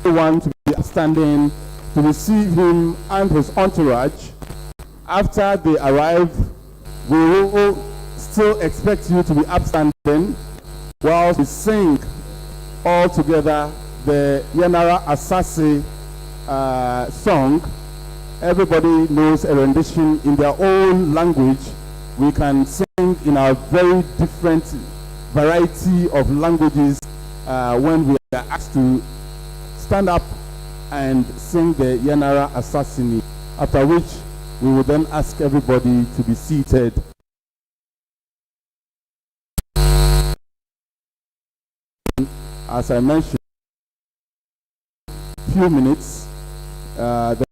everyone to be standing to receive him and his entourage. After they arrive, we will still expect you to be upstanding whilst we sing all together the Yanara Asase song. Everybody knows a rendition in their own language. We can sing in our very different variety of languages when we are asked to stand up and sing the Yanara Asasini, after which we will then ask everybody to be seated. As I mentioned, few minutes, the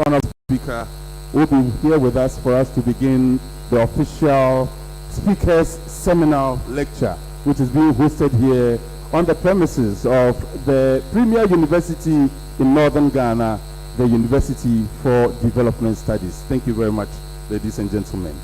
honored speaker will be here with us for us to begin the official speakers Seminal lecture, which is being hosted here on the premises of the premier university in northern Ghana, the University for Development Studies. Thank you very much, ladies and gentlemen.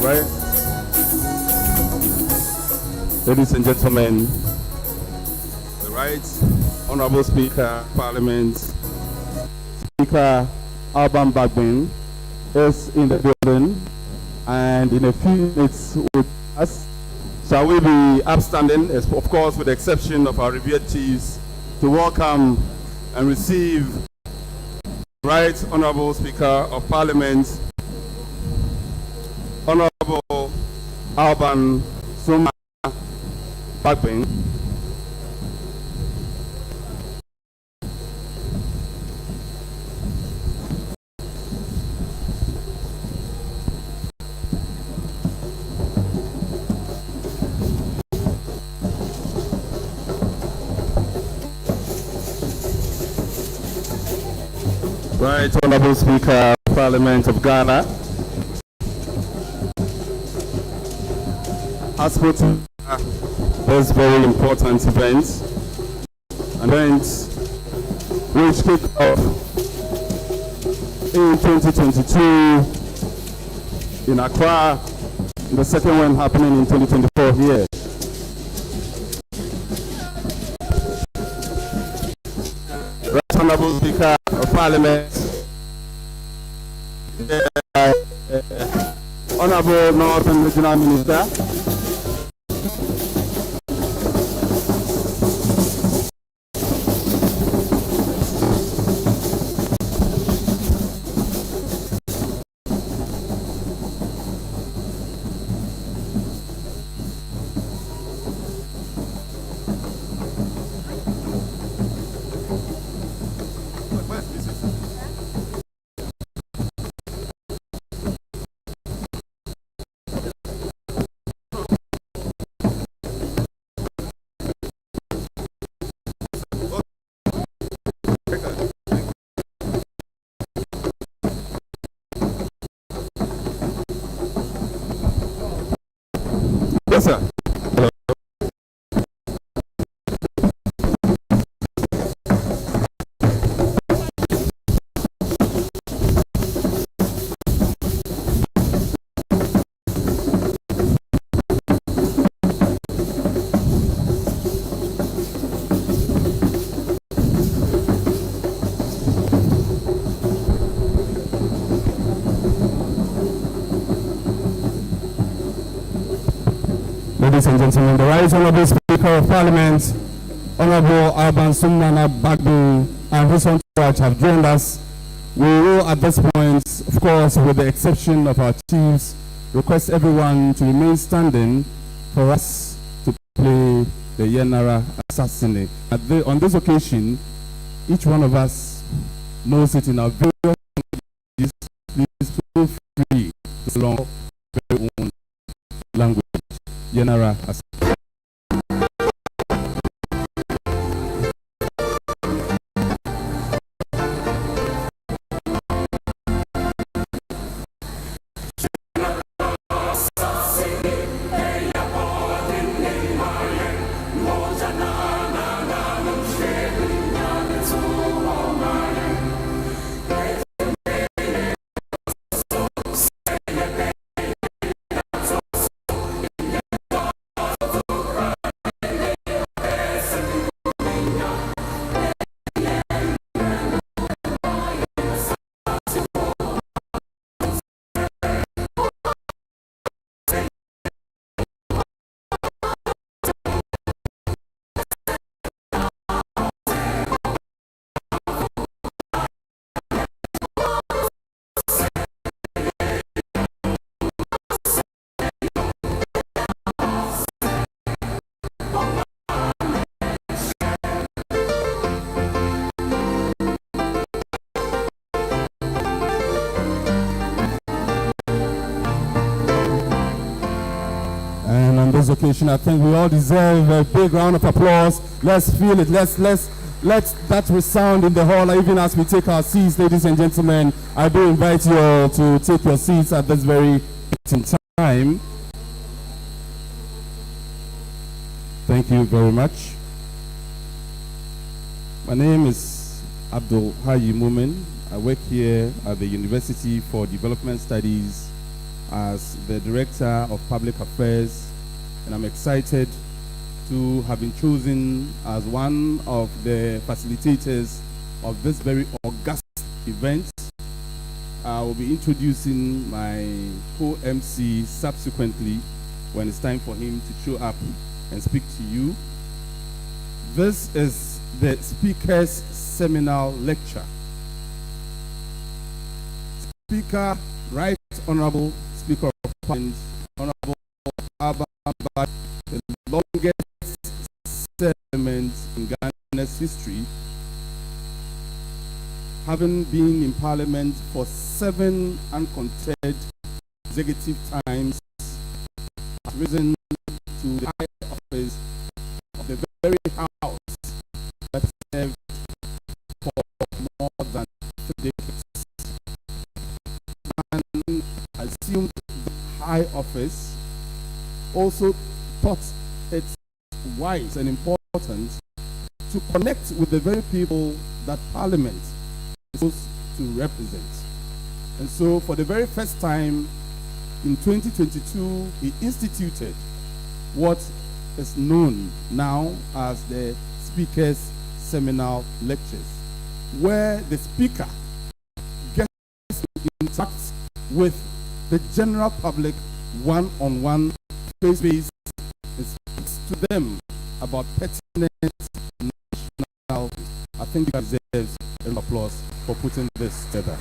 right? Ladies and gentlemen, the right Honorable Speaker, Parliament, Speaker Alban Bagbin is in the building, and in a few minutes with us. Shall we be upstanding, of course, with the exception of our revered chiefs, to welcome and receive Right Honorable Speaker of Parliament, Honorable Alban Suma Bagbin. Right, Honorable Speaker, Parliament of Ghana. As for this very important event which kicked off in 2022 in Accra, the second one happening in 2024 here. Right, Honorable Speaker of Parliament, Honorable Northern Regional Minister, yes, sir. Ladies and gentlemen, the Right Honourable Speaker of Parliament, Honourable Alban Sumnana Bagbu, and his entourage have joined us. We will, at this point, of course, with the exception of our chiefs, request everyone to remain standing for us to play the Yenara Assassinate. On this occasion, each one of us knows it in our various languages. Please feel free to sing very own language. Yenara Assassinate. And on this occasion, I think we all deserve a big round of applause. Let's feel it. Let's let that resound in the hall, even as we take our seats, ladies and gentlemen. I do invite you all to take your seats at this very time. Thank you very much. My name is Abdul Hayi Mumin. I work here at the University for Development Studies as the Director of Public Affairs, and I'm excited to have been chosen as one of the facilitators of this very august event. I will be introducing my co-MC subsequently when it's time for him to show up and speak to you. This is the Speaker's Seminal lecture. Speaker, Right Honourable Speaker of Parliament, Honourable Alban Bagbu, the longest sermon in Ghana's history, having been in Parliament for 7 uncontested executive times, has risen to the high office of the very house that served for more than 3 decades. office also thought it wise and important to connect with the very people that Parliament is supposed to represent. And so for the very first time in 2022, he instituted what is known now as the Speaker's Seminal Lectures, where the Speaker gets to interact with the general public one-on-one, face-to-face, and speaks to them about pertinent national. I think he deserves an applause for putting this together.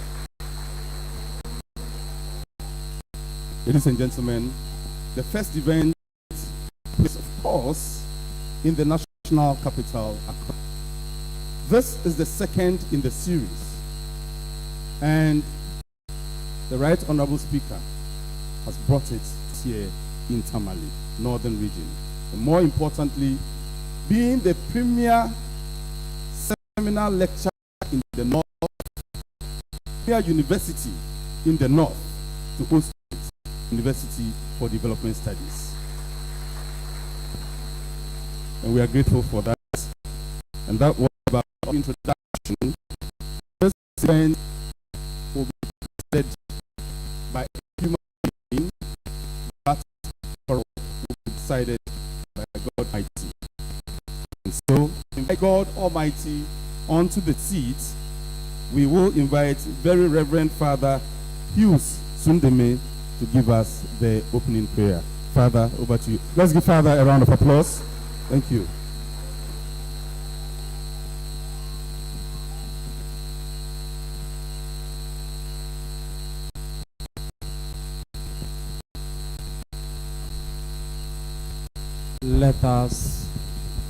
Ladies and gentlemen, the first event is, of course, in the national capital, Accra. This is the second in the series, and the Right Honorable Speaker has brought it here in Tamale, Northern Region. And more importantly, being the premier seminar lecture in the North, premier university in the North to host University for Development Studies. And we are grateful for that. And that was about introduction. This event will be presented by a human being, but will be decided by God Almighty. And so, invite God Almighty onto the seat. We will invite very Reverend Father Hughes Sundeme to give us the opening prayer. Father, over to you. Let's give Father a round of applause. Thank you. Let us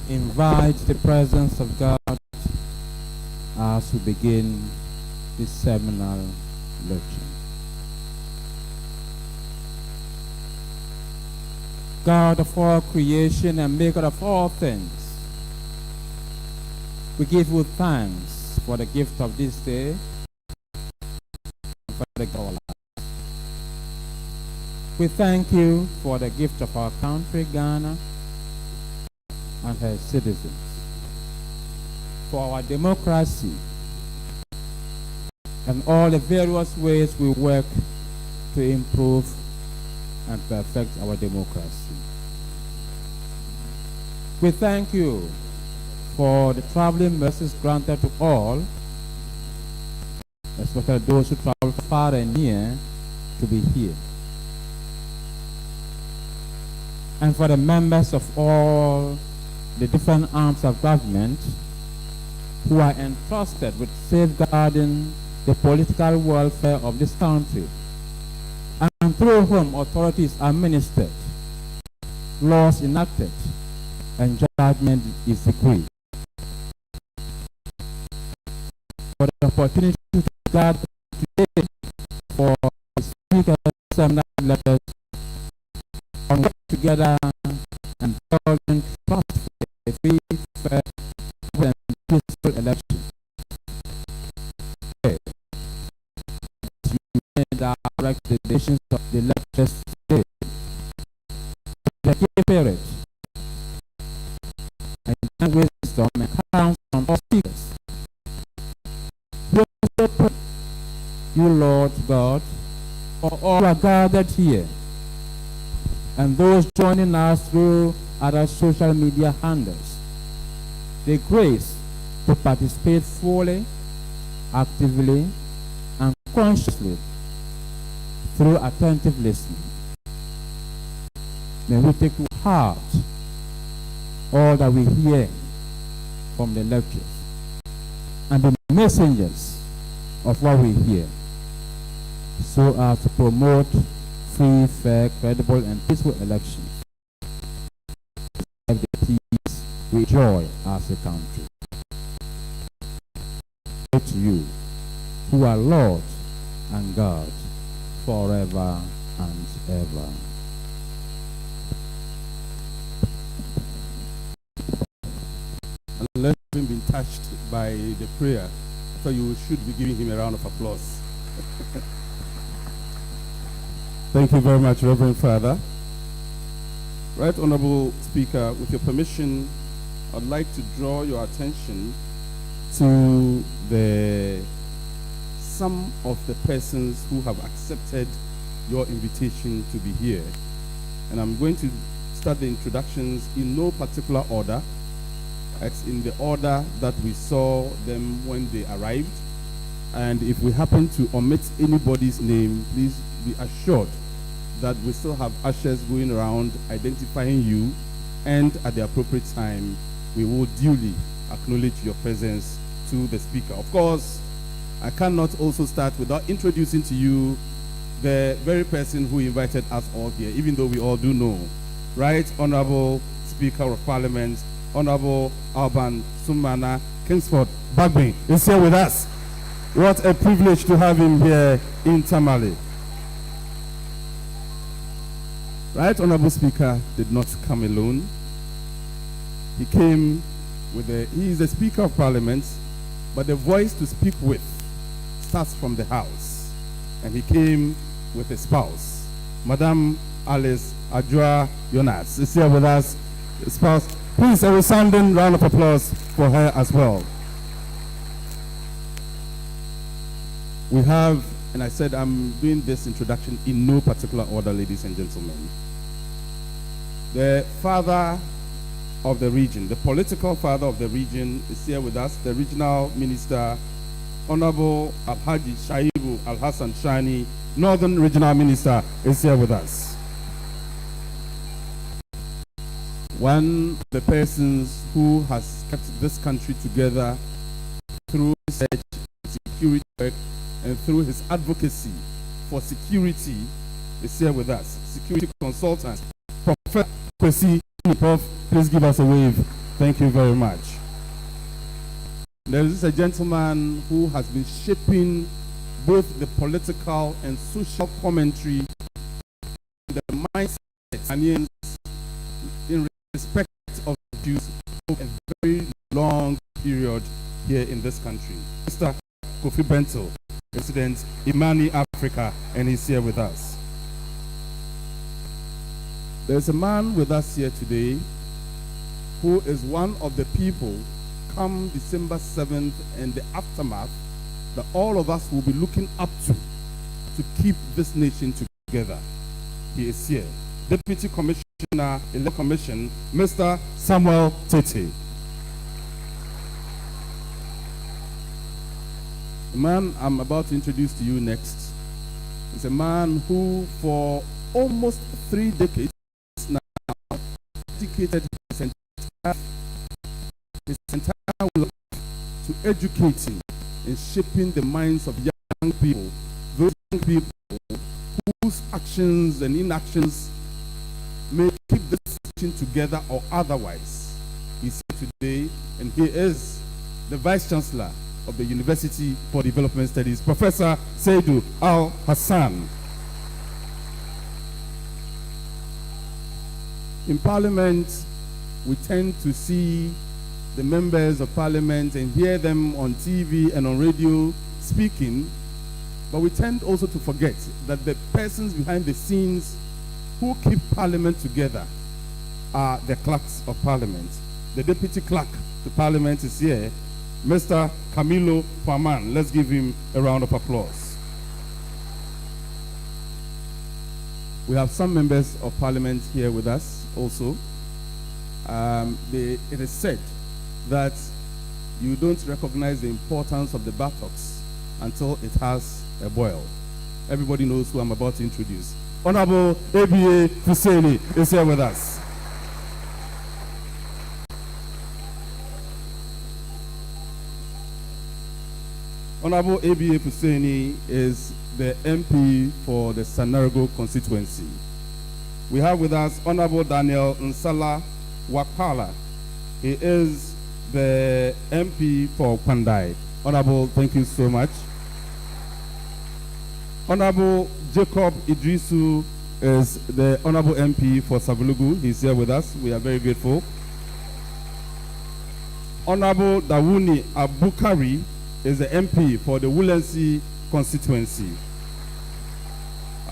invite the presence of God as we begin this seminal lecture. God of all creation and maker of all things, we give you thanks for the gift of this day and for the gift of our lives. We thank you for the gift of our country, Ghana, and her citizens, for our democracy and all the various ways we work to improve and perfect our democracy. We thank you for the traveling mercies granted to all, especially those who travel far and near to be here. And for the members of all the different arms of government who are entrusted with safeguarding the political welfare of this country, and through whom authorities are administered, laws enacted, and judgment is decreed. For the opportunity to gather today for the Speaker's Seminar Lectures on work together and building trust for a free, fair, and peaceful election. Direct the decisions of the lectures today. The key spirit and wisdom and counsel from all speakers. We also pray you, Lord God, for all who are gathered here and those joining us through other social media handles, the grace to participate fully, actively, and consciously through attentive listening. May we take to heart all that we hear from the lectures and be messengers of what we hear, so as to promote free, fair, credible, and peaceful elections like the peace we enjoy as a country. To you, who are Lord and God, forever and ever. Unless you've been touched by the prayer, so you should be giving him a round of applause. Thank you very much, Reverend Father. Right Honorable Speaker, with your permission, I'd like to draw your attention to some of the persons who have accepted your invitation to be here. And I'm going to start the introductions in no particular order. It's in the order that we saw them when they arrived. And if we happen to omit anybody's name, please be assured that we still have ushers going around identifying you, and at the appropriate time, we will duly acknowledge your presence to the speaker. Of course, I cannot also start without introducing to you the very person who invited us all here, even though we all do know. Right Honorable Speaker of Parliament, Honorable Alban Sumana Kingsford Bagbin is here with us. What a privilege to have him here in TAMALE. Right Honorable Speaker did not come alone. He came with he is the Speaker of Parliament, but the voice to speak with starts from the House. And he came with his spouse, Madam Alice Adjoa Jonas is here with us. His spouse, please a resounding round of applause for her as well. We have, and I said I'm doing this introduction in no particular order, ladies and gentlemen. The father of the region, the political father of the region is here with us, the regional minister, Honorable Alhaji Shaibu Al-Hassan Shani, Northern Regional Minister, is here with us. One of the persons who has kept this country together through research, security work, and through his advocacy for security is here with us. Security consultant, Professor Kwesi. Prof, please give us a wave. Thank you very much. There is a gentleman who has been shaping both the political and social commentary, the mindset of Ghanaians in respect of issues over a very long period here in this country. Mr. Kofi Bento, President Imani Africa, and he's here with us. There's a man with us here today who is one of the people come December 7th and the aftermath that all of us will be looking up to keep this nation together. He is here. Deputy Commissioner, Electoral Commission, Mr. Samuel Tete. The man I'm about to introduce to you next is a man who for almost 3 decades dedicated his entire life to educating and shaping the minds of young people, those young people whose actions and inactions may keep this nation together or otherwise. He's here today, and he is the Vice Chancellor of the University for Development Studies, Professor Seydou Al-Hassan. In Parliament, we tend to see the members of Parliament and hear them on TV and on radio speaking, but we tend also to forget that the persons behind the scenes who keep Parliament together are the clerks of Parliament. The Deputy Clerk to Parliament is here, Mr. Camilo Faman. Let's give him a round of applause. We have some members of Parliament here with us also. It is said that you don't recognize the importance of the buttocks until it has a boil. Everybody knows who I'm about to introduce. Honorable ABA Fuseni is here with us. Honorable ABA Fuseni is the MP for the Sanarigo constituency. We have with us Honorable Daniel Nsala Wakala. He is the MP for Kwandai. Honorable, thank you so much. Honorable Jacob Idrisu is the Honorable MP for Savulugu. He's here with us. We are very grateful. Honorable Dawuni Abukari is the MP for the Wulensi constituency.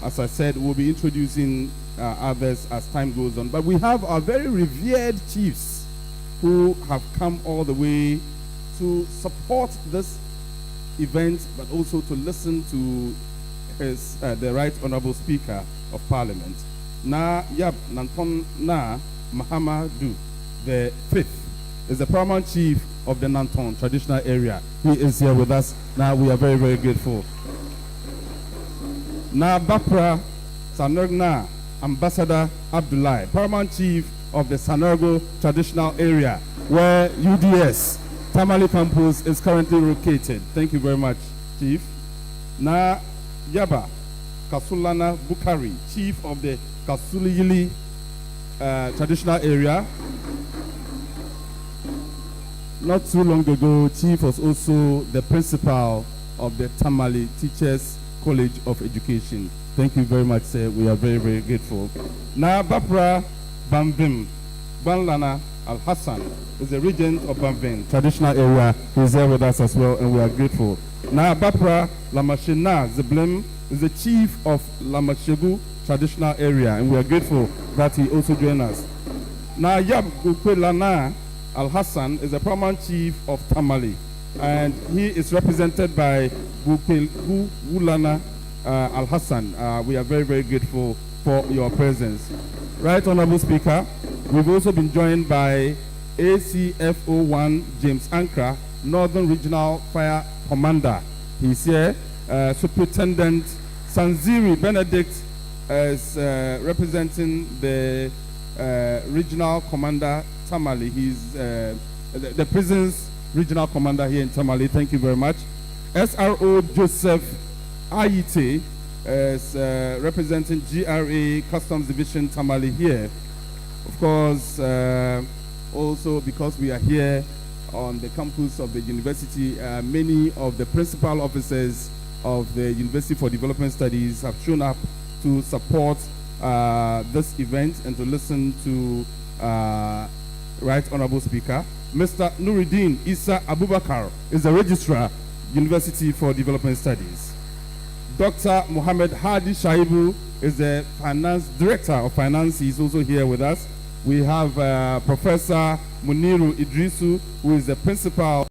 As I said, we'll be introducing others as time goes on. But we have our very revered chiefs who have come all the way to support this event, but also to listen to the Right Honorable Speaker of Parliament. Na Yab Nanton Na Mahamadu the Fifth is the paramount chief of the Nanton traditional area. He is here with us. Now we are very, very grateful. Na Bapra Sanorgna Ambassador Abdullahi, paramount chief of the Sanorgo traditional area, where UDS TAMALE campus is currently located. Thank you very much, Chief. Na Yaba Kasulana Bukari, chief of the Kasuliyili traditional area. Not too long ago, Chief was also the principal of the TAMALE Teachers College of Education. Thank you very much, sir. We are very, very grateful. Na Bapra Bambim Banlana Al-Hassan is the regent of Bamvin traditional area. He is there with us as well, and we are grateful. Na Bapra Lamashina Zeblim is the chief of Lamashegu traditional area, and we are grateful that he also joined us. Na Yab Gupelana Al-Hassan is the paramount chief of TAMALE, and he is represented by Wulana Al-Hassan. We are very, very grateful for your presence. Right Honorable Speaker, we've also been joined by ACFO1 James Ankra, Northern Regional Fire Commander. He's here. Superintendent Sanziri Benedict is representing the Regional Commander TAMALE. He's the prison's regional commander here in TAMALE. Thank you very much. SRO Joseph Ayite is representing GRA Customs Division TAMALE here. Of course, also because we are here on the campus of the university, many of the principal officers of the University for Development Studies have shown up to support this event and to listen to Right Honorable Speaker. Mr. Nuruddin Isa Abubakar is the Registrar, University for Development Studies. Dr. Mohammed Hadi Shaibu is the Finance Director of Finance. He's also here with us. We have Professor Muniru Idrisu, who is the principal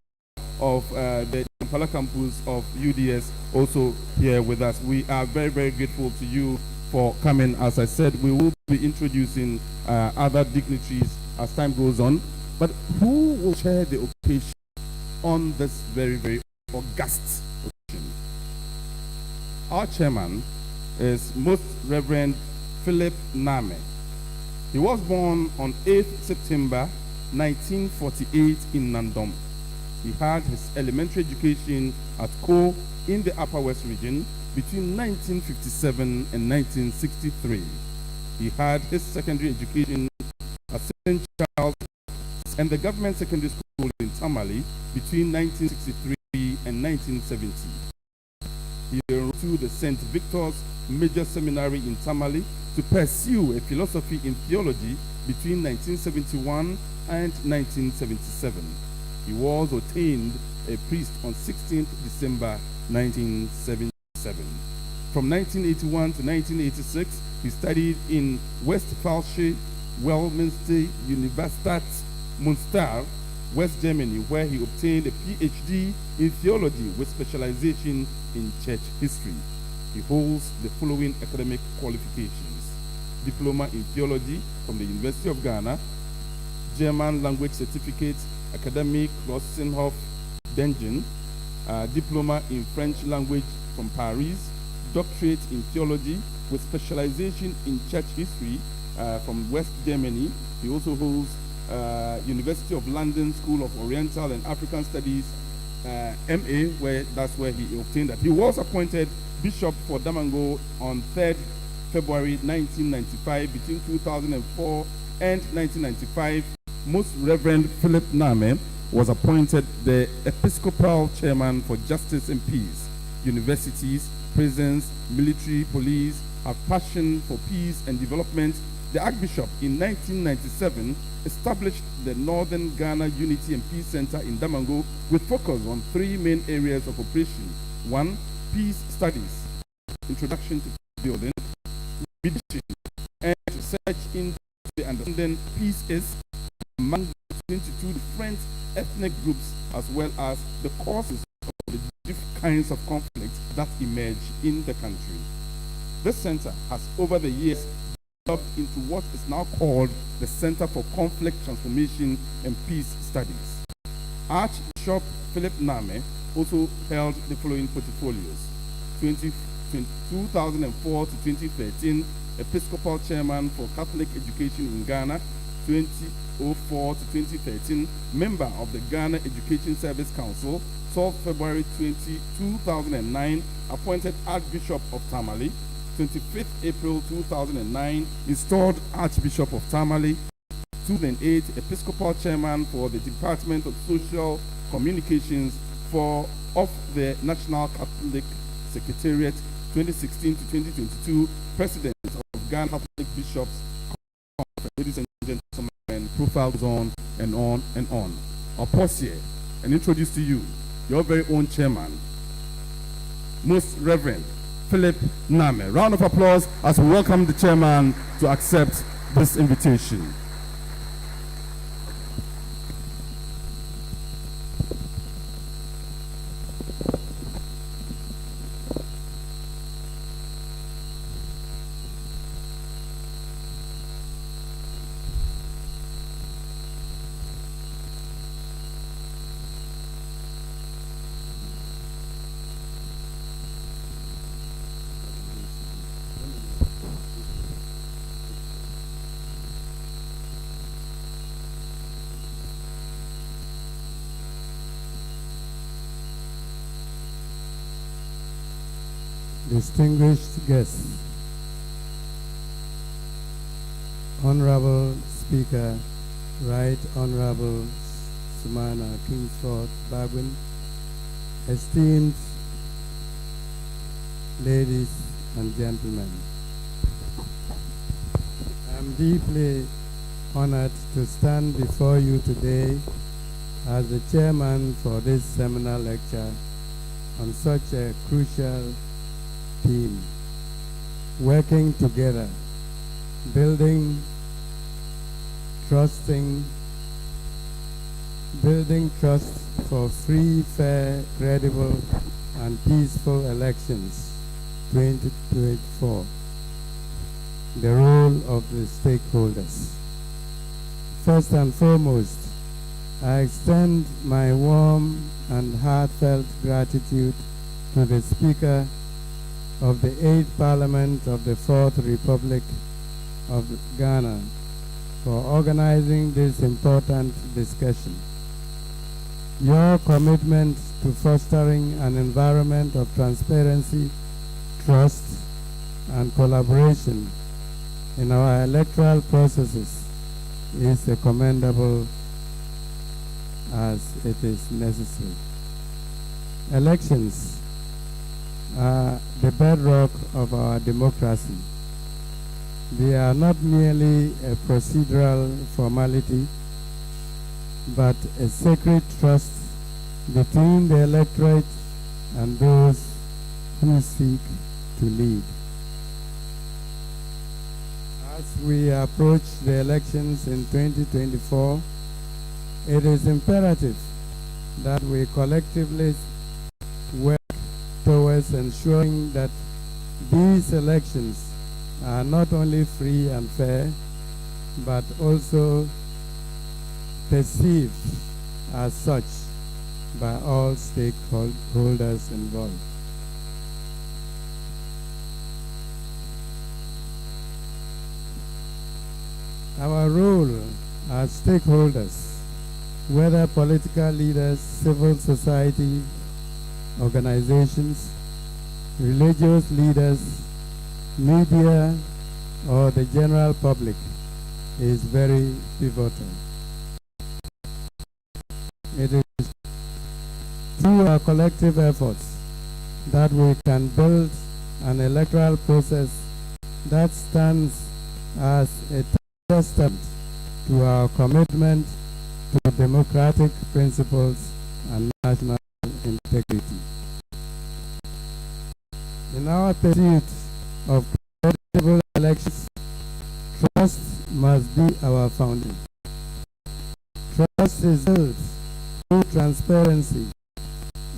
of the Kampala campus of UDS, also here with us. We are very, very grateful to you for coming. As I said, we will be introducing other dignitaries as time goes on. But who will chair the occasion on this very, very august occasion? Our chairman is Most Reverend Philip Name. He was born on 8th September 1948 in Nandom. He had his elementary education at Ko in the Upper West region between 1957 and 1963. He had his secondary education at St. Charles and the government secondary school in TAMALE between 1963 and 1970. He enrolled to the St. Victor's Major Seminary in TAMALE to pursue a philosophy in theology between 1971 and 1977. He was ordained a priest on 16th December 1977. From 1981 to 1986, he studied in Westfälische Westminster Universität Münster, West Germany, where he obtained a PhD in theology with specialization in church history. He holds the following academic qualifications: Diploma in Theology from the University of Ghana, German Language Certificate, Academic Rosenhof Dengen, Diploma in French Language from Paris, Doctorate in Theology with specialization in church history from West Germany. He also holds University of London School of Oriental and African Studies MA, that's where he obtained that. He was appointed Bishop for Damango on 3rd February 1995. Between 2004 and 1995, Most Reverend Philip Name was appointed the Episcopal Chairman for Justice and Peace. Universities, prisons, military, police have passion for peace and development. The Archbishop in 1997 established the Northern Ghana Unity and Peace Center in Damango with focus on three main areas of operation. 1. Peace studies, introduction to building. and research into the understanding peace is among the 22 different ethnic groups, as well as the causes of the different kinds of conflicts that emerge in the country. This center has over the years developed into what is now called the Center for Conflict Transformation and Peace Studies. Archbishop Philip Name also held the following portfolios: 2004 to 2013, Episcopal Chairman for Catholic Education in Ghana; 2004 to 2013, member of the Ghana Education Service Council; 12 February 2009, appointed Archbishop of Tamale; 25th April 2009, installed Archbishop of Tamale; 2008, Episcopal Chairman for the Department of Social Communications of the National Catholic Secretariat; 2016 to 2022, President of Ghana Catholic Bishops Conference. Ladies and gentlemen, profile goes on and on and on. I'll pause here and introduce to you your very own chairman, Most Reverend Philip Name. Round of applause as we welcome the chairman to accept this invitation. Distinguished guests, Honorable Speaker, Right Honorable Sumana Kingsford Bagwin, esteemed ladies and gentlemen, I'm deeply honored to stand before you today as the chairman for this seminar lecture on such a crucial team, working together, building trust for free, fair, credible, and peaceful elections 2024. The role of the stakeholders. First and foremost, I extend my warm and heartfelt gratitude to the Speaker of the 8th Parliament of the 4th Republic of Ghana for organizing this important discussion. Your commitment to fostering an environment of transparency, trust, and collaboration in our electoral processes is commendable as it is necessary. Elections are the bedrock of our democracy. They are not merely a procedural formality, but a sacred trust between the electorate and those who seek to lead. As we approach the elections in 2024, it is imperative that we collectively work towards ensuring that these elections are not only free and fair, but also perceived as such by all stakeholders involved. Our role as stakeholders, whether political leaders, civil society organizations, religious leaders, media, or the general public, is very pivotal. It is through our collective efforts that we can build an electoral process that stands as a testament to our commitment to democratic principles and national integrity. In our pursuit of credible elections, Trust must be our foundation. Trust is built through transparency,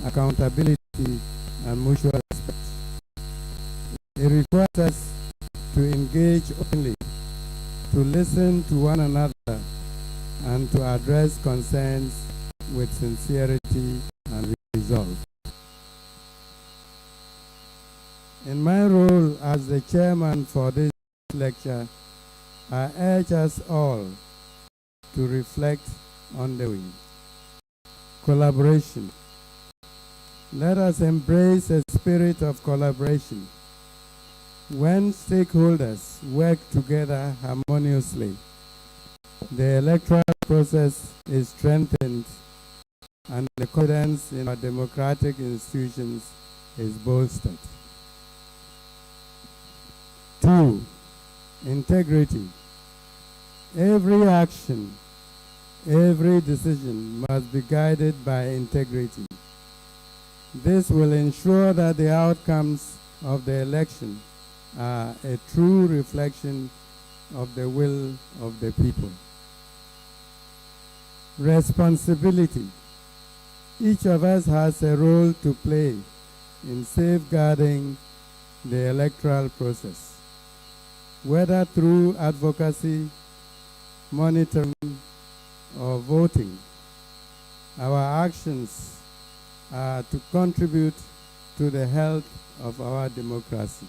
accountability, and mutual respect. It requires us to engage openly, to listen to one another, and to address concerns with sincerity and resolve. In my role as the chairman for this lecture, I urge us all to reflect on the way. Collaboration. Let us embrace a spirit of collaboration. When stakeholders work together harmoniously, the electoral process is strengthened and the confidence in our democratic institutions is bolstered. 2. Integrity. Every action, every decision must be guided by integrity. This will ensure that the outcomes of the election are a true reflection of the will of the people. Responsibility. Each of us has a role to play in safeguarding the electoral process, whether through advocacy, monitoring, or voting. Our actions are to contribute to the health of our democracy.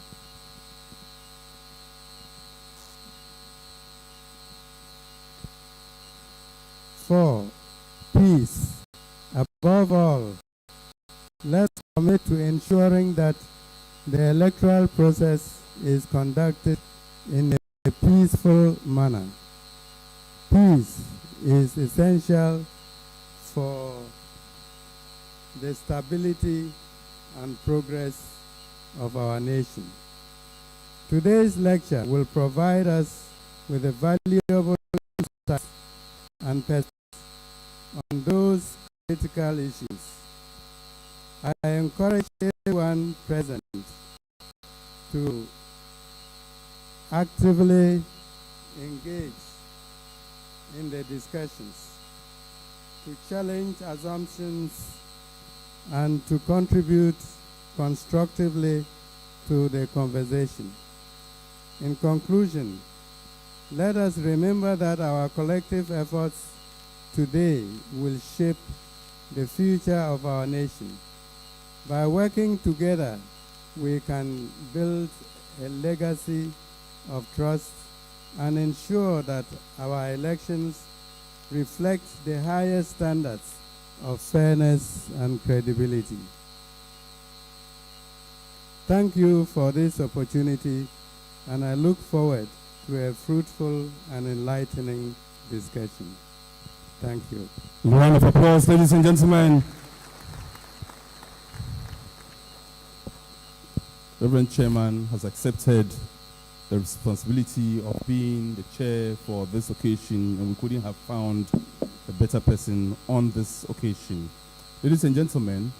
Four, peace. Above all, let's commit to ensuring that the electoral process is conducted in a peaceful manner. Peace is essential for the stability and progress of our nation. Today's lecture will provide us with a valuable insight and perspective on those critical issues. I encourage everyone present to actively engage in the discussions, to challenge assumptions, and to contribute constructively to the conversation. In conclusion, let us remember that our collective efforts today will shape the future of our nation. By working together, we can build a legacy of trust and ensure that our elections reflect the highest standards of fairness and credibility. Thank you for this opportunity, and I look forward to a fruitful and enlightening discussion. Thank you. A round of applause, ladies and gentlemen. Reverend Chairman has accepted the responsibility of being the chair for this occasion, and we couldn't have found a better person on this occasion. Ladies and gentlemen,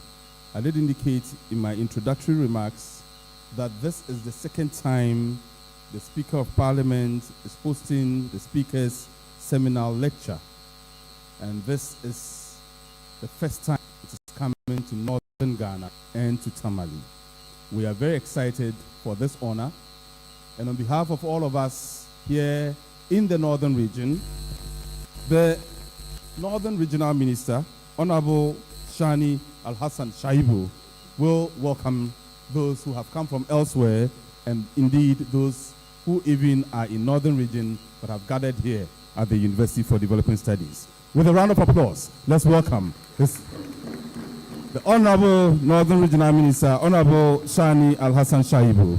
I did indicate in my introductory remarks that this is the second time the Speaker of Parliament is hosting the Speaker's Seminal lecture. And this is the first time it is coming to Northern Ghana and to TAMALE. We are very excited for this honor. And on behalf of all of us here in the Northern region, the Northern Regional Minister, Honorable Shani Al-Hassan Shaibu, will welcome those who have come from elsewhere and indeed those who even are in Northern region but have gathered here at the University for Development Studies. With a round of applause, let's welcome the Honorable Northern Regional Minister, Honorable Shani Al-Hassan Shaibu.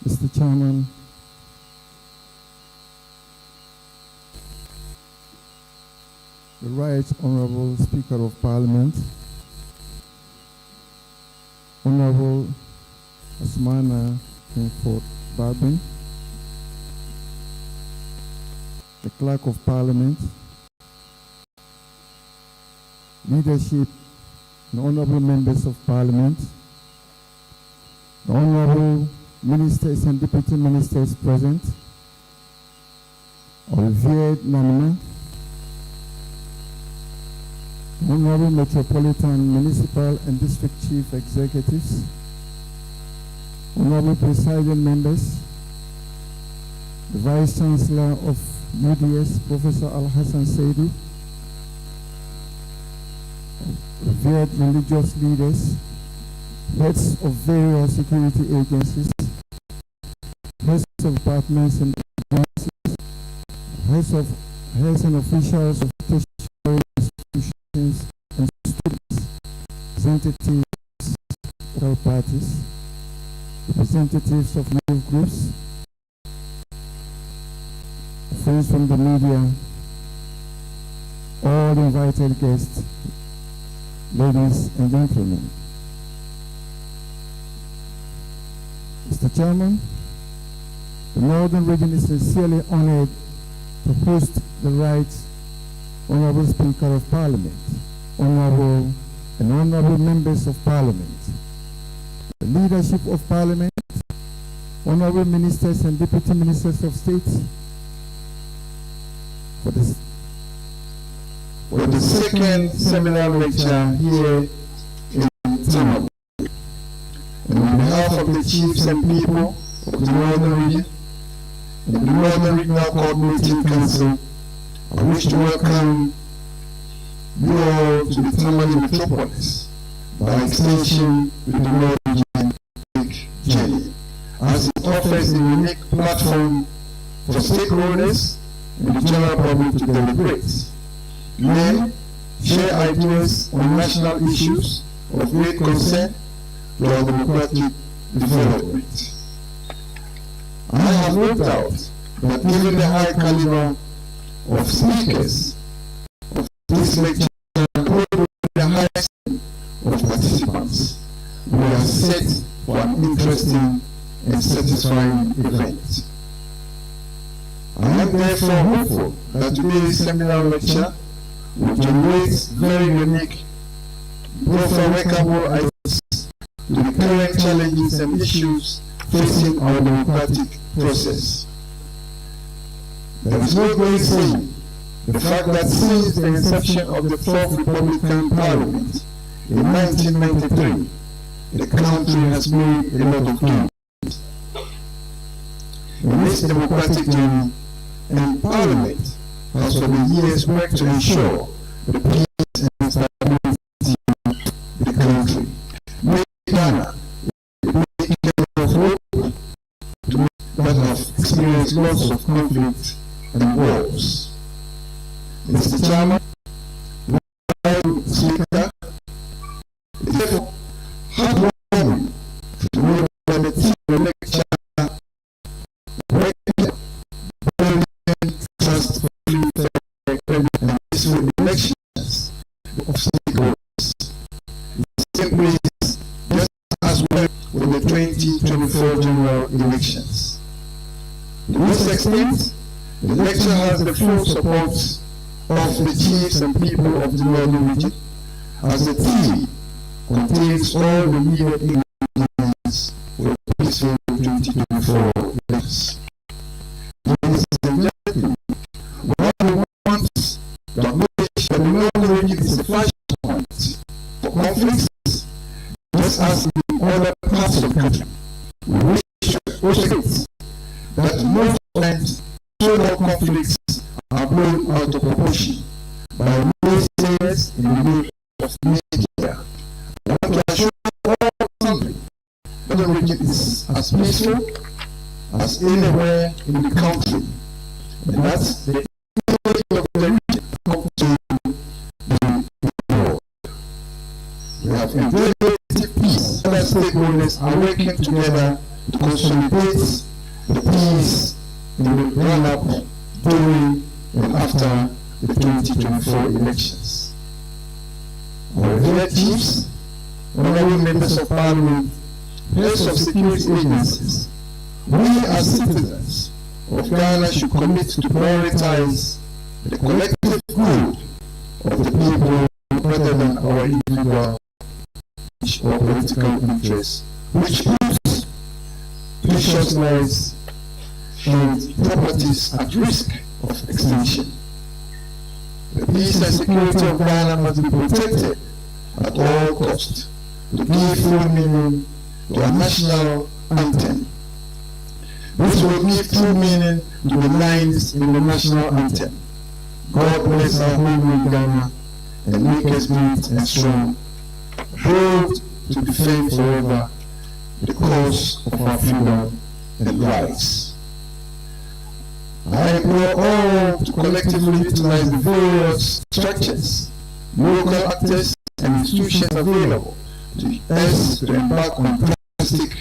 Mr. Chairman, the Right Honorable Speaker of Parliament, Honorable Asmana Kingford Barbin, the Clerk of Parliament, leadership and honorable members of Parliament, the honorable ministers and deputy ministers present, Olivier Namina, honorable metropolitan, municipal and district chief executives, honorable presiding members, the Vice Chancellor of UDS, Professor Al-Hassan Saidu, revered religious leaders, heads of various security agencies, heads of departments and agencies, heads and officials of tertiary institutions and students, representatives of all parties, representatives of youth groups, friends from the media, all invited guests, ladies and gentlemen. Mr. Chairman, the Northern Region is sincerely honored to host the Right Honorable Speaker of Parliament, honorable and honorable members of Parliament, the leadership of Parliament, honorable ministers and deputy ministers of state, for the second Seminal lecture here in TAMALE. And on behalf of the chiefs and people of the Northern Region and the Northern Regional Coordinating Council, I wish to welcome you all to the TAMALE metropolis, by extension to the Northern Region journey, as it offers a unique platform for stakeholders and the general public to deliberate, learn, share ideas on national issues of great concern to our democratic development. I have no doubt that given the high caliber of speakers of this lecture and the highest of participants, we are set for an interesting and satisfying event. I am therefore hopeful that today's seminar lecture will generate very unique, workable ideas to the current challenges and issues facing our democratic process. There is no great saying the fact that since the inception of the Fourth Republican Parliament in 1993, the country has made a lot of gains. In this democratic journey, and Parliament has for the years worked to ensure the peace and stability of the country. Make Ghana a beacon of hope that have experienced lots of conflict and wars. Mr. Chairman, Speaker, therefore, heartwarming to know that the team of the lecture elections of stakeholders. Simply just as well with the 2024 general elections. To this extent, the lecture has the full support of the chiefs and people of the Northern Region, as the theme contains all the needed ingredients for a peaceful 2024 elections. Ladies and gentlemen, while we want to acknowledge that the Northern Region is a flashpoint for conflicts, just as in other parts of the country, we wish to illustrate that most times social conflicts are blown out of proportion by naysayers in the name of media. I want to assure all assembly that the region is as peaceful as anywhere in the country, and that's the unity of the region comes to the world. We have enjoyed peace. Other stakeholders are working together to consolidate the peace in the run-up, during, and after the 2024 elections. Our relatives, honorable members of parliament, heads of security agencies, we as citizens of Ghana should commit to prioritize the collective good of the people rather than our individual or political interests, which puts precious lives and properties at risk of extinction. The peace and security of Ghana must be protected at all costs to give full meaning to our national anthem. This will give true meaning to the lines in the national anthem. God bless our home in Ghana and make us great and strong, bold to defend forever the cause of our freedom and rights. I implore all to collectively utilize the various structures, local actors and institutions available to us to embark on drastic,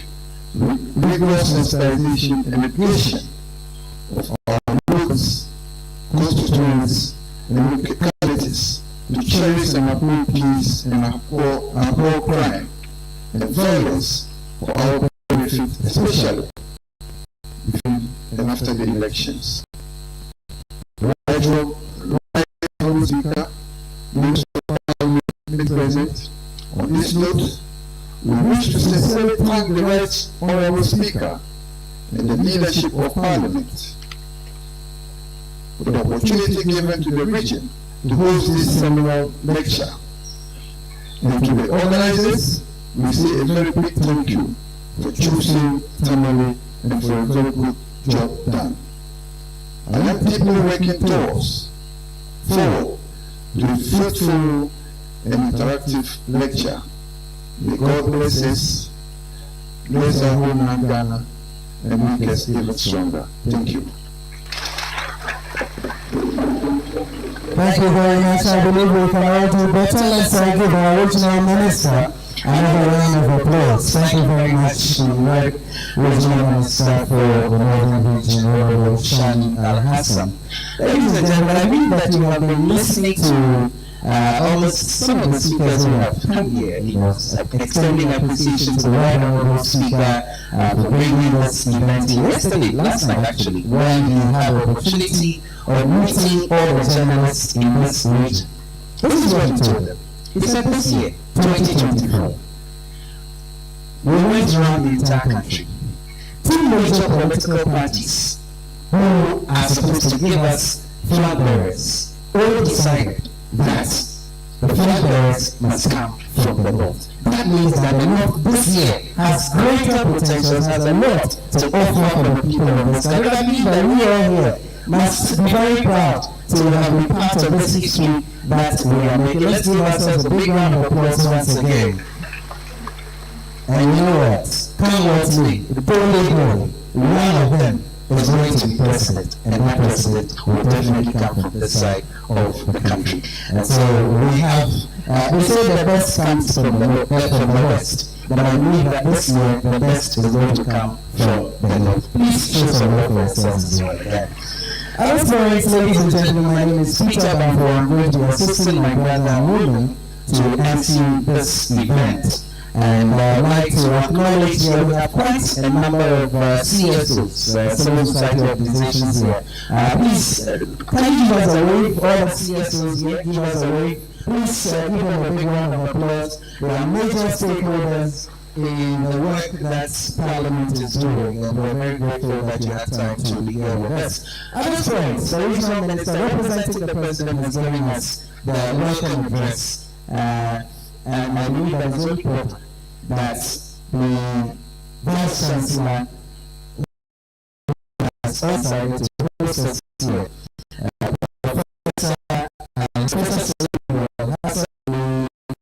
rigorous sensitization and education of our roads, constituents, and localities to cherish and uphold peace and abhor crime and violence for our benefit, especially before and after the elections. Honorable Speaker, members of Parliament present, on this note, we wish to sincerely thank the Right Honorable Speaker and the leadership of Parliament for the opportunity given to the region to host this seminal lecture. And to the organizers, we say a very big thank you for choosing TAMALE and for a very good job done. I am deeply working towards forward to a fruitful and interactive lecture. May God bless us, bless our homeland Ghana, and make us even stronger. Thank you. Thank you very much. I believe we can all do better. Let's give our original minister another round of applause. Thank you very much to the right regional minister for the Northern Region, Honorable Shan Al-Hassan. Ladies and gentlemen, I believe that you have been listening to almost some of the speakers who have come here, extending appreciation to the right honorable speaker for bringing this event here yesterday, last night actually, when you had the opportunity of meeting all the journalists in this region. This is what he told them. He said this year, 2024, we went around the entire country. Two major political parties who are supposed to give us flag bearers all decided that the flag bearers must come from the north. That means that the north this year has greater potentials, has a lot to offer for the people of this country. I believe that we all here must be very proud to have been part of this history that we are making. Let's give ourselves a big round of applause once again. And you know what? Come what may, the boldly one of them is going to be president, and that president will definitely come from this side of the country. And so we have, we say the best comes from the west, but I believe that this year the best is going to come from the north. Please show some love for yourselves as well again. As always, ladies and gentlemen, my name is Peter Bambo. I'm going to be assisting my brother and woman to MC this event. And I'd like to acknowledge here we have quite a number of CSOs, civil society organizations here. Please, can you give us a wave, all the CSOs here, give us a wave. Please give them a big round of applause. They are major stakeholders in the work that Parliament is doing, and we're very grateful that you had time to be here with us. Other friends, the regional minister representing the president is giving us the welcome address. And I believe that it's very important that the Vice Chancellor has also to host us here. Professor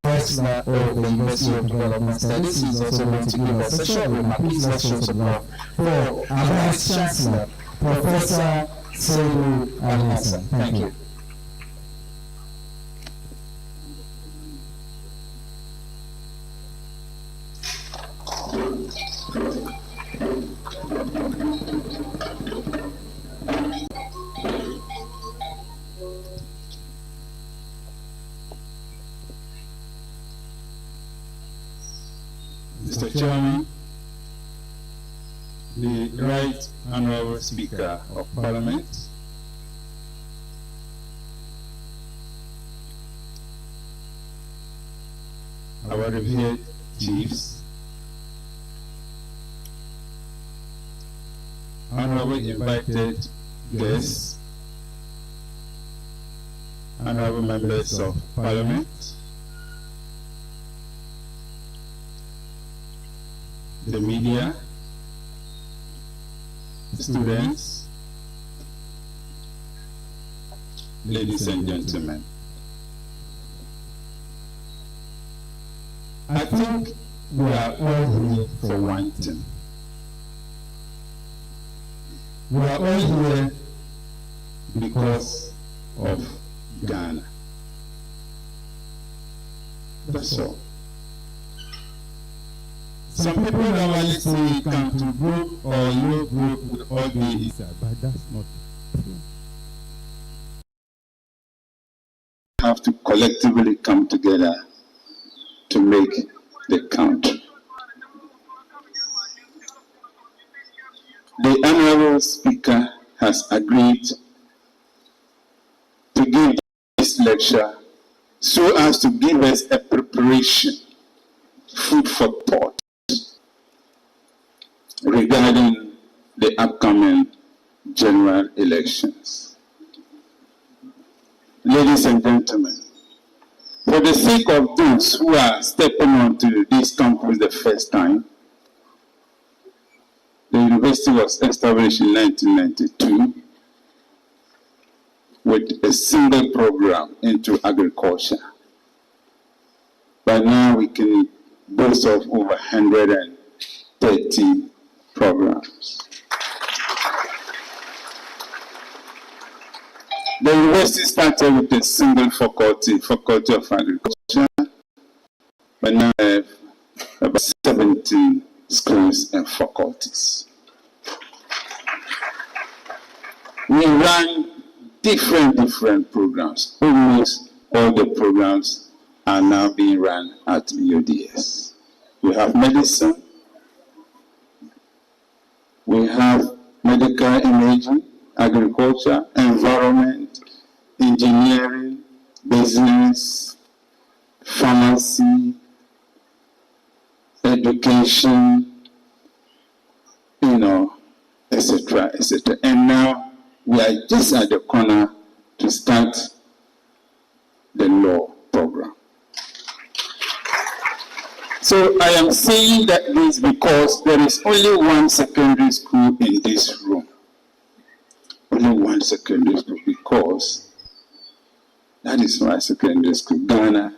Chancellor of the University of Development Studies is also going to give us a short remark. Please let's show some love for our Vice Chancellor, Professor Seminal Al-Hassan. Thank you. Mr. Chairman, the Right Honorable Speaker of Parliament, our revered chiefs, honorable invited guests, honorable members of Parliament, the media, students, ladies and gentlemen. I think we are all here for one thing. We are all here because of Ghana. That's all. Some people normally say you come to group or no group with all these, but that's not true. Have to collectively come together to make the country. The Honorable Speaker has agreed to give this lecture so as to give us a preparation, food for thought, regarding the upcoming general elections. Ladies and gentlemen, for the sake of those who are stepping onto this campus the first time, the university was established in 1992 with a single program into agriculture. By now we can boast of over 130 programs. The university started with a single faculty of agriculture, but now we have about 17 schools and faculties. We run different programs. Almost all the programs are now being run at UDS. We have medicine, we have medical imaging, agriculture, environment, engineering, business, pharmacy, education, etc., etc. And now we are just at the corner to start the law program. So I am saying that this because there is only one secondary school in this room. Only one secondary school, because that is my secondary school, Ghana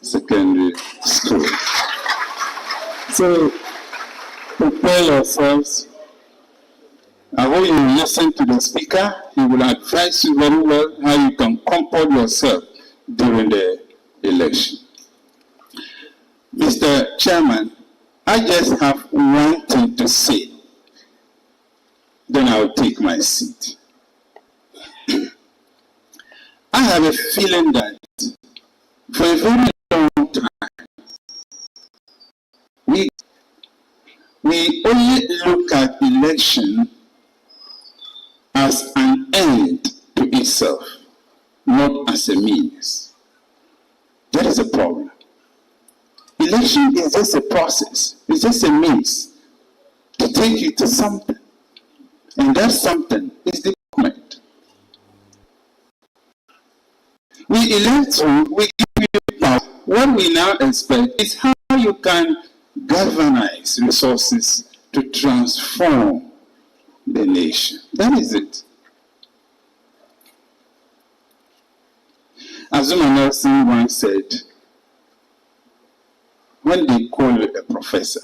Secondary School. So prepare yourselves. I hope you will listen to the speaker. He will advise you very well how you can comport yourself during the election. Mr. Chairman, I just have one thing to say. Then I'll take my seat. I have a feeling that for a very long time, we only look at election as an end to itself, not as a means. That is a problem. Election is just a process. It's just a means to take you to something. And that something is the government. We elect you, we give you power. What we now expect is how you can galvanize resources to transform the nation. That is it. Azuma Nelson once said, when they call you a professor,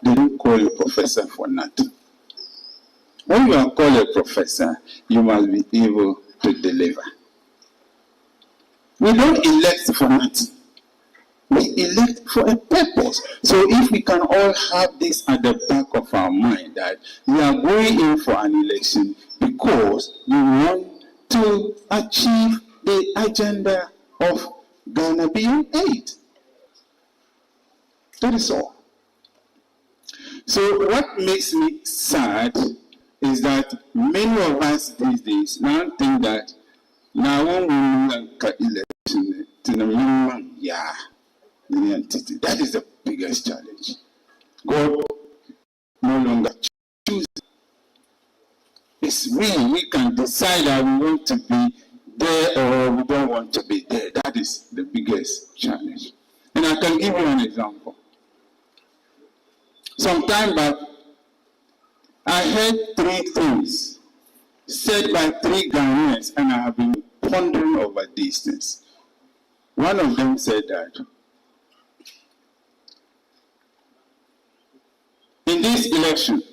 they don't call you a professor for nothing. When you are called a professor, you must be able to deliver. We don't elect for nothing. We elect for a purpose. So if we can all have this at the back of our mind, that we are going in for an election because we want to achieve the agenda of Ghana being aid. That is all. So what makes me sad is that many of us these days now think that now when we look election, that is the biggest challenge. God no longer chooses. It's we can decide that we want to be there or we don't want to be there. That is the biggest challenge. And I can give you an example. Some time back, I heard 3 things said by 3 Ghanaians, and I have been pondering over these things. One of them said that in this election,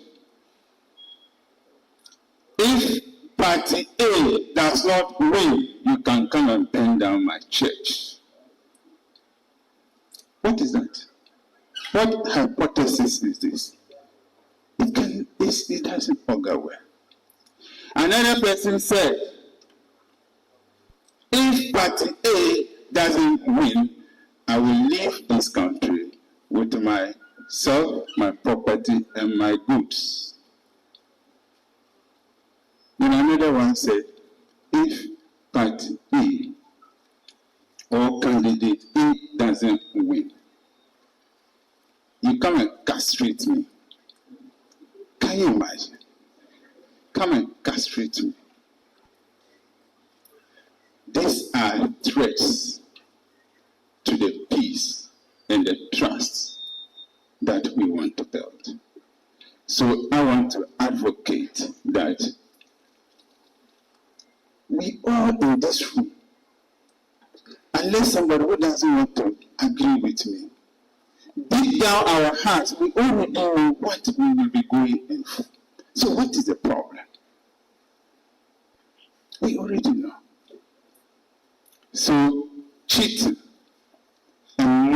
if Party A does not win, you can come and burn down my church. What is that? What hypothesis is this? It doesn't augur well. Another person said, if Party A doesn't win, I will leave this country with myself, my property, and my goods. Then another one said, if Party A or candidate A doesn't win, you come and castrate me. Can you imagine? Come and castrate me. These are threats to the peace and the trust that we want to build. So I want to advocate that we all in this room, unless somebody who doesn't want to agree with me, deep down our hearts, we already know what we will be going in for. So what is the problem? We already know. So cheating and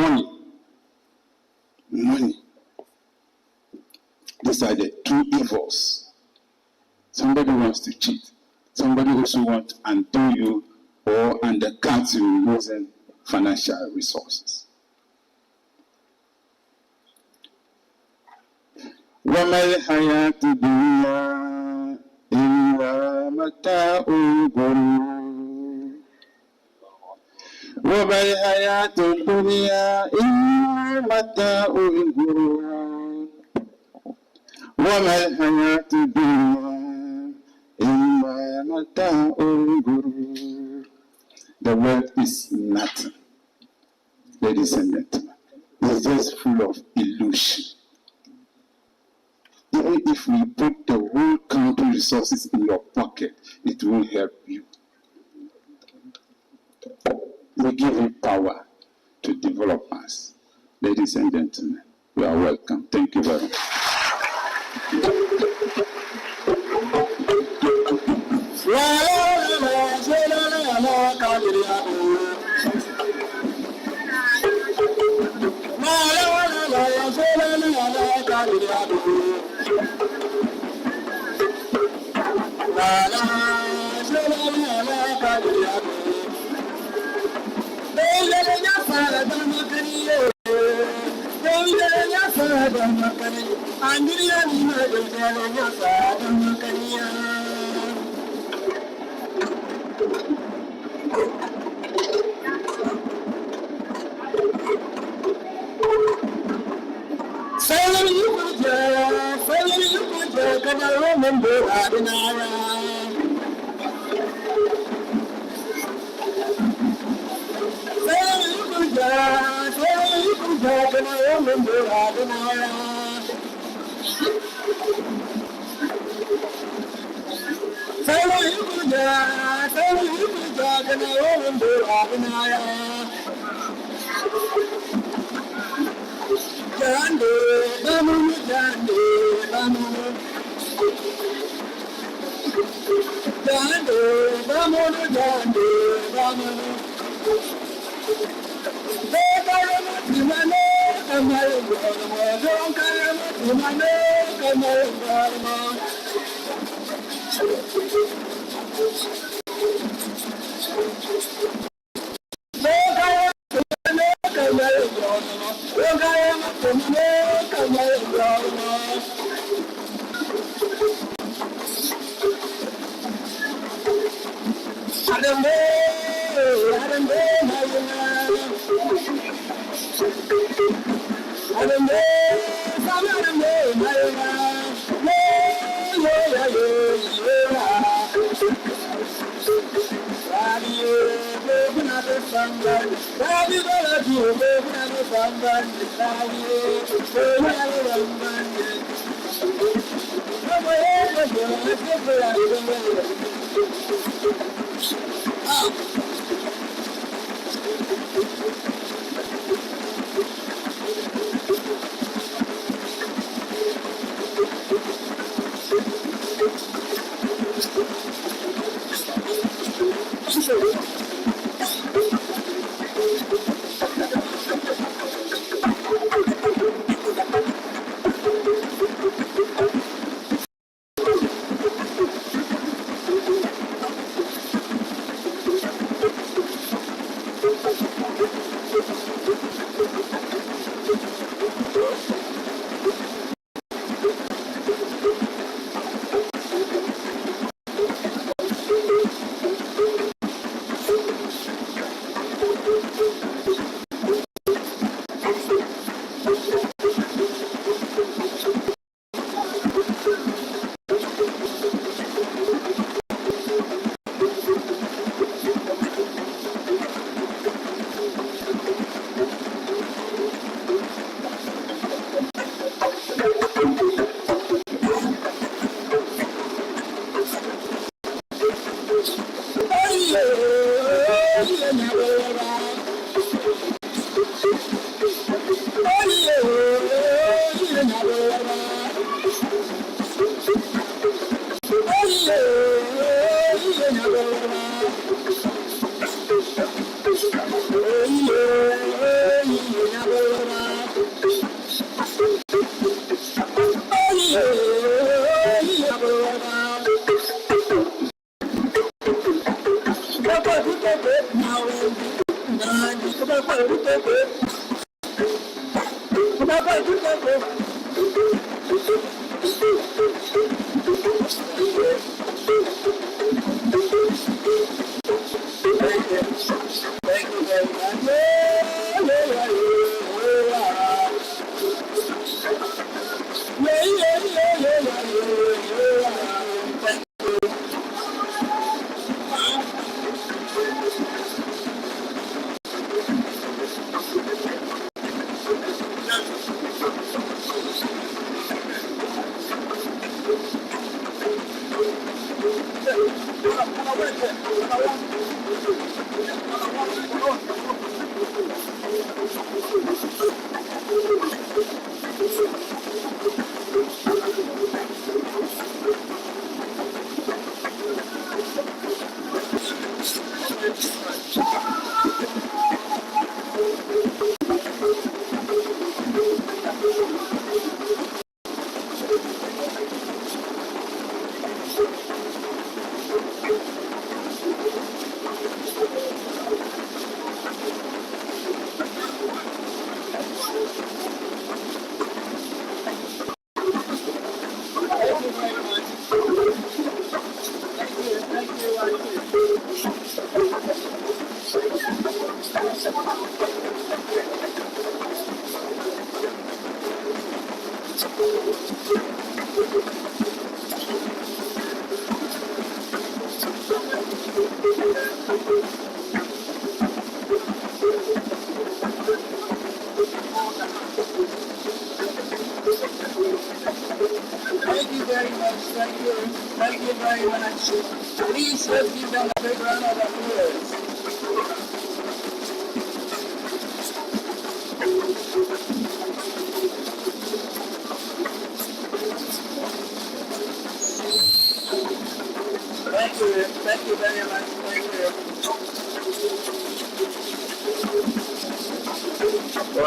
money, these are the 2 evils. Somebody wants to cheat. Somebody also wants to undo you or undercut you using financial resources. وَمَا الْحَيَاةُ الدُّنْيَا إِلَّا مَتَاعُ الْغُرُورِ وَمَا الْحَيَاةُ الدُّنْيَا إِلَّا مَتَاعُ الْغُرُورِ وَمَا الْحَيَاةُ الدُّنْيا إِلَّا مَتَاعُ الْغُرُورِ. The world is nothing, ladies and gentlemen. It's just full of illusion. Even if we put the whole country resources in your pocket, it won't help you. We give you power to develop us. Ladies and gentlemen, you are welcome. Thank you very much.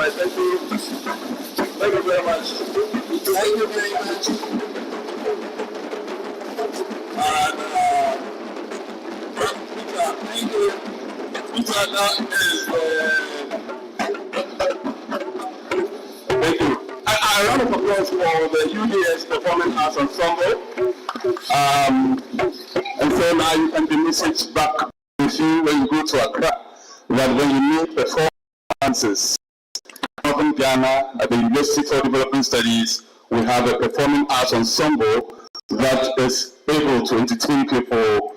right, thank you. Thank you very much. Thank you very much. And, thank you. Thank you. A round of applause for the UDS Performing Arts Ensemble. And so now you can be messaged back with you when you go to Accra that when you meet performances in Northern Ghana at the University for Development Studies, we have a performing arts ensemble that is able to entertain people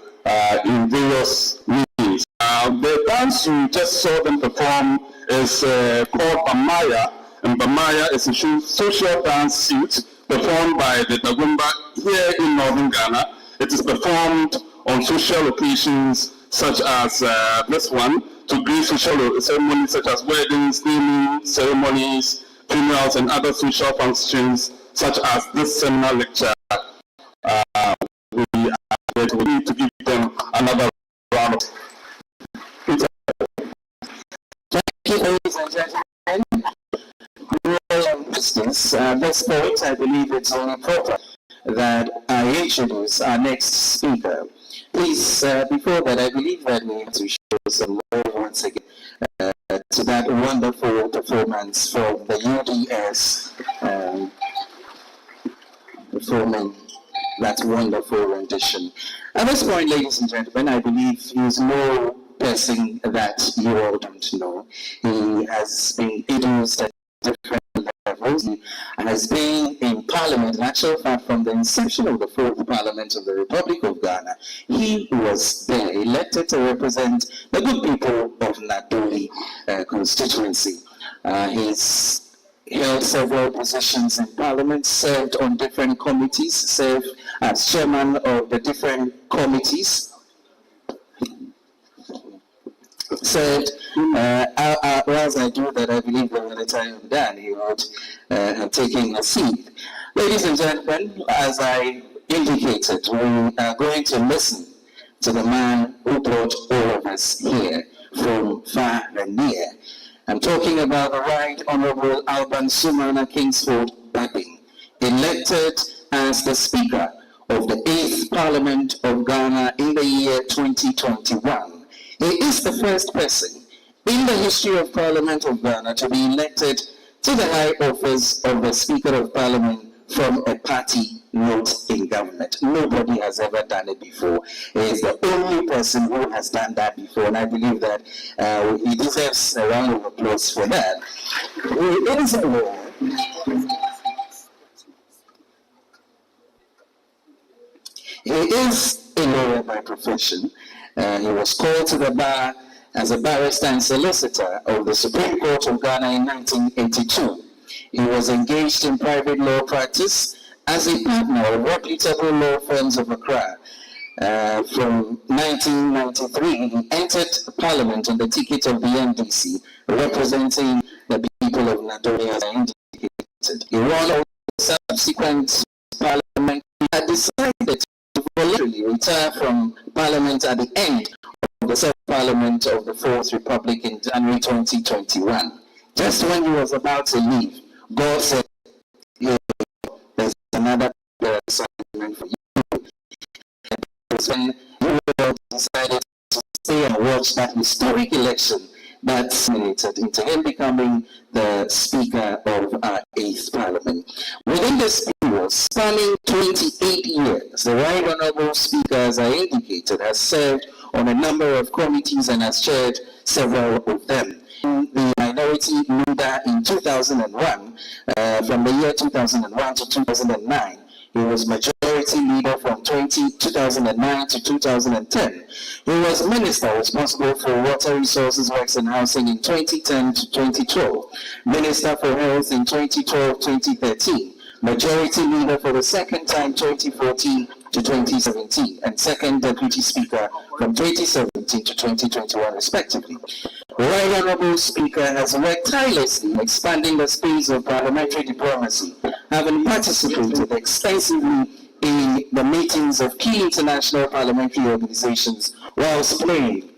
in various means. The dance you just saw them perform is called Bamaya, and Bamaya is a social dance suit performed by the Dagumba here in Northern Ghana. It is performed on social occasions such as this one, to grace social ceremonies such as weddings, naming ceremonies, funerals, and other social functions such as this seminar lecture. We need to give them another round of applause. Thank you, ladies and gentlemen. At this point, I believe it's only proper that I introduce our next speaker. Please, before that, I believe that we need to show some love once again to that wonderful performance from the UDS performing that wonderful rendition. At this point, ladies and gentlemen, I believe he is no person that you all don't know. He has been introduced at different levels. He has been in Parliament, in actual fact, from the inception of the 4th Parliament of the Republic of Ghana. He was there, elected to represent the good people of Nadoli constituency. He's held several positions in Parliament, served on different committees, served as chairman of the different committees, said, as I do that, I believe that by the time I'm done, he would have taken a seat. Ladies and gentlemen, as I indicated, we are going to listen to the man who brought all of us here from far and near. I'm talking about the Right Honorable Alban Sumana Kingsford Bagbin, elected as the Speaker of the 8th Parliament of Ghana in the year 2021. He is the first person in the history of Parliament of Ghana to be elected to the high office of the Speaker of Parliament from a party not in government. Nobody has ever done it before. He is the only person who has done that before, and I believe that he deserves a round of applause for that. He is a lawyer. He is a lawyer by profession. He was called to the bar as a barrister and solicitor of the Supreme Court of Ghana in 1982. He was engaged in private law practice as a partner of reputable law firms of Accra. From 1993, he entered Parliament on the ticket of the NDC, representing the people of Nadoli as I indicated. He won all the subsequent Parliament. He had decided to voluntarily retire from Parliament at the end of the 7th Parliament of the 4th Republic in January 2021. Just when he was about to leave, God said, there's another assignment for you. That's when you decided to stay and watch that historic election that culminated into him becoming the Speaker of our 8th Parliament. Within this period, spanning 28 years, the Right Honourable Speaker, as I indicated, has served on a number of committees and has chaired several of them. The minority leader in 2001, from the year 2001 to 2009. He was majority leader from 2009 to 2010. He was minister responsible for water resources, works and housing in 2010 to 2012. Minister for health in 2012-2013. Majority leader for the second time 2014 to 2017, and second deputy speaker from 2017 to 2021 respectively. The Right Honourable Speaker has worked tirelessly in expanding the space of parliamentary diplomacy, having participated extensively in the meetings of key international parliamentary organizations whilst playing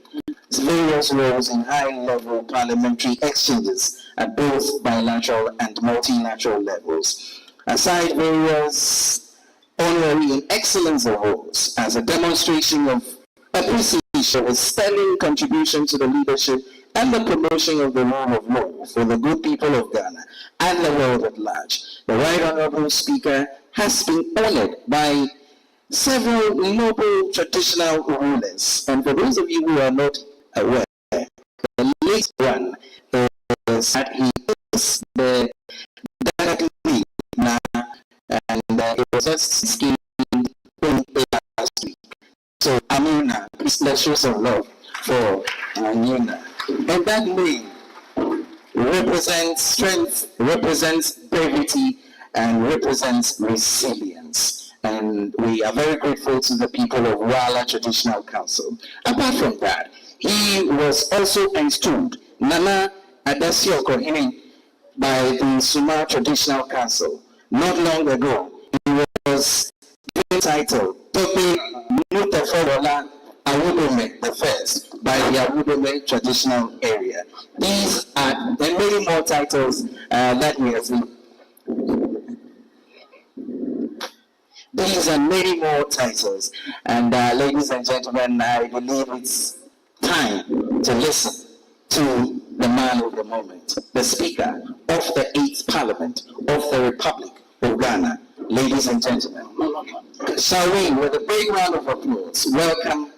various roles in high-level parliamentary exchanges at both bilateral and multilateral levels. Aside various honorary and excellence awards as a demonstration of appreciation of a sterling contribution to the leadership and the promotion of the rule of law for the good people of Ghana and the world at large. The Right Honorable Speaker has been honored by several noble traditional rulers. And for those of you who are not aware, the latest one is that he is the Ghana now, and it was just schemed last week. So Amina, please let's show some love for Amina. And that name represents strength, represents brevity, and represents resilience. And we are very grateful to the people of Wala Traditional Council. Apart from that, he was also installed Nana Adasioko by the Suma Traditional Council. Not long ago, he was given the title Tope Mutafola Awudome the First by the Awudome Traditional Area. These are the many more titles that we have seen. These are many more titles, and ladies and gentlemen, I believe it's time to listen to the man of the moment, the Speaker of the 8th Parliament of the Republic of Ghana. Ladies and gentlemen, shall we, with a big round of applause, welcome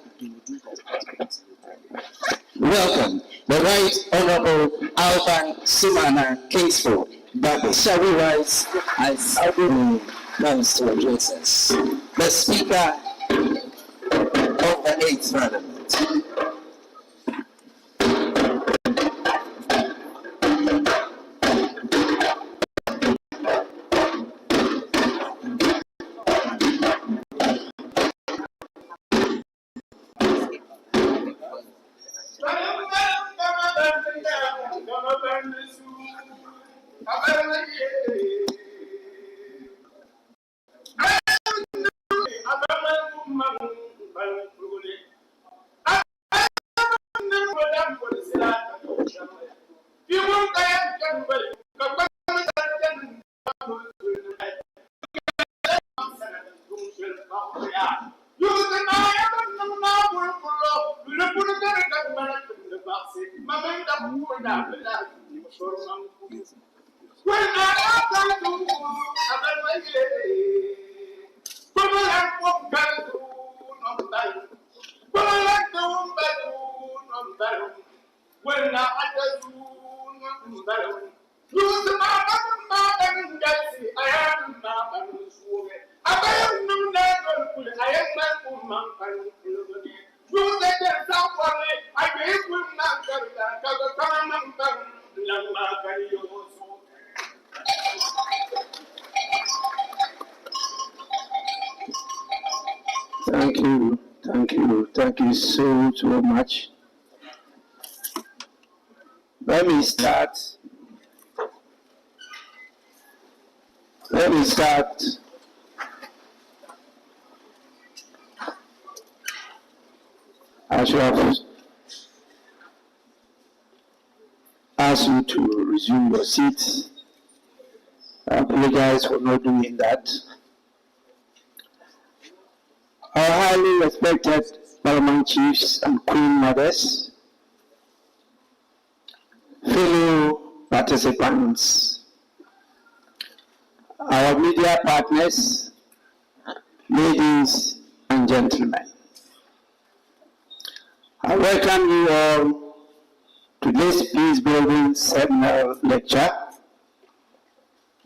the Right Honorable Alban Sumana Kingsford. But shall we rise as Alban comes to address us? The Speaker of the 8th Parliament. Thank you so much. Let me start as you have asked you to resume your seats. I apologize for not doing that. Our highly respected Parliament chiefs and Queen mothers, fellow participants, our media partners, ladies and gentlemen, I welcome you all to this Peace Building Seminal lecture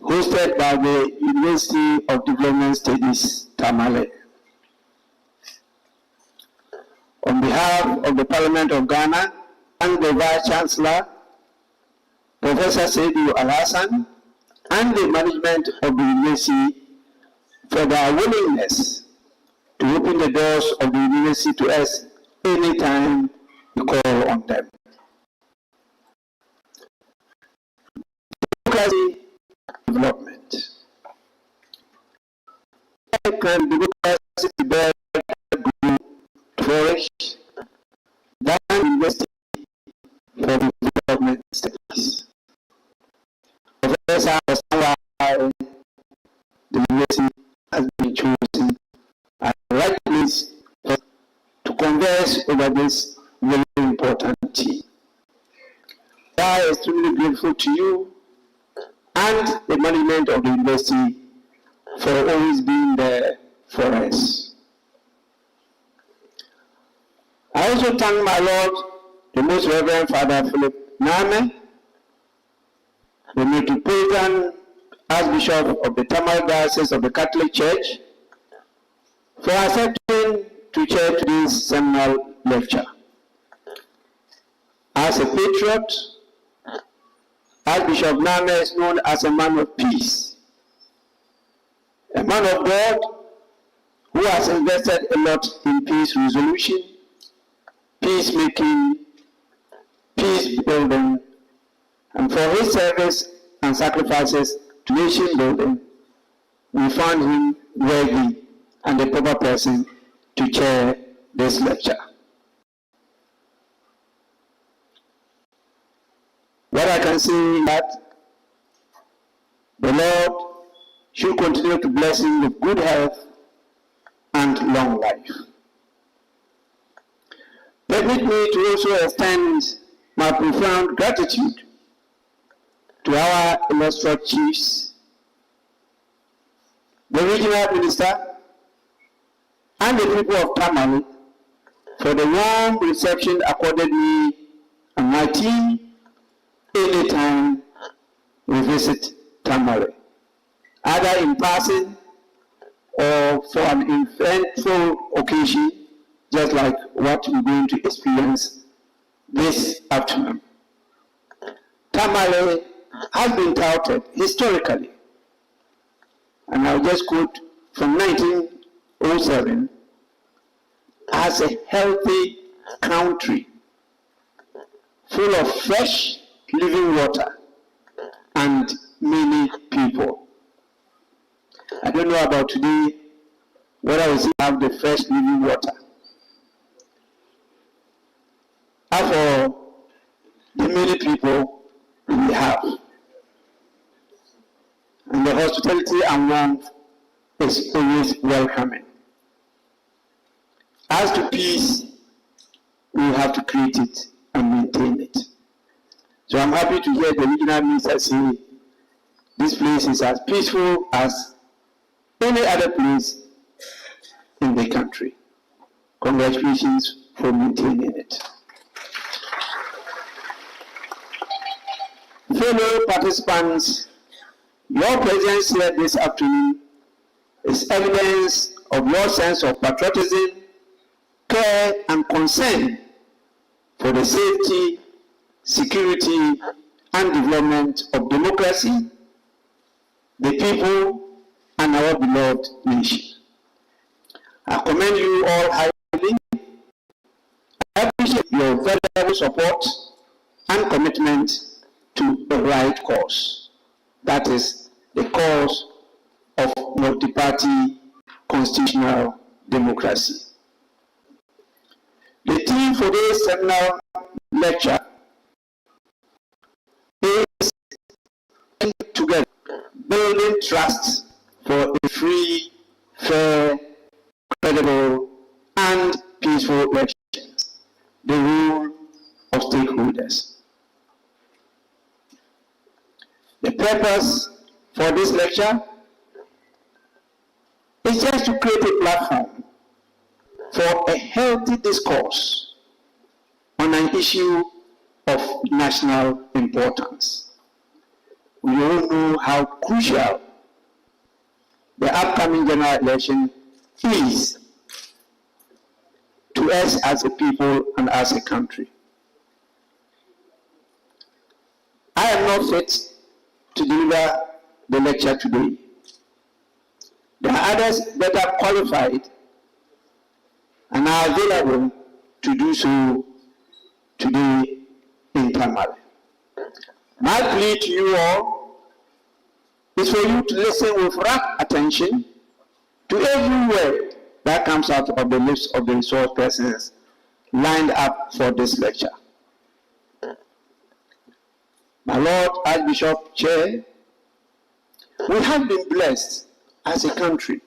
hosted by the University of Development Studies, TAMALE. On behalf of the Parliament of Ghana and the Vice Chancellor, Professor Seydou Alhassan, and the management of the university for their willingness to open the doors of the university to us anytime we call on them. Democracy development. How can democracy be better to flourish than investing Yes, I understand why the university has been chosen as the right place to converse over this very important theme. I am extremely grateful to you and the management of the university for always being there for us. I also thank my Lord, the Most Reverend Father Philip Name, the Metropolitan Archbishop of the TAMALE Diocese of the Catholic Church, for accepting to chair today's seminal lecture. As a patriot, Archbishop Name is known as a man of peace, a man of God who has invested a lot in peace resolution, peacemaking, peace building, and for his service and sacrifices to nation building, we found him worthy and the proper person to chair this lecture. What I can say is that the Lord should continue to bless him with good health and long life. Permit me to also extend my profound gratitude to our illustrious chiefs, the regional minister, and the people of TAMALE for the warm reception accorded me and my team anytime we visit TAMALE, either in person or for an eventful occasion, just like what we're going to experience this afternoon. TAMALE has been touted historically, and I'll just quote from 1907, as a healthy country full of fresh living water and many people. I don't know about today whether we still have the fresh living water. As for the many people we have, and the hospitality and warmth is always welcoming. As to peace, we have to create it and maintain it. So I'm happy to hear the regional minister say this place is as peaceful as any other place in the country. Congratulations for maintaining it. Fellow participants, your presence here this afternoon is evidence of your sense of patriotism, care, and concern for the safety, security, and development of democracy, the people, and our beloved nation. I commend you all highly. I appreciate your valuable support and commitment to the right cause. That is the cause of multi-party constitutional democracy. The theme for this seminal lecture is together, building trust for a free, fair, credible, and peaceful elections, the role of stakeholders. The purpose for this lecture is just to create a platform for a healthy discourse on an issue of national importance. We all know how crucial the upcoming general election is to us as a people and as a country. I am not fit to deliver the lecture today. There are others that are qualified and are available to do so today in TAMALE. My plea to you all is for you to listen with rapt attention to every word that comes out of the lips of the resource persons lined up for this lecture. My Lord Archbishop Chair, We have been blessed as a country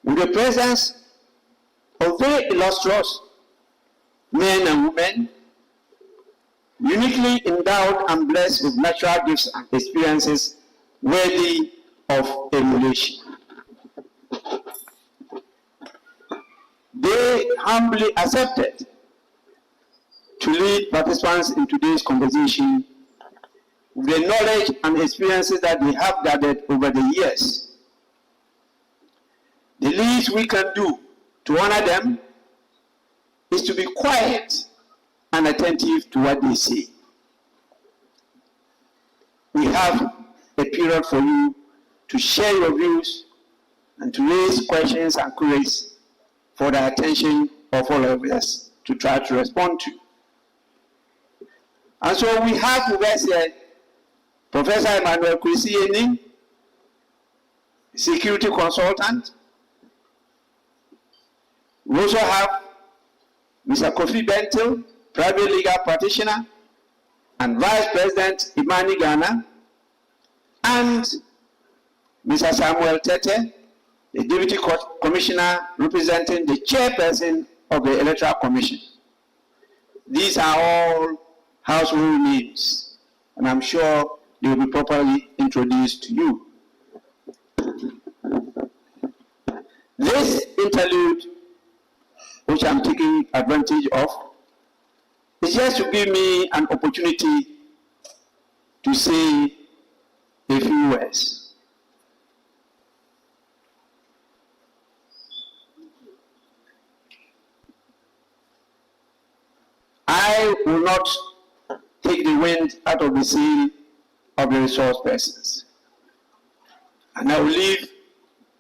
with the presence of very illustrious men and women, uniquely endowed and blessed with natural gifts and experiences worthy of emulation. They humbly accepted to lead participants in today's conversation with the knowledge and experiences that they have gathered over the years. The least we can do to honor them is to be quiet and attentive to what they say. We have a period for you to share your views and to raise questions and queries for the attention of all of us to try to respond to. And so we have with us here Professor Emmanuel Kwesi, security consultant. We also have Mr. Kofi Bentil, private legal practitioner, and Vice President Imani Ghana, and Mr. Samuel Tete, the Deputy Commissioner representing the chairperson of the Electoral Commission. These are all household names, and I'm sure they will be properly introduced to you. This interlude, which I'm taking advantage of, is just to give me an opportunity to say a few words. I will not take the wind out of the sail of the resource persons, and I will leave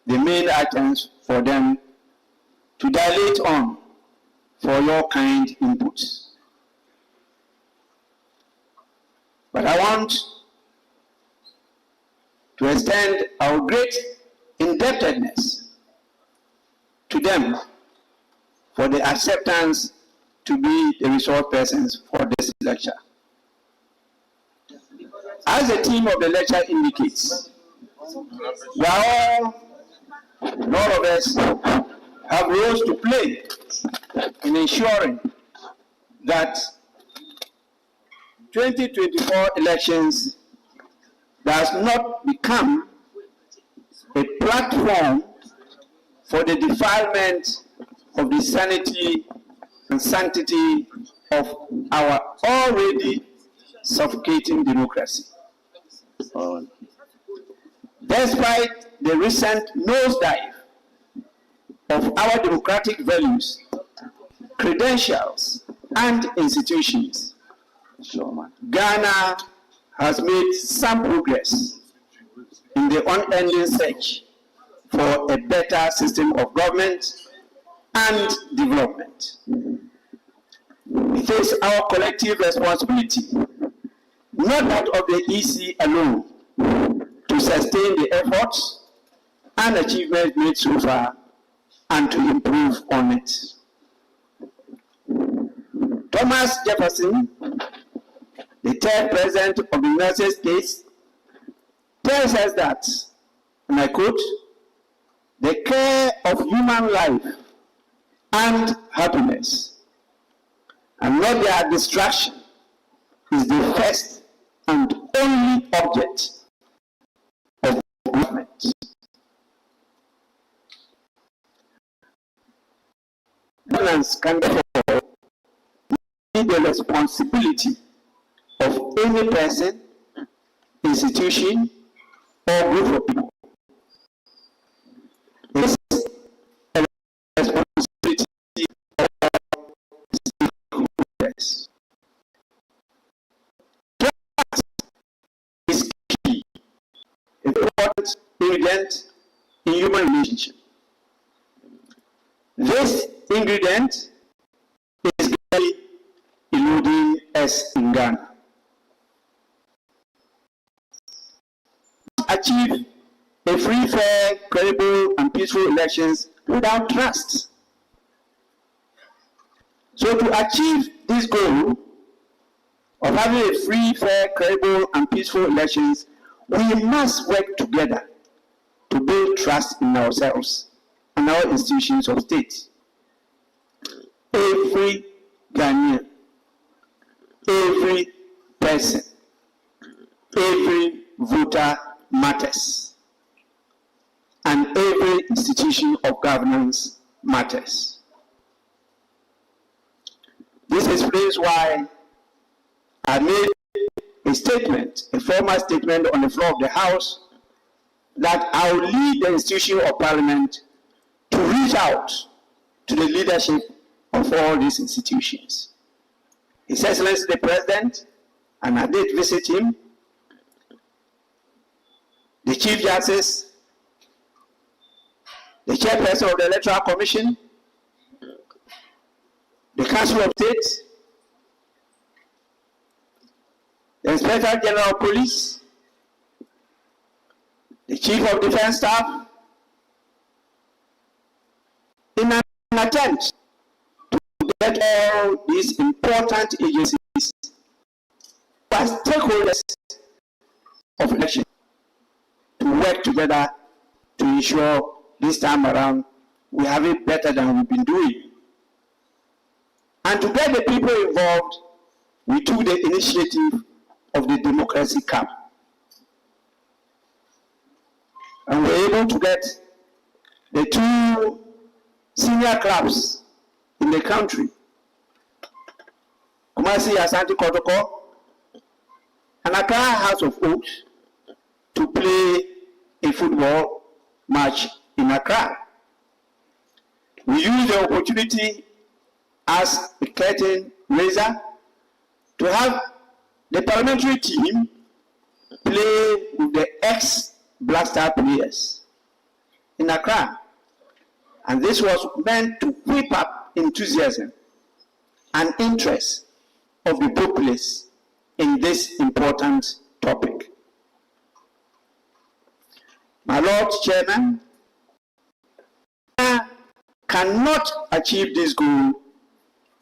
the main items for them to dilate on for your kind inputs. But I want to extend our great indebtedness to them for the acceptance to be the resource persons for this lecture. As the theme of the lecture indicates, we are all of us have roles to play in ensuring that 2024 elections does not become a platform for the defilement of the sanity and sanctity of our already suffocating democracy. Despite the recent nosedive of our democratic values, credentials, and institutions, Ghana has made some progress in the unending search for a better system of government and development. It is our collective responsibility, not that of the EC alone, to sustain the efforts and achievements made so far and to improve on it. Thomas Jefferson, the third president of the United States, tells us that, and I quote, "The care of human life and happiness, and not their distraction, is the first and only object of government." Governance can therefore be the responsibility of any person, institution, or group of people. This is a responsibility of stakeholders. Trust is key, important ingredient in human relationship. This ingredient is really eluding us in Ghana. Achieve a free, fair, credible, and peaceful elections without trust. So to achieve this goal of having a free, fair, credible, and peaceful elections, We must work together to build trust in ourselves and our institutions of state. Every Ghanaian, every person, every voter matters, and every institution of governance matters. This explains why I made a statement, a formal statement on the floor of the House, that I will lead the institution of Parliament to reach out to the leadership of all these institutions. His Excellency the President, and I did visit him, the Chief Justice, the Chairperson of the Electoral Commission, the Council of State, the Inspector General of Police, the Chief of Defense Staff, in an attempt to get all these important agencies as stakeholders of election to work together to ensure this time around we have it better than we've been doing. And to get the people involved, we took the initiative of the Democracy Cup. And we were able to get the two senior clubs in the country, Kumasi Asante Kotoko and Accra House of Oaks, to play a football match in Accra. We used the opportunity as a curtain raiser to have the parliamentary team play with the ex-Black Star players in Accra. And this was meant to whip up enthusiasm and interest of the populace in this important topic. My Lord Chairman, cannot achieve this goal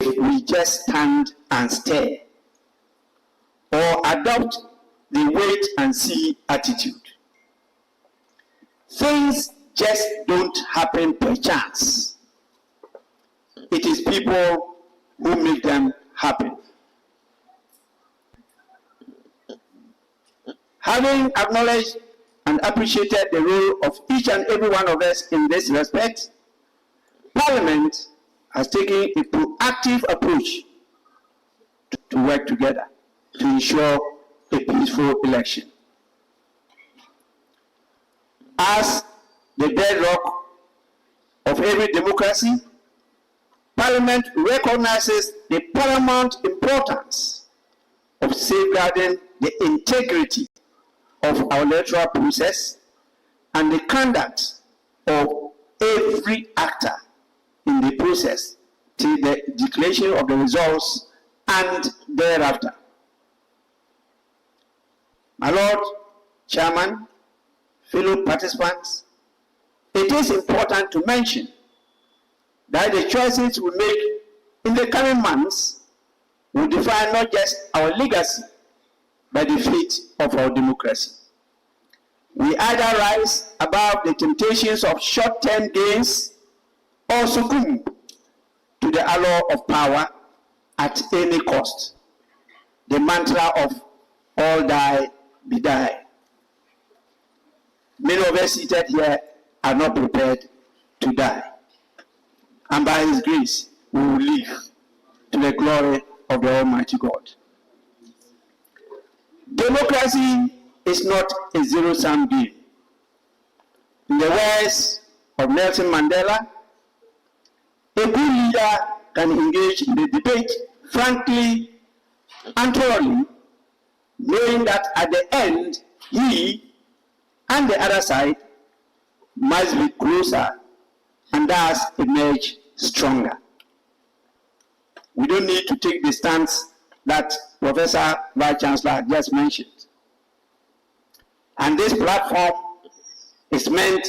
if we just stand and stare or adopt the wait and see attitude. Things just don't happen per chance. It is people who make them happen. Having acknowledged and appreciated the role of each and every one of us in this respect, Parliament has taken a proactive approach to work together to ensure a peaceful election. As the bedrock of every democracy, Parliament recognizes the paramount importance of safeguarding the integrity of our electoral process and the conduct of every actor in the process till the declaration of the results and thereafter. My Lord Chairman, fellow participants, it is important to mention that the choices we make in the coming months will define not just our legacy, but the fate of our democracy. We either rise above the temptations of short-term gains or succumb to the allure of power at any cost. The mantra of all die, be die. Many of us seated here are not prepared to die. And by His grace, we will live to the glory of the Almighty God. Democracy is not a zero-sum game. In the words of Nelson Mandela, a good leader can engage in the debate frankly and thoroughly, knowing that at the end, he and the other side must be closer and thus emerge stronger. We don't need to take the stance that Professor Vice Chancellor just mentioned. And this platform is meant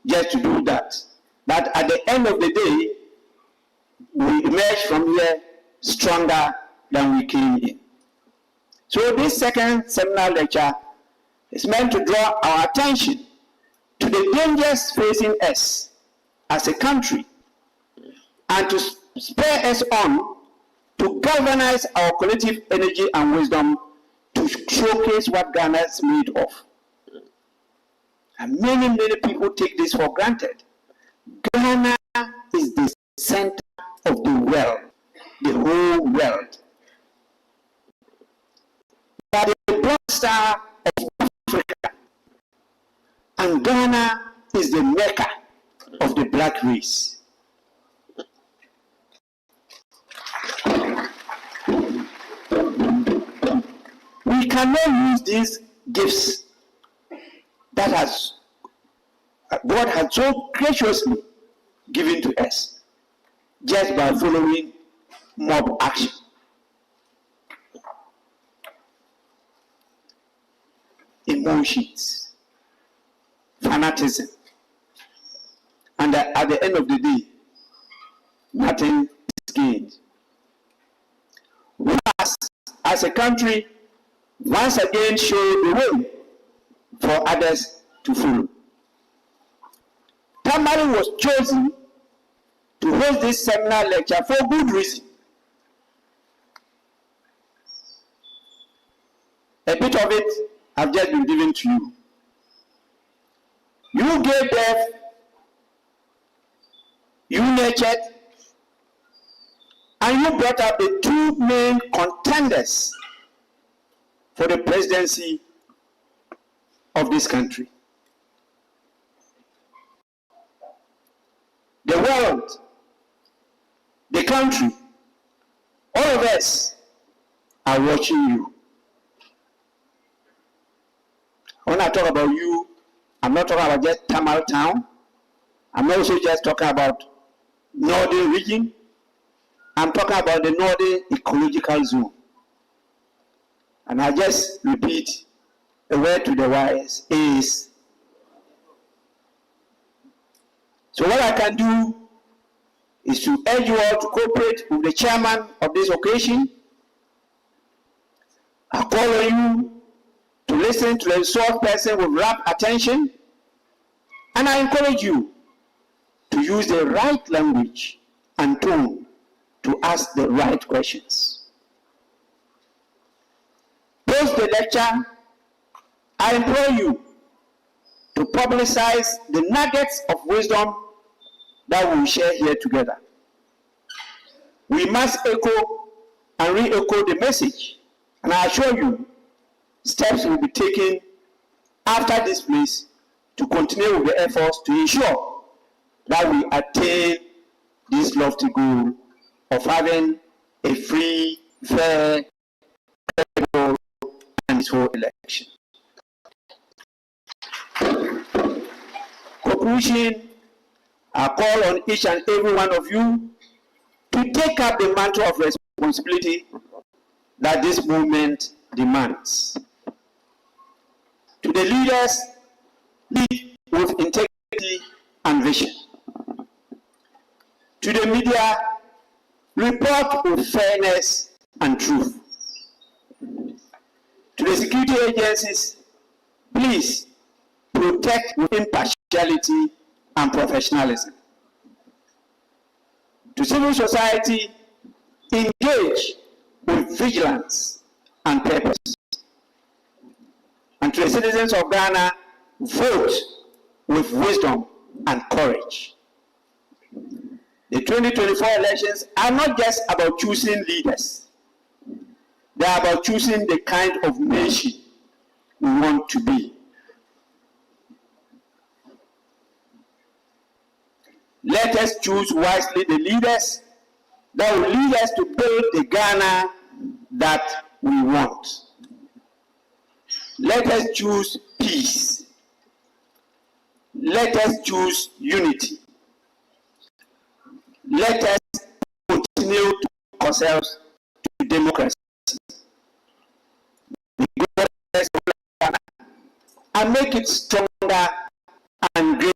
just to do that. That at the end of the day, we emerge from here stronger than we came in. So this second seminar lecture It's meant to draw our attention to the dangers facing us as a country and to spur us on to galvanize our collective energy and wisdom to showcase what Ghana is made of. And many people take this for granted. Ghana is the center of the world, the whole world. But the black star of Africa, and Ghana is the mecca of the black race. We cannot use these gifts that God has so graciously given to us just by following mob action. Emotions, fanaticism, and at the end of the day, nothing is gained. We must, as a country, once again show the way for others to follow. TAMALE was chosen to host this seminar lecture for good reason. A bit of it have just been given to you. You gave birth, you nurtured, and you brought up the two main contenders for the presidency of this country. The world, the country, all of us are watching you. When I talk about you, I'm not talking about just TAMALE town. I'm also just talking about northern region. I'm talking about the northern ecological zone. And I just repeat a word to the wise is. So what I can do is to urge you all to cooperate with the chairman of this occasion. I call on you to listen to the resource person with rapt attention, and I encourage you to use the right language and tone to ask the right questions. Post the lecture, I implore you to publicize the nuggets of wisdom that we share here together. We must echo and re-echo the message, and I assure you, steps will be taken after this place to continue with the efforts to ensure that we attain this lofty goal of having a free, fair, credible, and peaceful election. Conclusion, I call on each and every one of you to take up the mantle of responsibility that this movement demands. To the leaders, lead with integrity and vision. To the media, report with fairness and truth. To the security agencies, please protect with impartiality and professionalism. To civil society, engage with vigilance and purpose. And to the citizens of Ghana, vote with wisdom and courage. The 2024 elections are not just about choosing leaders. They are about choosing the kind of nation we want to be. Let us choose wisely the leaders that will lead us to build the Ghana that we want. Let us choose peace. Let us choose unity. Let us continue to ourselves to democracy. And make it stronger and greater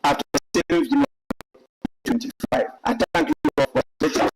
after 2025. I thank you for listening.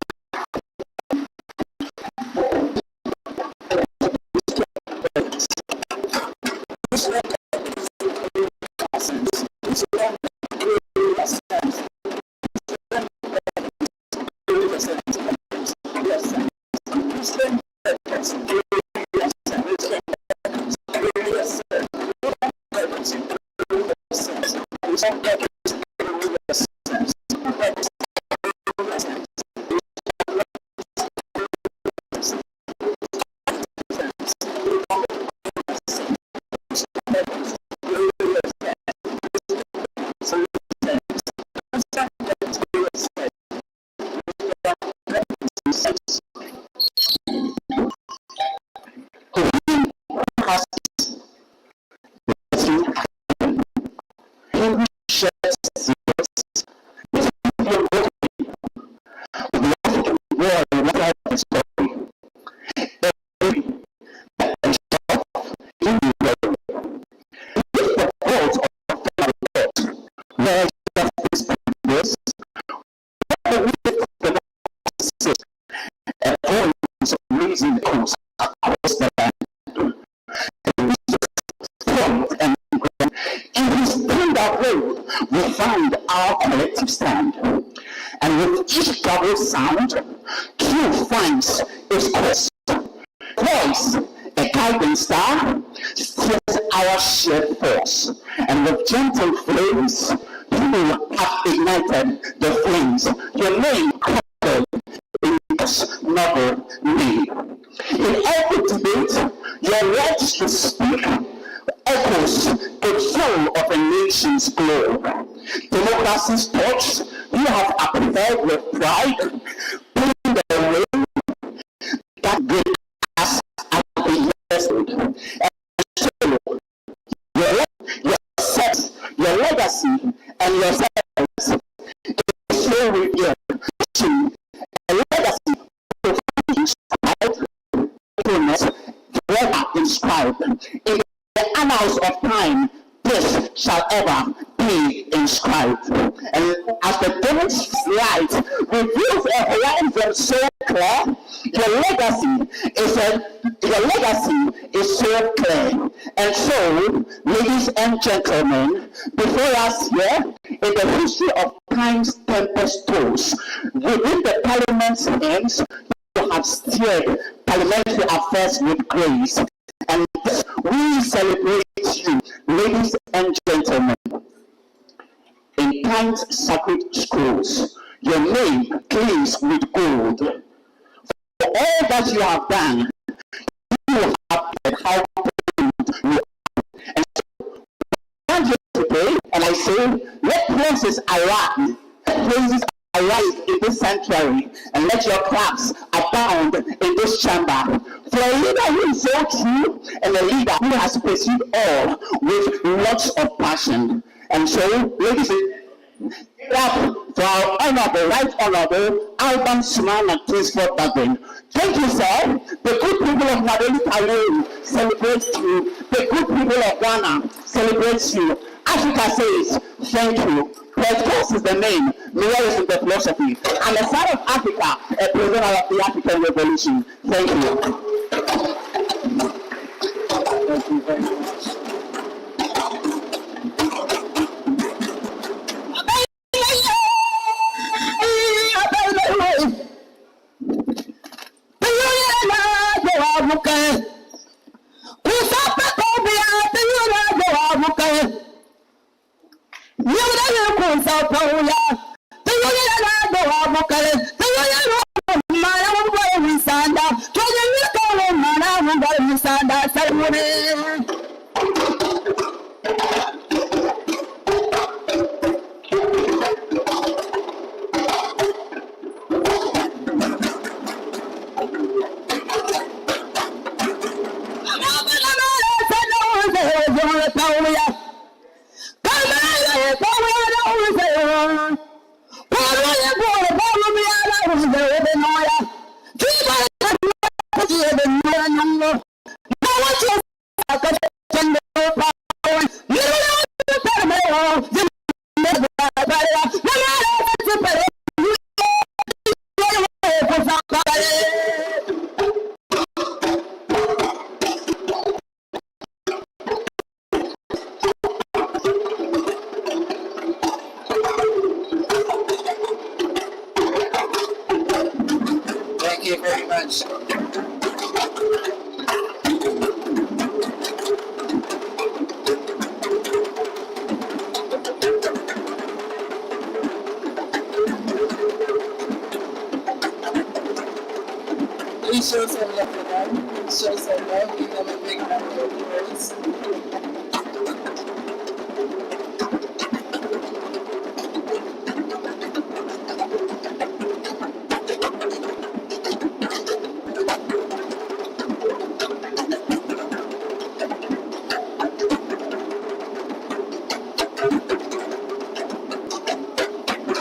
We find our collective stand, and with each double sound, truth finds its course. Voice, a guiding star, steers our shared force, and with gentle flames, you have ignited the flames. Your name crafted in this noble name. In every debate, your words to speak echoes the soul of a nation's glow. Democracy's torch, you have upheld with pride, paving the way that great us as the years old. And so, your sex, your legacy, and your service is so revered to a legacy of forever inscribed in the annals of time. This shall ever be inscribed. And as the dawn's light reveals a horizon so clear, your legacy is so clear. And so, ladies and gentlemen, before us here, in the history of time's tempest toss, within the parliament's hands, you have steered parliamentary affairs with grace. And we celebrate you, ladies and gentlemen. In time's sacred scrolls, your name gleams with gold. For all that you have done, you have said how proud you are. And so, I want you to pray, and I say, let praises arise. Let praises arise in this sanctuary, and let your claps abound in this chamber. For a leader who is so true, and a leader who has pursued all with lots of passion. And so, ladies and gentlemen, for our honorable, right honorable Alban Suman Kingsford Bagwin. Thank you, sir. The good people of Madrid Kaloon celebrate you. The good people of Ghana celebrate you. Africa says, thank you. Podcast is the name, Mirror is in the philosophy. I'm a son of Africa, a prisoner of the African Revolution. Thank you. Thank you very much. much. Please show some love for them. Please show some love. Give them a big round of applause.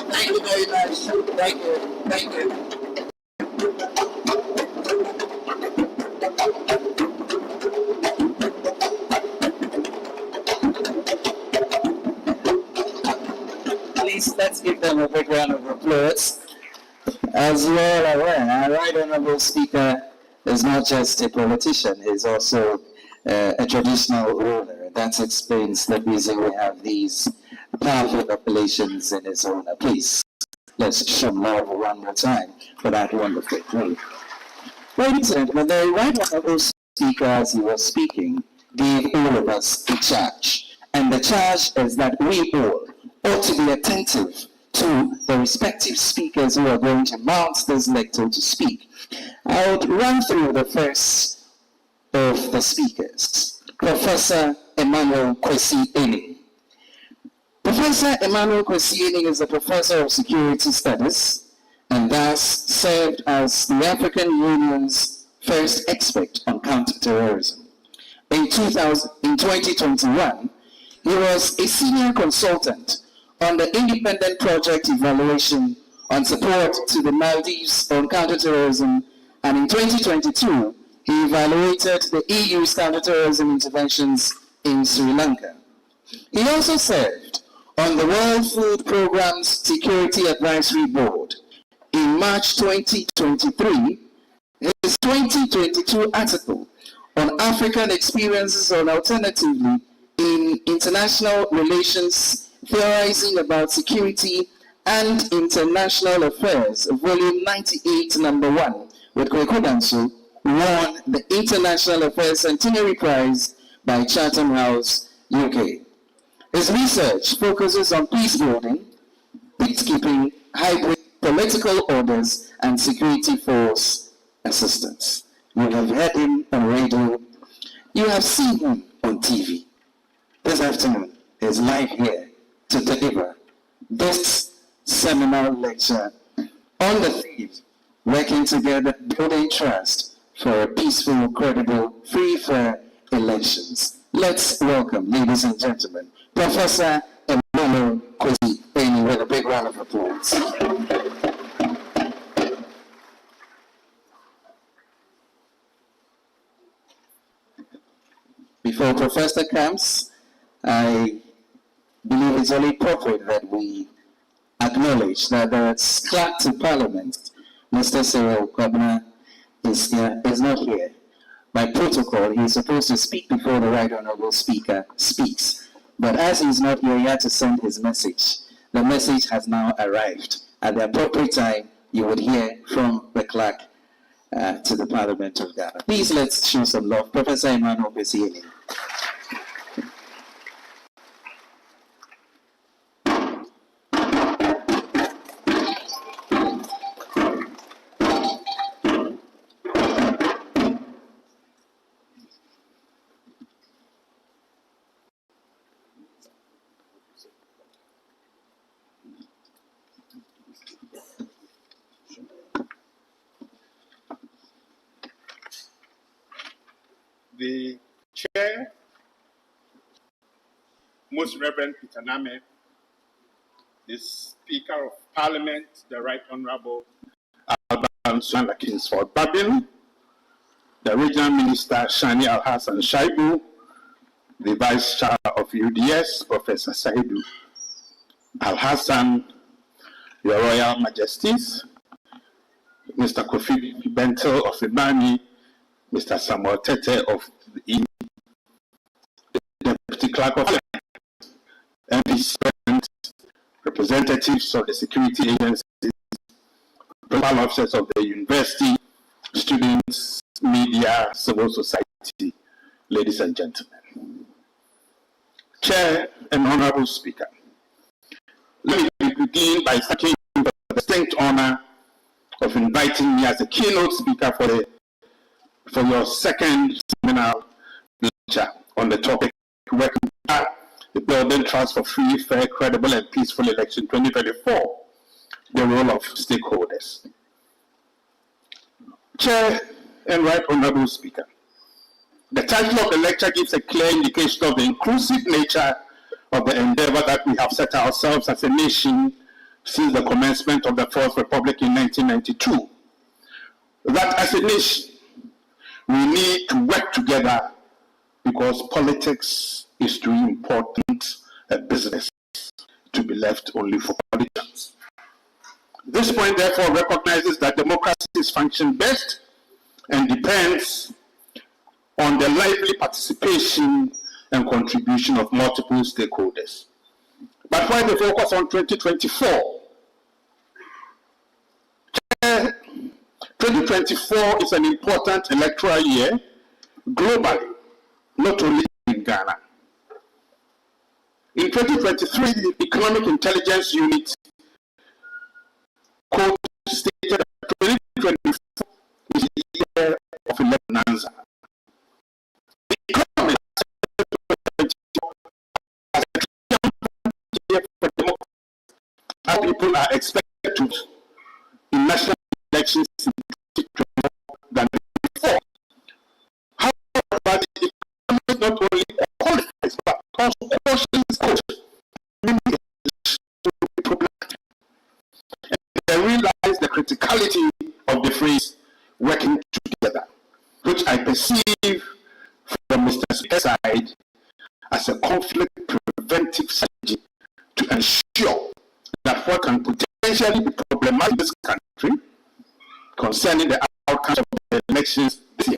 Thank you very much. Thank you. Thank you. Please, let's give them a big round of applause. As you all are aware, our Right Honourable Speaker is not just a politician, he's also a traditional ruler. That explains the reason we have these powerful appellations in his honour. Please, let's show love one more time for that wonderful thing. Ladies and gentlemen, the Right Honourable Speaker, as he was speaking, gave all of us a charge. And the charge is that we all ought to be attentive to the respective speakers who are going to mount this lectern to speak. I would run through the first of the speakers, Professor Emmanuel Kwesi Eni. Professor Emmanuel Kwesi Eni is a professor of security studies and thus served as the African Union's first expert on counterterrorism. In 2021, he was a senior consultant on the independent project evaluation on support to the Maldives on counterterrorism, and in 2022, he evaluated the EU's counterterrorism interventions in Sri Lanka. He also served on the World Food Programme's Security Advisory Board. In March 2023, his 2022 article on African experiences on alternatively in international relations, theorizing about security and international affairs, volume 98, number 1, with Kweku Danso, won the International Affairs Centenary Prize by Chatham House, UK. His research focuses on peace building, peacekeeping, hybrid political orders, and security force assistance. You have heard him on radio. You have seen him on TV. This afternoon, he's live here to deliver this seminal lecture on the theme, working together, building trust for a peaceful, credible, free, fair elections. Let's welcome, ladies and gentlemen, Professor Emmanuel Kwesi Eni with a big round of applause. Before Professor comes, I believe it's only appropriate that we acknowledge that the clerk to Parliament, Mr. Cyril Kwabena, is not here. By protocol, he is supposed to speak before the Right Honourable Speaker speaks. But as he's not here, he had to send his message. The message has now arrived. At the appropriate time, you would hear from the clerk to the Parliament of Ghana. Please let's show some love. Professor Emmanuel Kwesi Eni. The Chair, Most Reverend Peter Name, the Speaker of Parliament, the Right Honourable Alban Suan Kingsford Babin, the Regional Minister Shani Alhassan Shaibu, the Vice Chair of UDS, Professor Saidu Alhassan, Your Royal Majesties, Mr. Kofi Bentel of Ibani, Mr. Samuel Tete of the Deputy Clerk of Parliament, MPs, representatives of the security agencies, principal officers of the university, students, media, civil society, ladies and gentlemen. Chair and Honorable Speaker, let me begin by thanking you for the distinct honor of inviting me as a keynote speaker for your second seminal lecture on the topic Working the Building Trust for Free, Fair, Credible and Peaceful Election 2024, the role of stakeholders. Chair and Right Honorable Speaker, the title of the lecture gives a clear indication of the inclusive nature of the endeavor that we have set ourselves as a nation since the commencement of the Fourth Republic in 1992. That as a nation, we need to work together because politics is too important a business to be left only for politicians. This point therefore recognizes that democracies function best and depends on the lively participation and contribution of multiple stakeholders. But why the focus on 2024? 2024 is an important electoral year globally, not only in Ghana. In 2023, the Economic Intelligence Unit stated that 2024 is the year of bonanza. The economy as a year for democracy. How people are expected to in national elections in 2024 than before. However, the economy not only qualifies but also cautions out many problematic. And they realize the criticality of the phrase working together, which I perceive from Mr. Speaker's side as a conflict preventive strategy to ensure that what can potentially be problematic in this country concerning the outcomes of the elections this year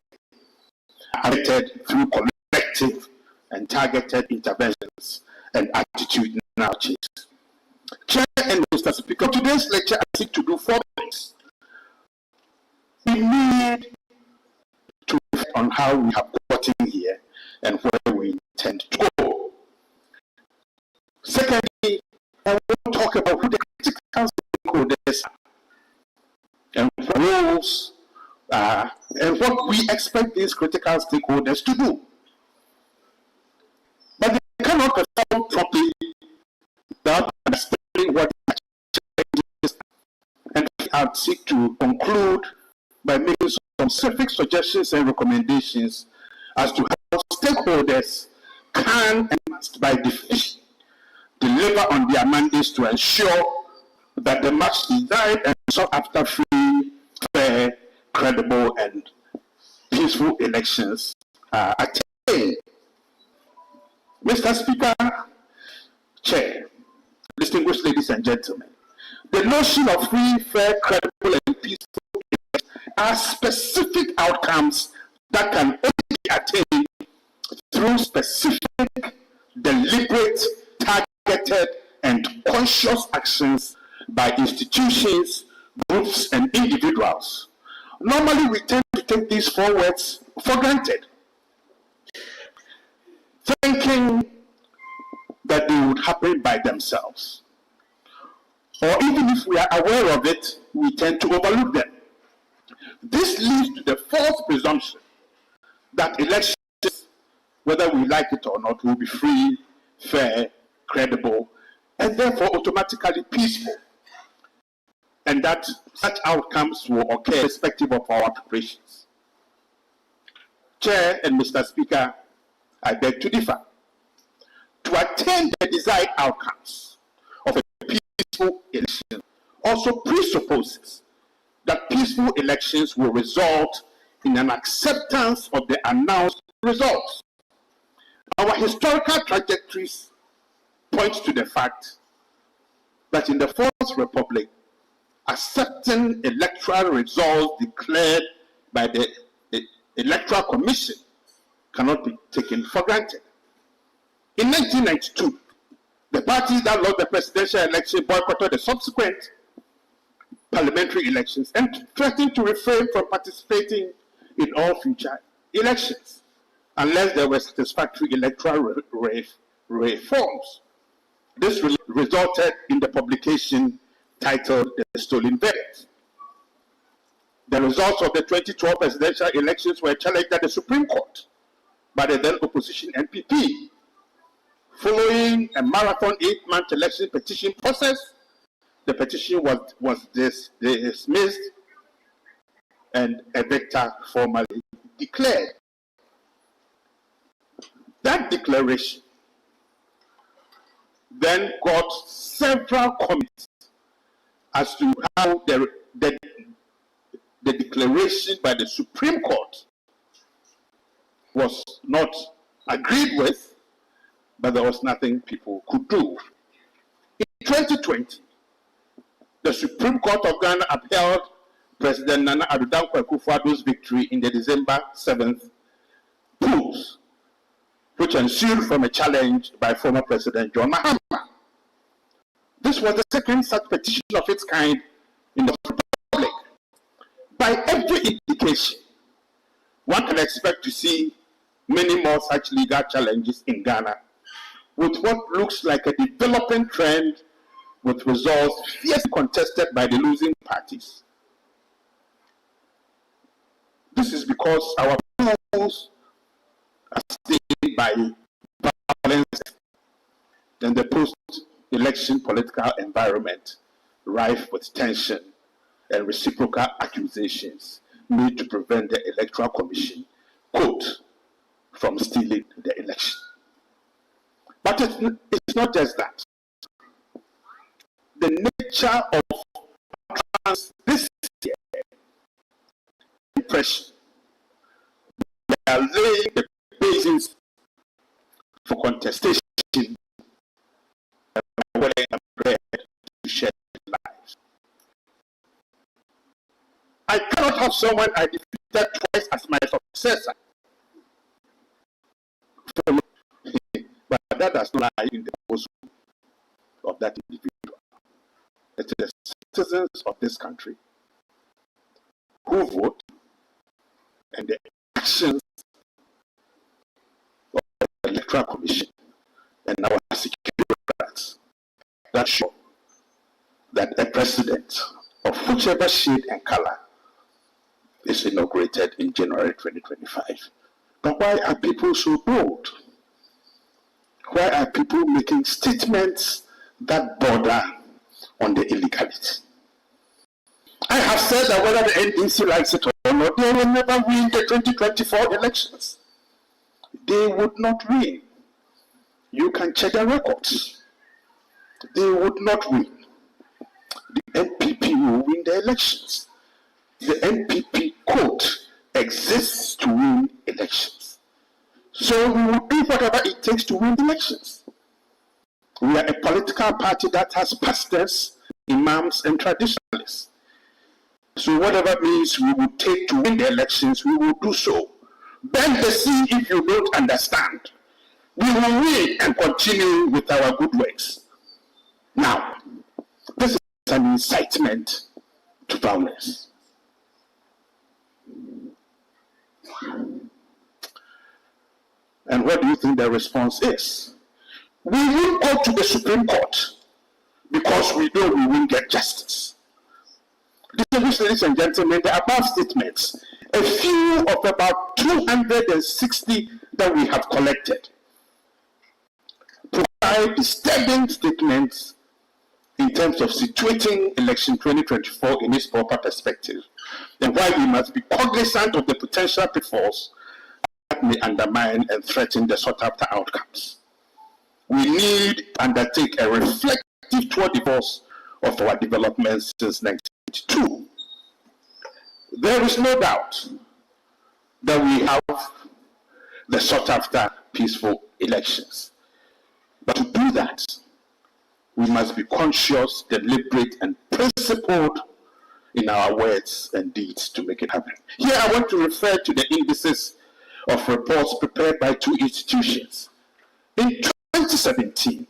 are addressed through collective and targeted interventions and attitudinal change. Chair and Mr. Speaker, today's lecture I seek to do 4 things. We need to reflect on how we have gotten here and where we intend to go. Secondly, I want to talk about who the critical stakeholders are and what roles and what we expect these critical stakeholders to do. But they cannot perform properly without understanding what changes, and I seek to conclude by making some specific suggestions and recommendations as to how stakeholders can and must, by definition, deliver on their mandates to ensure that the much desired and sought after free, fair, credible, and peaceful elections are attained. Mr. Speaker, Chair, distinguished ladies and gentlemen, the notion of free, fair, credible, and peaceful elections are specific outcomes that can only be attained through specific, deliberate, targeted, and conscious actions by institutions, groups, and individuals. Normally, we tend to take these 4 words for granted, thinking that they would happen by themselves. Or even if we are aware of it, we tend to overlook them. This leads to the false presumption that elections, whether we like it or not, will be free, fair, credible, and therefore automatically peaceful, and that such outcomes will occur irrespective of our preparations. Chair and Mr. Speaker, I beg to differ. To attain the desired outcomes of a peaceful election also presupposes that peaceful elections will result in an acceptance of the announced results. Our historical trajectories point to the fact that in the Fourth Republic, accepting electoral results declared by the Electoral Commission cannot be taken for granted. In 1992, the parties that lost the presidential election boycotted the subsequent parliamentary elections and threatened to refrain from participating in all future elections unless there were satisfactory electoral reforms. This resulted in the publication titled The Stolen Verdict. The results of the 2012 presidential elections were challenged at the Supreme Court by the then opposition NPP. Following a marathon 8-month election petition process, the petition was dismissed and a victor formally declared. That declaration then got several comments as to how the declaration by the Supreme Court was not agreed with, but there was nothing people could do. In 2020, the Supreme Court of Ghana upheld President Nana Addo Dankwa Akufo-Addo's victory in the December 7th polls, which ensued from a challenge by former President John Mahama. This was the second such petition of its kind in the Republic. By every indication, one can expect to see many more such legal challenges in Ghana, with what looks like a developing trend with results fiercely contested by the losing parties. This is because our polls are stained by violence and the post-election political environment rife with tension and reciprocal accusations made to prevent the Electoral Commission, quote, from stealing the election. But it's not just that. The nature of this year impression, they are laying the basis for contestation and willing and prepared to share lives. I cannot have someone I defeated twice as my successor. But that does not lie in the proposal of that individual. It is the citizens of this country who vote, and the actions of the Electoral Commission and our security apparatus that show that a president of whichever shade and color is inaugurated in January 2025. But why are people so bold? Why are people making statements that border on the illegality? I have said that whether the NDC likes it or not, they will never win the 2024 elections. They would not win. You can check their records. They would not win. The NPP will win the elections. The NPP quote exists to win elections. So we will do whatever it takes to win the elections. We are a political party that has pastors, imams, and traditionalists. So whatever means we will take to win the elections, we will do so. Bend the sea if you don't understand. We will win and continue with our good works. Now, this is an incitement to violence. And what do you think the response is? We will go to the Supreme Court because we know we will get justice. Distinguished ladies and gentlemen, the above statements, a few of about 260 that we have collected, provide disturbing statements in terms of situating election 2024 in its proper perspective, and why we must be cognizant of the potential pitfalls that may undermine and threaten the sought-after outcomes. We need to undertake a reflective tour de force of our developments since 1992. There is no doubt that we have the sought-after peaceful elections. But to do that, we must be conscious, deliberate, and principled in our words and deeds to make it happen. Here I want to refer to the indices of reports prepared by two institutions. In 2017,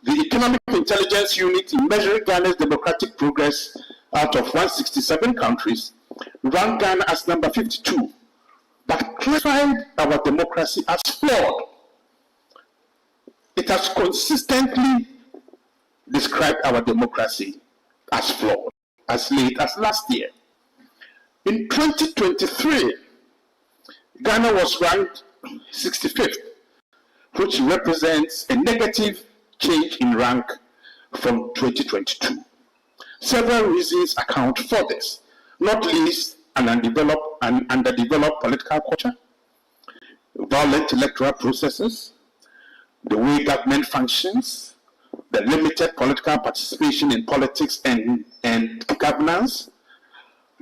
the Economic Intelligence Unit in measuring Ghana's democratic progress out of 167 countries, ranked Ghana as number 52, but classified our democracy as flawed. It has consistently described our democracy as flawed, as late as last year. In 2023, Ghana was ranked 65th, which represents a negative change in rank from 2022. Several reasons account for this, not least an underdeveloped political culture, violent electoral processes, the way government functions, the limited political participation in politics and governance,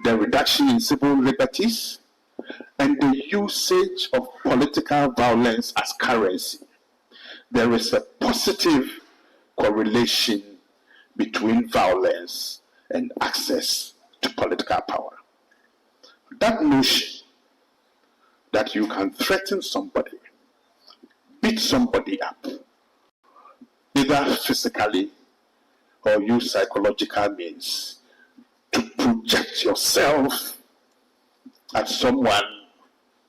the reduction in civil liberties, and the usage of political violence as currency. There is a positive correlation between violence and access to political power. That notion that you can threaten somebody, beat somebody up, either physically or use psychological means to project yourself at someone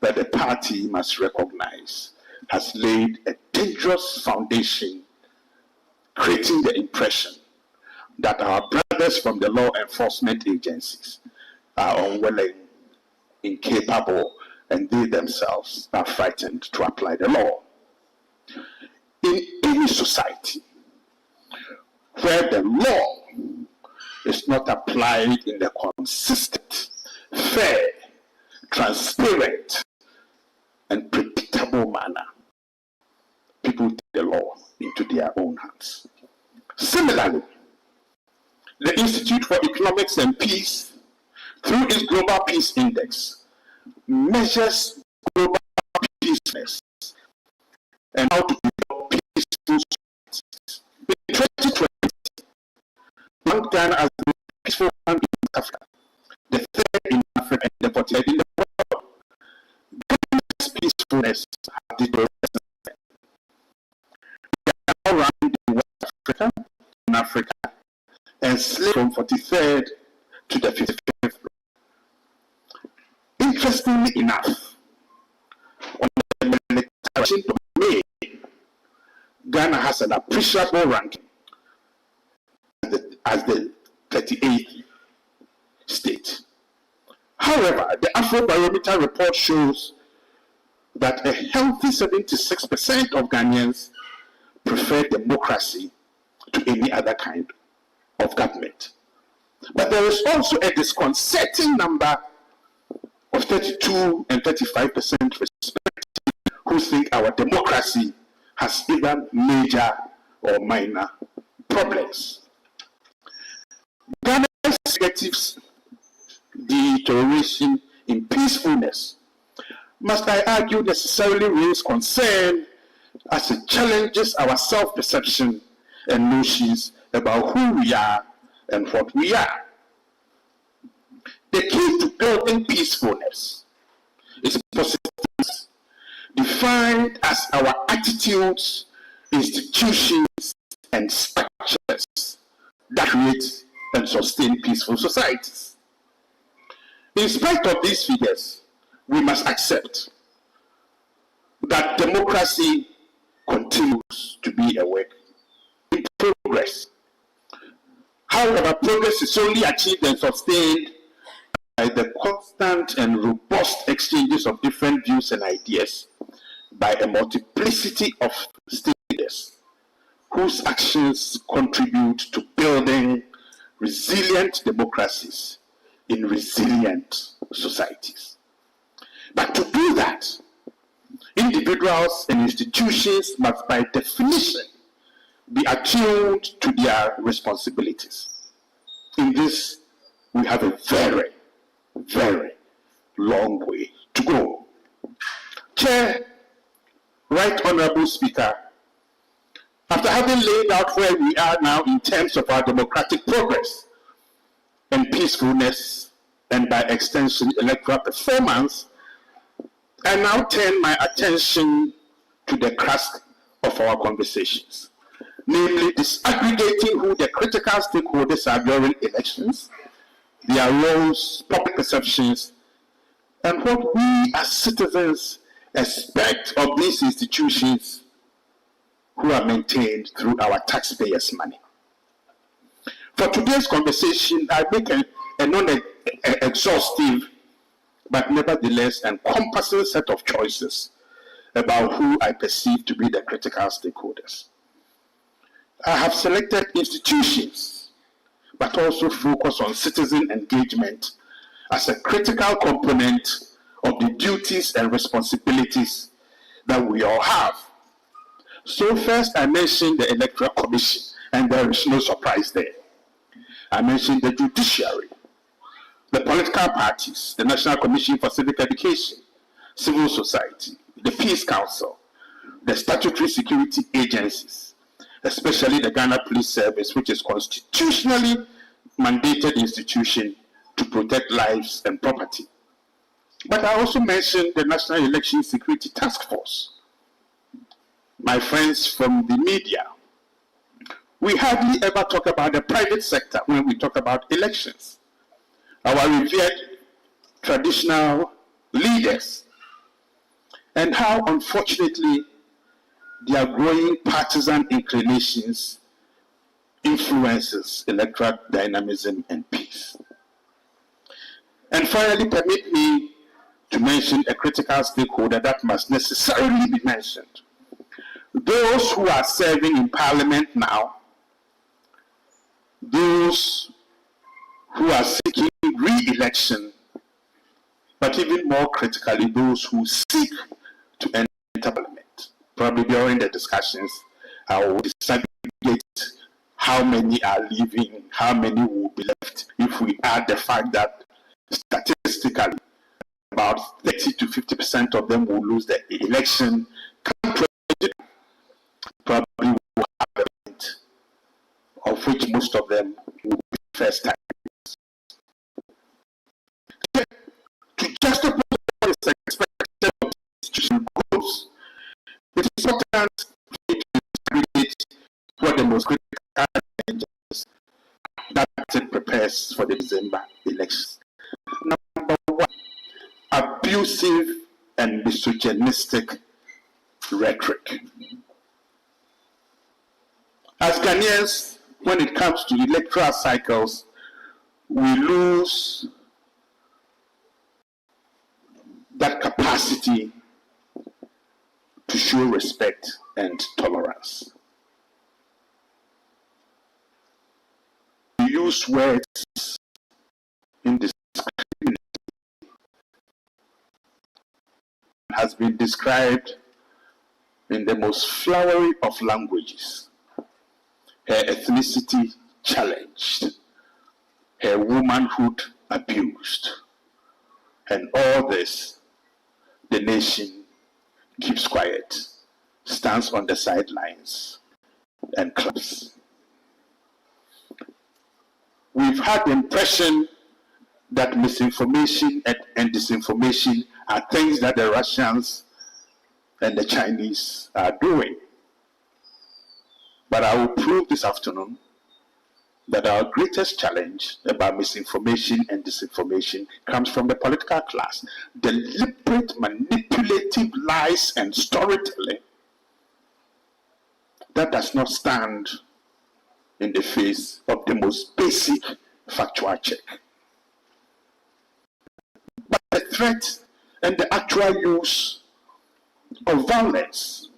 that the party must recognize has laid a dangerous foundation, creating the impression that our brothers from the law enforcement agencies are unwilling, incapable, and they themselves are frightened to apply the law. In any society where the law is not applied in a consistent, fair, transparent, and predictable manner, people take the law into their own hands. Similarly, the Institute for Economics and Peace, through its Global Peace Index, measures global peacefulness and how to develop peaceful societies. In 2020, ranked Ghana as the peaceful country in Africa, the third in Africa and the 43rd in the world. Ghana's peacefulness has deteriorated. We are now ranked in West Africa, in Africa, and slipped from 43rd to the 55th. Interestingly enough, on the military domain, Ghana has an appreciable ranking as the 38th state. However, the Afrobarometer report shows that a healthy 76% of Ghanaians prefer democracy to any other kind of government. But there is also a disconcerting number of 32 and 35% respectively who think our democracy has either major or minor problems. Ghana's negative deterioration in peacefulness must, I argue, necessarily raise concern as it challenges our self-perception and notions about who we are and what we are. The key to building peacefulness is persistence, defined as our attitudes, institutions, and structures that create and sustain peaceful societies. In spite of these figures, we must accept that democracy continues to be a work in progress. However, progress is only achieved and sustained by the constant and robust exchanges of different views and ideas by a multiplicity of stakeholders whose actions contribute to building resilient democracies in resilient societies. But to do that, individuals and institutions must by definition be attuned to their responsibilities. In this, we have a very, very long way to go. Chair, Right Honorable Speaker, after having laid out where we are now in terms of our democratic progress and peacefulness, and by extension electoral performance, I now turn my attention to the crux of our conversations, namely disaggregating who the critical stakeholders are during elections their roles, public perceptions, and what we as citizens expect of these institutions who are maintained through our taxpayers' money. For today's conversation, I make a non-exhaustive but nevertheless encompassing set of choices about who I perceive to be the critical stakeholders. I have selected institutions, but also focus on citizen engagement as a critical component of the duties and responsibilities that we all have. So first, I mentioned the Electoral Commission, and there is no surprise there. I mentioned the judiciary, the political parties, the National Commission for Civic Education, civil society, the Peace Council, the statutory security agencies, especially the Ghana Police Service, which is constitutionally mandated institution to protect lives and property. But I also mentioned the National Election Security Task Force. My friends from the media, we hardly ever talk about the private sector when we talk about elections. Our revered traditional leaders, and how unfortunately their growing partisan inclinations influences electoral dynamism and peace. And finally, permit me to mention a critical stakeholder that must necessarily be mentioned. Those who are serving in Parliament now, those who are seeking re-election, but even more critically, those who seek to enter Parliament. Probably during the discussions, I will disaggregate how many are leaving, how many will be left, if we add the fact that statistically, about 30 to 50% of them will lose the election. Probably will have a point, of which most of them will be first time. To justify what is expected of institutional goals, it is important to disaggregate what the most critical challenges that it prepares for the December elections. Number one, abusive and misogynistic rhetoric. As Ghanaians, when it comes to electoral cycles, we lose that capacity to show respect and tolerance. We use words indiscriminately. Has been described in the most flowery of languages. Her ethnicity challenged, her womanhood abused, and all this, the nation keeps quiet, stands on the sidelines, and claps. We've had the impression that misinformation and disinformation are things that the Russians and the Chinese are doing. But I will prove this afternoon that our greatest challenge about misinformation and disinformation comes from the political class. Deliberate, manipulative lies and storytelling that does not stand in the face of the most basic factual check. But the threat and the actual use of violence,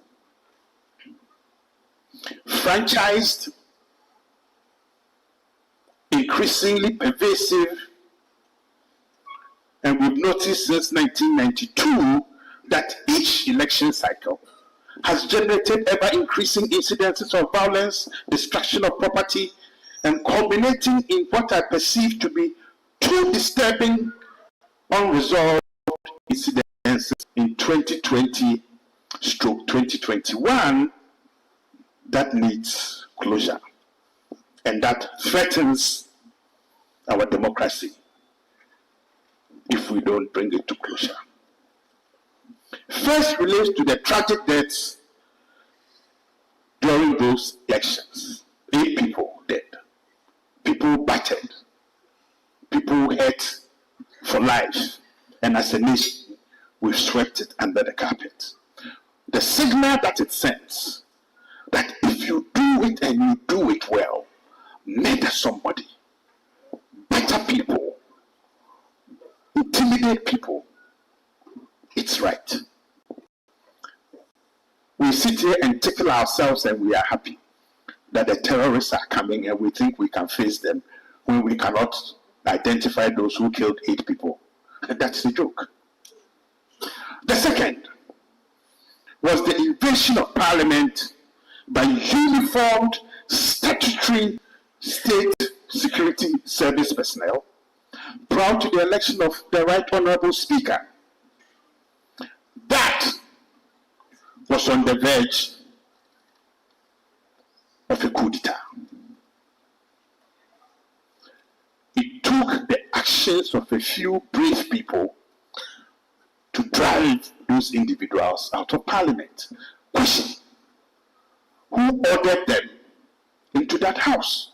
franchised, increasingly pervasive, and we've noticed since 1992 that each election cycle has generated ever-increasing incidences of violence, destruction of property, and culminating in what I perceive to be two disturbing, unresolved incidences in 2020/2021 that needs closure and that threatens our democracy if we don't bring it to closure. First relates to the tragic deaths during those elections. 8 people dead, people battered, people people hate for life, and as a nation, we've swept it under the carpet. The signal that it sends, that if you do it and you do it well, murder somebody, batter people, intimidate people, it's right. We sit here and tickle ourselves and we are happy that the terrorists are coming and we think we can face them when we cannot identify those who killed 8 people. That's the joke. The second was the invasion of Parliament by uniformed statutory state security service personnel prior to the election of the Right Honorable Speaker. That was on the verge of a coup d'etat. It took the actions of a few brave people to drive those individuals out of Parliament. Question: who ordered them into that house?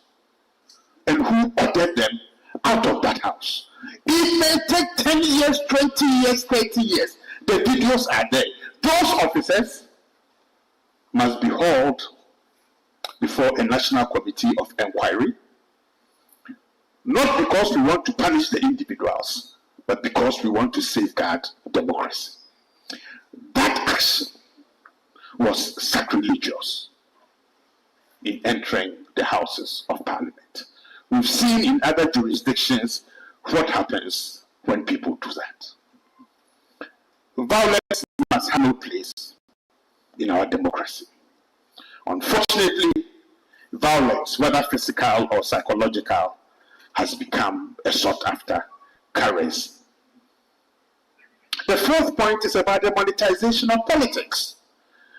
And who ordered them out of that house? It may take 10 years, 20 years, 30 years. The videos are there. Those officers must be hauled before a national committee of inquiry, not because we want to punish the individuals, but because we want to safeguard democracy. That action was sacrilegious in entering the Houses of Parliament. We've seen in other jurisdictions what happens when people do that. Violence must have no place in our democracy. Unfortunately, violence, whether physical or psychological, has become a sought-after currency. The fourth point is about the monetization of politics.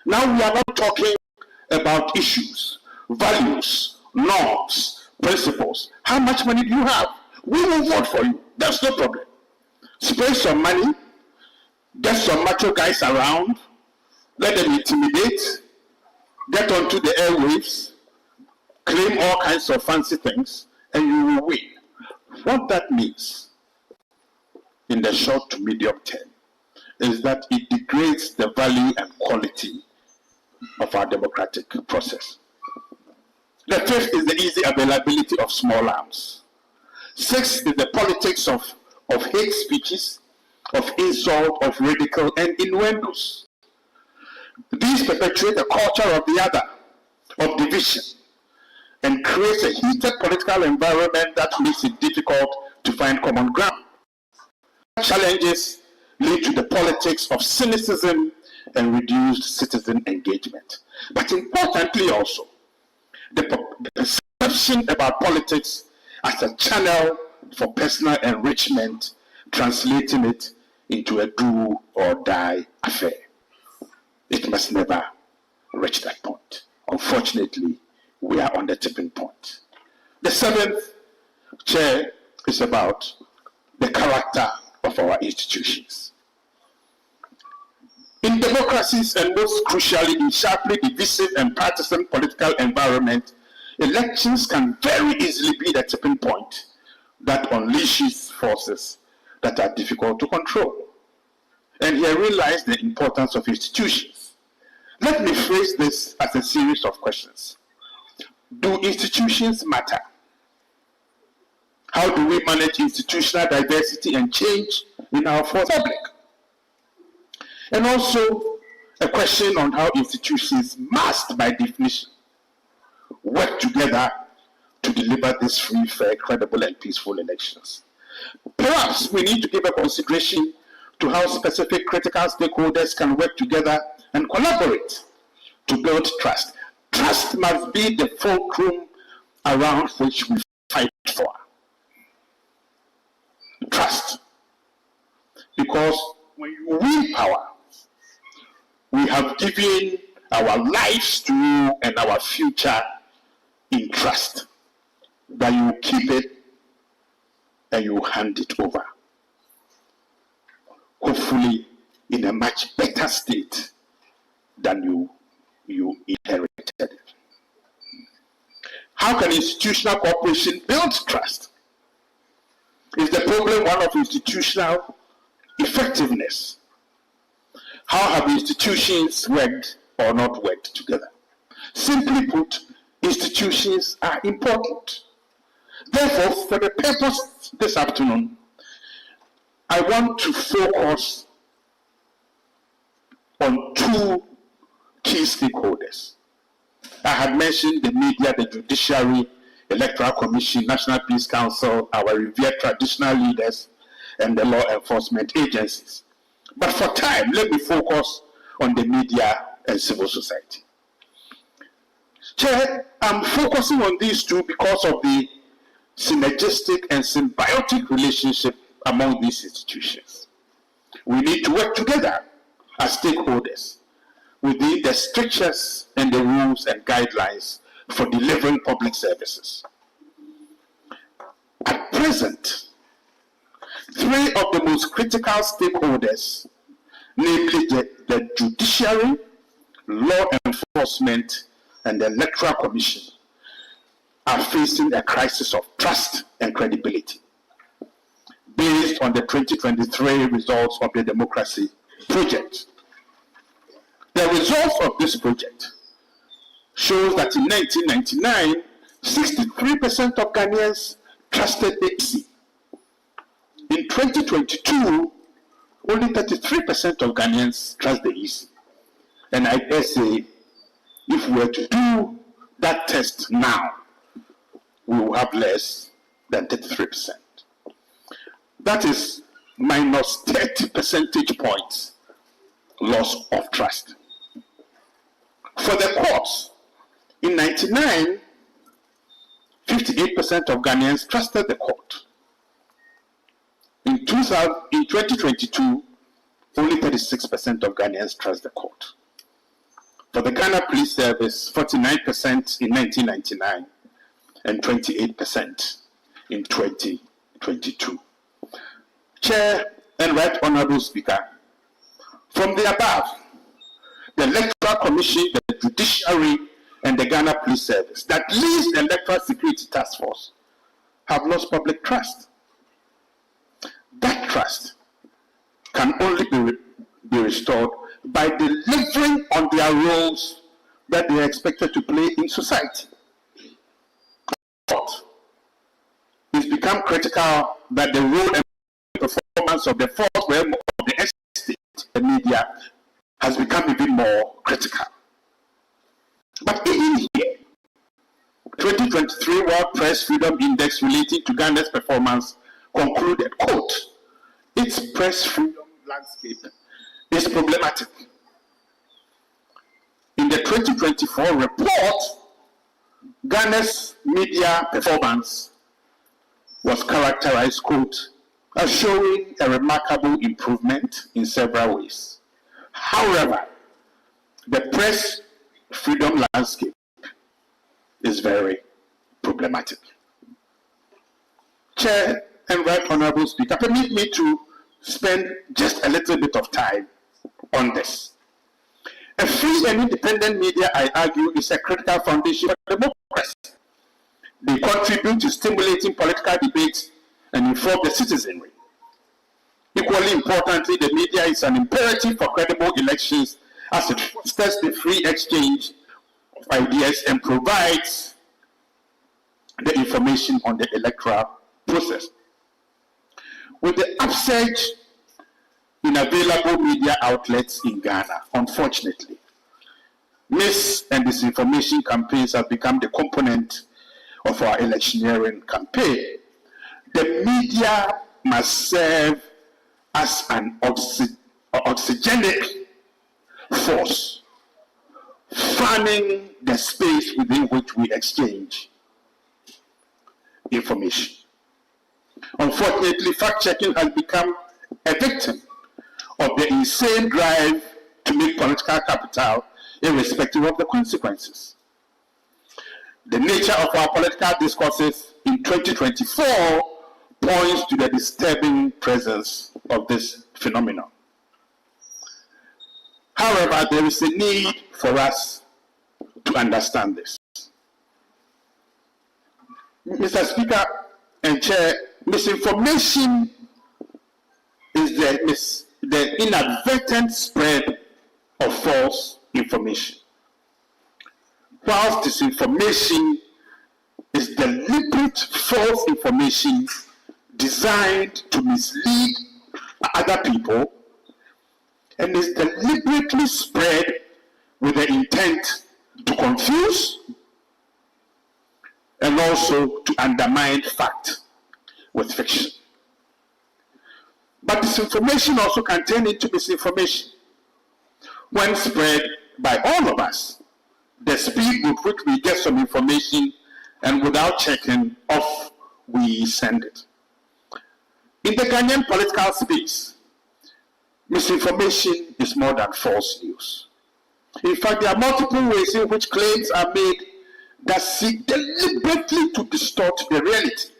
Now we are not talking about issues, values, norms, principles. How much money do you have? We will vote for you. That's no problem. Spend some money, get some macho guys around, let them intimidate, get onto the airwaves, claim all kinds of fancy things, and you will win. What that means in the short to medium term is that it degrades the value and quality of our democratic process. The fifth is the easy availability of small arms. Sixth is the politics of hate speeches, of insult, of ridicule, and innuendos. These perpetuate the culture of the other, of division, and creates a heated political environment that makes it difficult to find common ground. Challenges lead to the politics of cynicism and reduced citizen engagement. But importantly also, the perception about politics as a channel for personal enrichment, translating it into a do or die affair. It must never reach that point. Unfortunately, we are on the tipping point. The seventh, Chair, is about the character of our institutions. In democracies, and most crucially in sharply divisive and partisan political environment, elections can very easily be the tipping point that unleashes forces that are difficult to control. And here lies the importance of institutions. Let me phrase this as a series of questions. Do institutions matter? How do we manage institutional diversity and change in our public? And also a question on how institutions must, by definition, work together to deliver these free, fair, credible, and peaceful elections. Perhaps we need to give a consideration to how specific critical stakeholders can work together and collaborate to build trust. Trust must be the fulcrum around which we fight for. Trust. Because when you win power, we have given our lives to you and our future in trust. That you keep it and you hand it over. Hopefully in a much better state than you inherited it. How can institutional cooperation build trust? Is problem one of institutional effectiveness. How have institutions worked or not worked together? Simply put, institutions are important. Therefore, for the purpose this afternoon, I want to focus on two key stakeholders. I had mentioned the media, the judiciary, Electoral Commission, National Peace Council, our revered traditional leaders, and the law enforcement agencies. But for time, let me focus on the media and civil society. Chair, I'm focusing on these two because of the synergistic and symbiotic relationship among these institutions. We need to work together as stakeholders within the strictures and the rules and guidelines for delivering public services. At present, three of the most critical stakeholders, namely the judiciary, law enforcement, and the Electoral Commission, are facing a crisis of trust and credibility based on the 2023 results of the Democracy Project. The results of this project shows that in 1999, 63% of Ghanaians trusted the EC. In 2022, only 33% of Ghanaians trust the EC. And I dare say, if we were to do that test now, we will have less than 33%. That is minus 30 percentage points loss of trust. For the courts, in 1999, 58% of Ghanaians trusted the court. In 2022, only 36% of Ghanaians trust the court. For the Ghana Police Service, 49% in 1999 and 28% in 2022. Chair and Right Honorable Speaker, from the above, the Electoral Commission, the Judiciary, and the Ghana Police Service that leads the Electoral Security Task Force have lost public trust. That trust can only be restored by delivering on their roles that they are expected to play in society. It's become critical that the role and performance of the fourth realm of the estate, the media, has become even more critical. But even here, 2023 World Press Freedom Index relating to Ghana's performance concluded, quote, its press freedom landscape is problematic. In the 2024 report, Ghana's media performance was characterized, quote, as showing a remarkable improvement in several ways. However, the press freedom landscape is very problematic. Chair and Right Honorable Speaker, permit me to spend just a little bit of time on this. A free and independent media, I argue, is a critical foundation for democracy. They contribute to stimulating political debates and inform the citizenry. Equally importantly, the media is an imperative for credible elections as it fosters the free exchange of ideas and provides the information on the electoral process. With the upsurge in available media outlets in Ghana, unfortunately, mis- and disinformation campaigns have become the component of our electioneering campaign. The media must serve as an oxygenic force, fanning the space within which we exchange information. Unfortunately, fact-checking has become a victim of the insane drive to make political capital irrespective of the consequences. The nature of our political discourses in 2024 points to the disturbing presence of this phenomenon. However, there is a need for us to understand this. Mr. Speaker and Chair, Misinformation is the inadvertent spread of false information, whilst disinformation is deliberate false information designed to mislead other people and is deliberately spread with the intent to confuse and also to undermine fact with fiction. But disinformation also can turn into misinformation when spread by all of us. The speed with which we get some information and without checking off, we send it. In the Ghanaian political space, misinformation is more than false news. In fact, there are multiple ways in which claims are made that seek deliberately to distort the reality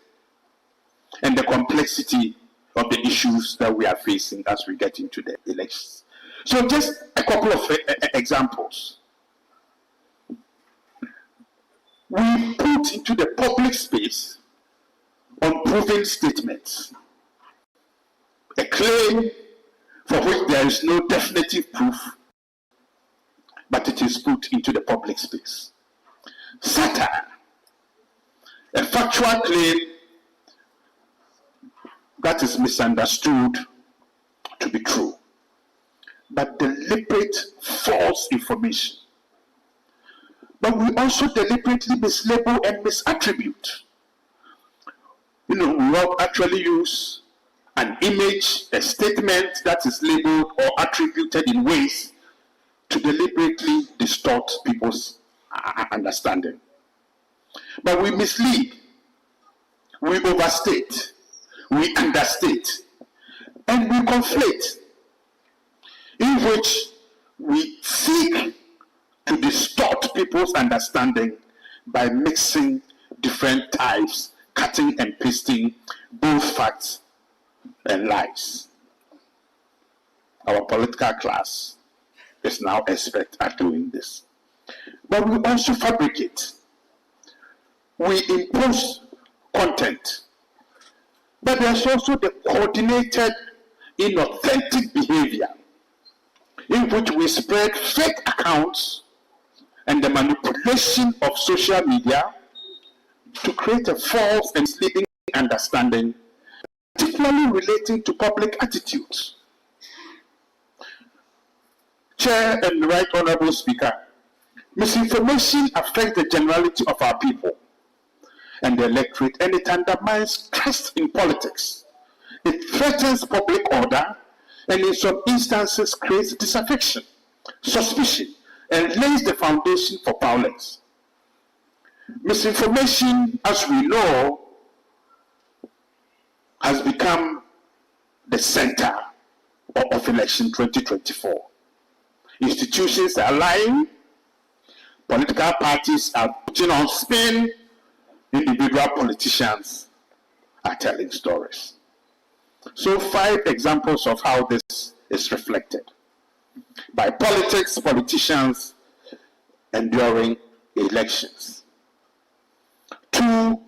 and the complexity of the issues that we are facing as we get into the elections. So just a couple of examples. We put into the public space unproven statements, a claim for which there is no definitive proof, but it is put into the public space. Satire, a factual claim that is misunderstood to be true, but deliberate false information. But we also deliberately mislabel and misattribute. We will actually use an image, a statement that is labeled or attributed in ways to deliberately distort people's understanding. But we mislead, we overstate, we understate, and we conflate, in which we seek to distort people's understanding by mixing different types, cutting and pasting both facts and lies. Our political class is now expert at doing this. But we also fabricate. We impose content. But there's also the coordinated, inauthentic behavior in which we spread fake accounts and the manipulation of social media to create a false and misleading understanding, particularly relating to public attitudes. Chair and the Right Honorable Speaker, misinformation affects the generality of our people and the electorate, and it undermines trust in politics. It threatens public order, and in some instances creates disaffection, suspicion, and lays the foundation for violence. Misinformation, as we know, has become the center of election 2024. Institutions are lying, political parties are putting on spin, individual politicians are telling stories. So 5 examples of how this is reflected by politics, politicians, and during elections. 2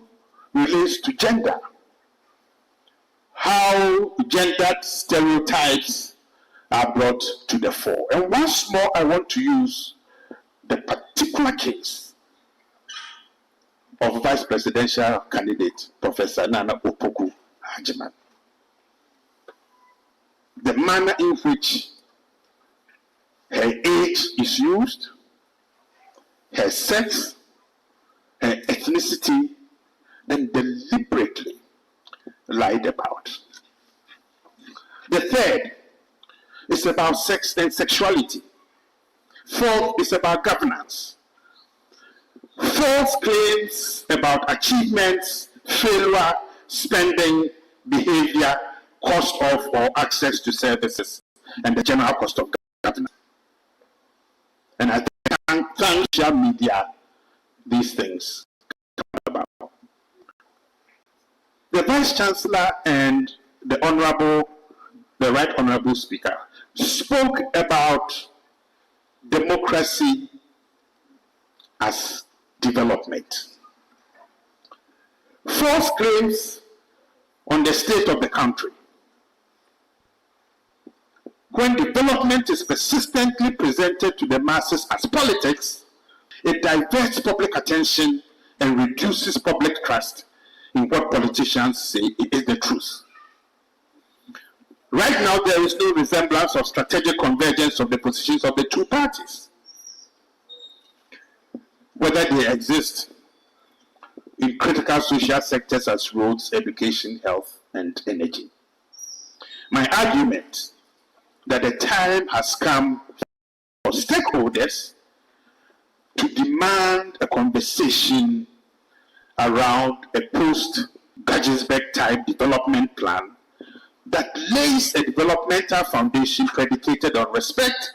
relates to gender. How gendered stereotypes are brought to the fore. And once more, I want to use the particular case of Vice Presidential candidate, Professor Nana Opoku Hajiman. The manner in which her age is used, her sex, her ethnicity, then deliberately lied about. The third is about sex and sexuality. 4th is about governance. False claims about achievements, failure, spending, behavior, cost of or access to services, and the general cost of governance. And I think social media, these things come about. The Vice Chancellor and the Right Honorable Speaker spoke about democracy as development. False claims on the state of the country. When development is persistently presented to the masses as politics, it diverts public attention and reduces public trust in what politicians say is the truth. Right now, there is no resemblance of strategic convergence of the positions of the two parties, whether they exist in critical social sectors as roads, education, health, and energy. My argument that the time has come for stakeholders to demand a conversation around a post-Gajesburg type development plan that lays a developmental foundation predicated on respect,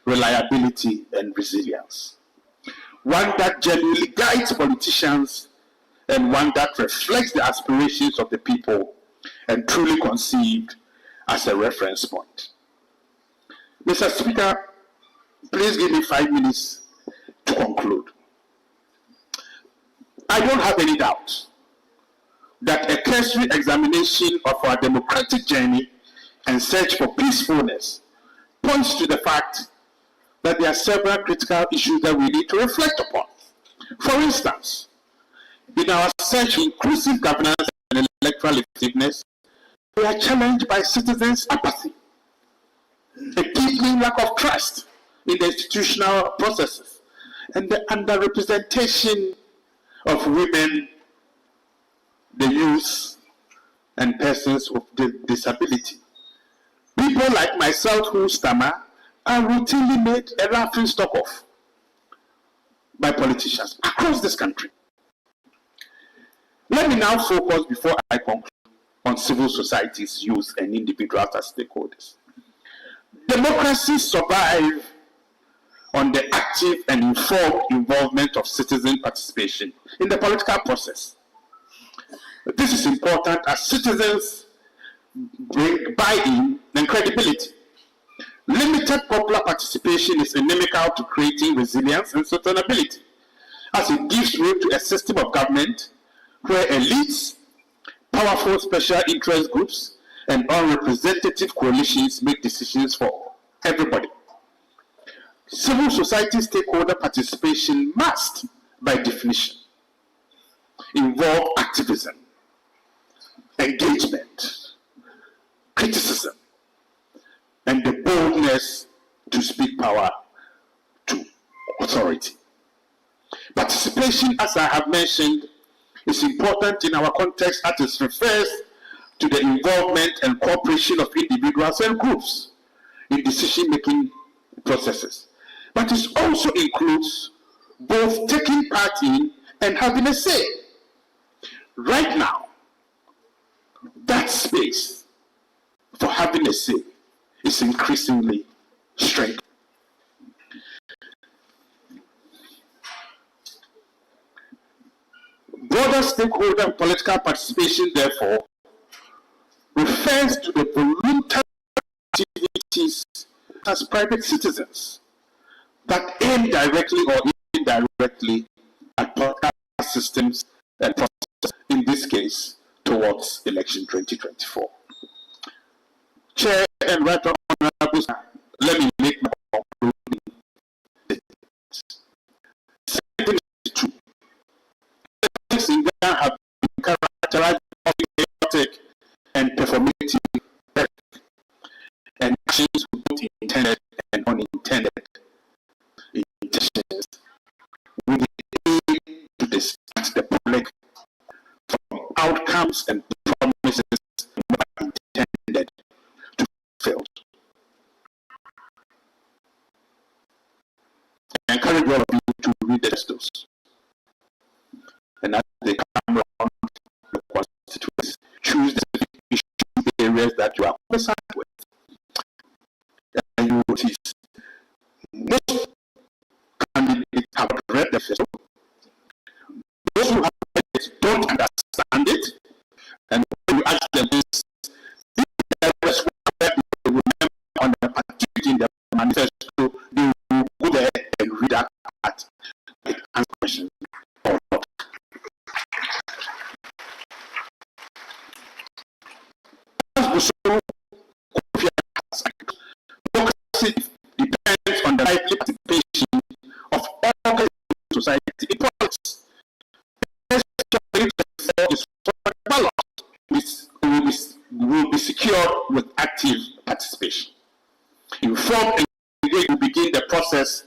reliability, and resilience. One that genuinely guides politicians and one that reflects the aspirations of the people and truly conceived as a reference point. Mr. Speaker, please give me 5 minutes to conclude. I don't have any doubt that a cursory examination of our democratic journey and search for peacefulness points to the fact that there are several critical issues that we need to reflect upon. For instance, in our search for inclusive governance and electoral effectiveness, we are challenged by citizens' apathy, a deepening lack of trust in the institutional processes, and the underrepresentation of women, the youth, and persons with disability. People like myself who stammer are routinely made a laughing stock of by politicians across this country. Let me now focus, before I conclude, on civil society's youth and individuals as stakeholders. Democracies survive on the active and informed involvement of citizen participation in the political process. This is important as citizens bring buy-in and credibility. Limited popular participation is inimical to creating resilience and sustainability, as it gives way to a system of government where elites, powerful special interest groups, and unrepresentative coalitions make decisions for everybody. Civil society stakeholder participation must, by definition, involve activism, engagement, criticism, and the boldness to speak power to authority. Participation, as I have mentioned, is important in our context as it refers to the involvement and cooperation of individuals and groups in decision-making processes. But it also includes both taking part in and having a say. Right now, that space for having a say is increasingly strengthened. Broader stakeholder political participation, therefore, refers to the voluntary activities as private citizens that aim directly or indirectly at political systems and processes, in this case, towards election 2024. Chair and Right Honourable, let me make my concluding statement. Second is true. Politics in Ghana have been characterized by chaotic and performative rhetoric and actions both intended and unintended intentions, with the aim to distract the public from outcomes and promises not intended to fail. I encourage all of you to read the testos, and as they come around the constituency, choose the issue areas that you are concerned with, and you will notice most candidates have read the testo. Those who have read it don't understand it, and when you ask them this, there is one that they will remember on the activity in the manifesto, they will go there and read that part, like answer questions or not. secured with active participation. Informed engagement will begin the process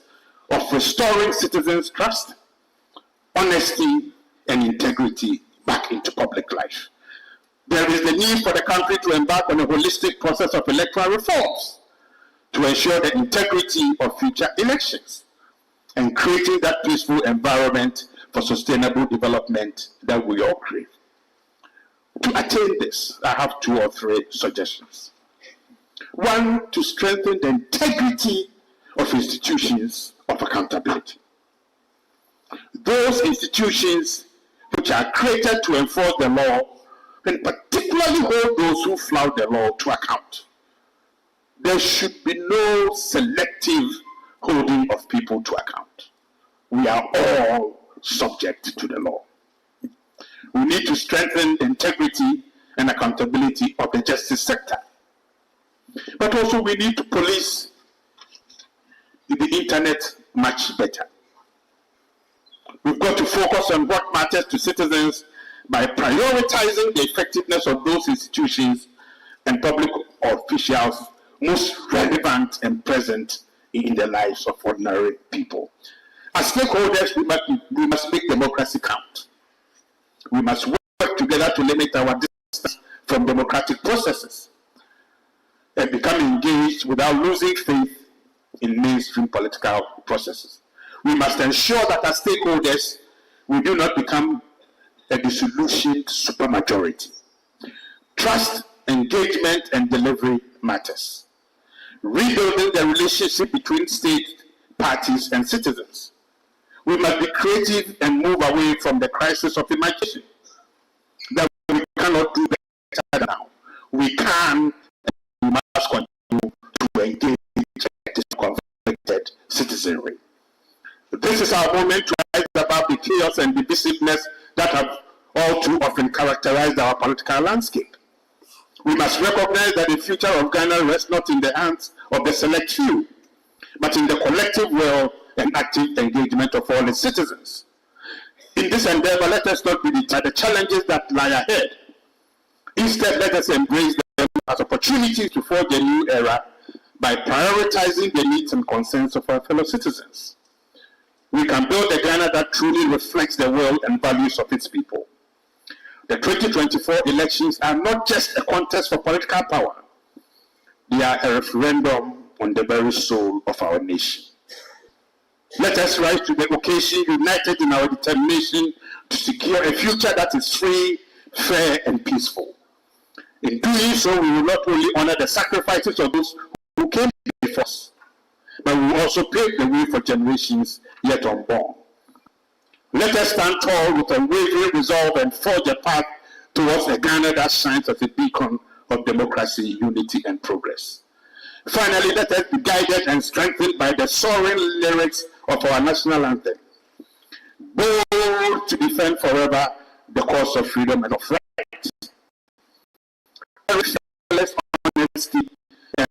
of restoring citizens' trust, honesty, and integrity back into public life. There is the need for the country to embark on a holistic process of electoral reforms to ensure the integrity of future elections and creating that peaceful environment for sustainable development that we all crave. To attain this, I have 2 or 3 suggestions. 1, to strengthen the integrity of institutions of accountability. Those institutions which are created to enforce the law and particularly hold those who flout the law to account. There should be no selective holding of people to account. We are all subject to the law. We need to strengthen the integrity and accountability of the justice sector. But also we need to police the internet much better. We've got to focus on what matters to citizens by prioritizing the effectiveness of those institutions and public officials most relevant and present in the lives of ordinary people. As stakeholders, we must make democracy count. We must work together to limit our distance from democratic processes and become engaged without losing faith in mainstream political processes. We must ensure that as stakeholders, we do not become a disillusioned supermajority. Trust, engagement, and delivery matters. Rebuilding the relationship between state parties and citizens. We must be creative and move away from the crisis of imagination that we cannot do better now. We can and we must continue to engage this conflicted citizenry. This is our moment to rise above the chaos and divisiveness that have all too often characterized our political landscape. We must recognize that the future of Ghana rests not in the hands of the select few, but in the collective will and active engagement of all its citizens. In this endeavor, let us not be deterred by the challenges that lie ahead. Instead, let us embrace them as opportunities to forge a new era by prioritizing the needs and concerns of our fellow citizens. We can build a Ghana that truly reflects the will and values of its people. The 2024 elections are not just a contest for political power. They are a referendum on the very soul of our nation. Let us rise to the occasion, united in our determination to secure a future that is free, fair, and peaceful. In doing so, we will not only honor the sacrifices of those who came before us, but we will also pave the way for generations yet unborn. Let us stand tall with unwavering resolve and forge a path towards a Ghana that shines as a beacon of democracy, unity, and progress. Finally, let us be guided and strengthened by the soaring lyrics of our national anthem. Bold to defend forever the cause of freedom and of right. Fearless honesty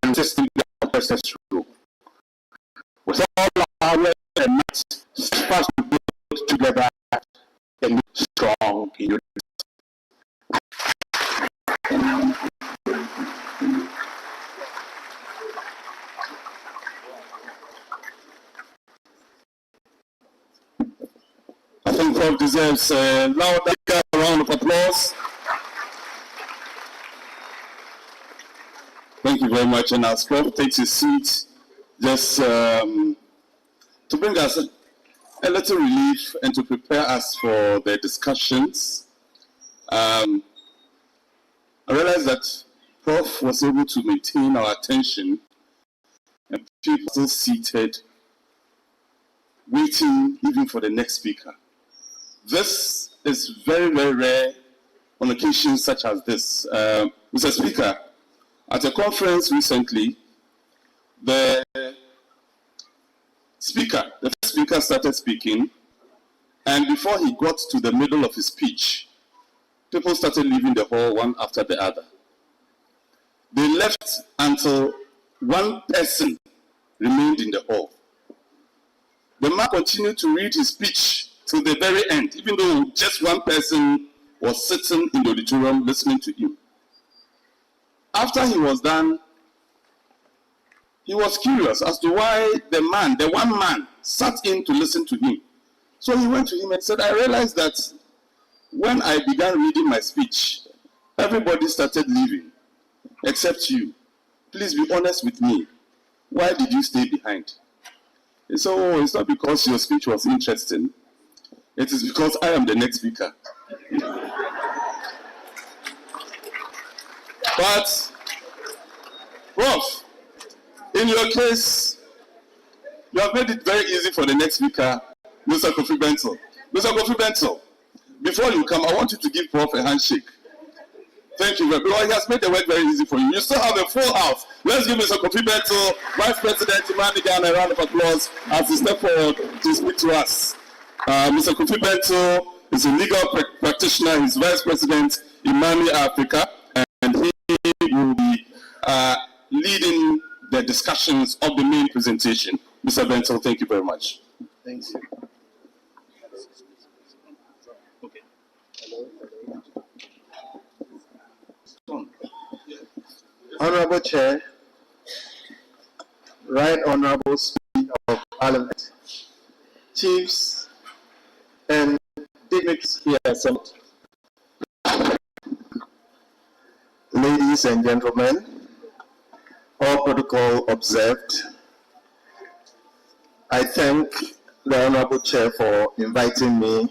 and system of justice rule. With all our will and might, steadfast to build together a strong unity. I think Prof deserves a loud round of applause. Thank you very much. And as Prof takes his seat, just to bring us a little relief and to prepare us for the discussions, I realized that Prof was able to maintain our attention and people still seated, waiting even for the next speaker. This is very, very rare on occasions such as this. Mr. Speaker, at a conference recently, the first speaker started speaking, and before he got to the middle of his speech, people started leaving the hall one after the other. They left until one person remained in the hall. The man continued to read his speech till the very end, even though just one person was sitting in the auditorium listening to him. after he was done, he was curious as to why the one man, sat in to listen to him. So he went to him and said, I realized that when I began reading my speech, everybody started leaving, except you. Please be honest with me. Why did you stay behind? He said, oh, it's not because your speech was interesting. It is because I am the next speaker. But, Prof, in your case, you have made it very easy for the next speaker, Mr. Kofi Bentil. Mr. Kofi Bentil, before you come, I want you to give Prof a handshake. Thank you very much. He has made the work very easy for you. You still have a full house. Let's give Mr. Kofi Bentil, Vice President Imani Ghana, a round of applause as he steps forward to speak to us. Mr. Kofi Bentil is a legal practitioner. He's Vice President Imani Africa, and he will be leading the discussions of the main presentation. Mr. Bentil, thank you very much. Thanks. Okay. Honorable Chair, Right Honorable Speaker of Parliament, Chiefs, and dignitaries here assembled. Ladies and gentlemen, all protocol observed, I thank the Honorable Chair for inviting me,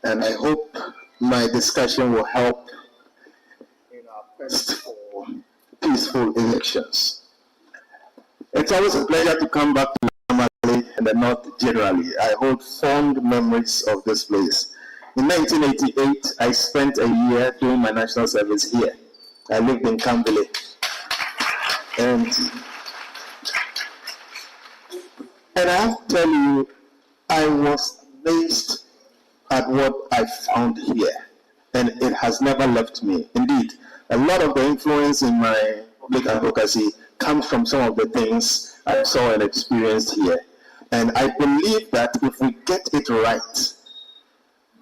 and I hope my discussion will help in our quest for peaceful elections. It's always a pleasure to come back to TAMALE and the North generally. I hold fond memories of this place. In 1988, I spent a year doing my national service here. I lived in Kambele. And I have to tell you, I was amazed at what I found here, and it has never left me. Indeed, a lot of the influence in my public advocacy comes from some of the things I saw and experienced here. And I believe that if we get it right,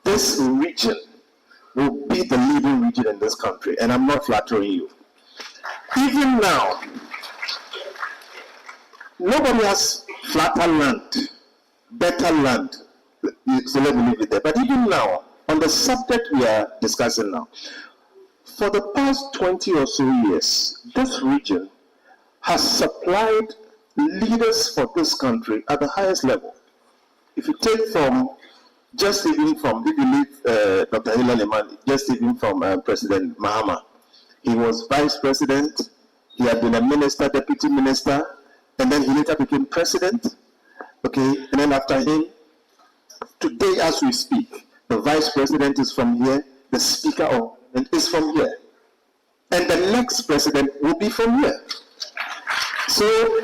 this region will be the leading region in this country, and I'm not flattering you. Even now, nobody has flatter land, better land, so let me leave it there. But even now, on the subject we are discussing now, for the past 20 or so years, this region has supplied leaders for this country at the highest level. If you take from, just even from, if you leave Dr. Hilal Imani, just even from President Mahama, he was vice president, he had been a minister, deputy minister, and then he later became president, okay, and then after him, today as we speak, the vice president is from here, the speaker of parliament is from here, and the next president will be from here. So,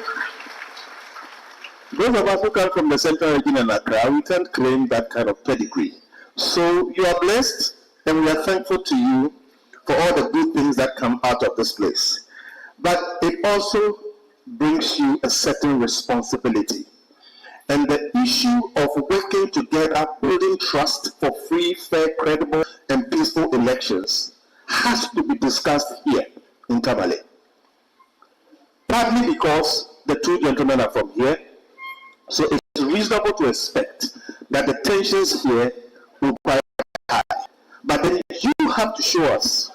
those of us who come from the central region and Accra, we can't claim that kind of pedigree. So, you are blessed, and we are thankful to you for all the good things that come out of this place. But it also brings you a certain responsibility. And the issue of working together, building trust for free, fair, credible, and peaceful elections has to be discussed here in TAMALE. Partly because the two gentlemen are from here, so it's reasonable to expect that the tensions here will be quite high. But then you have to show us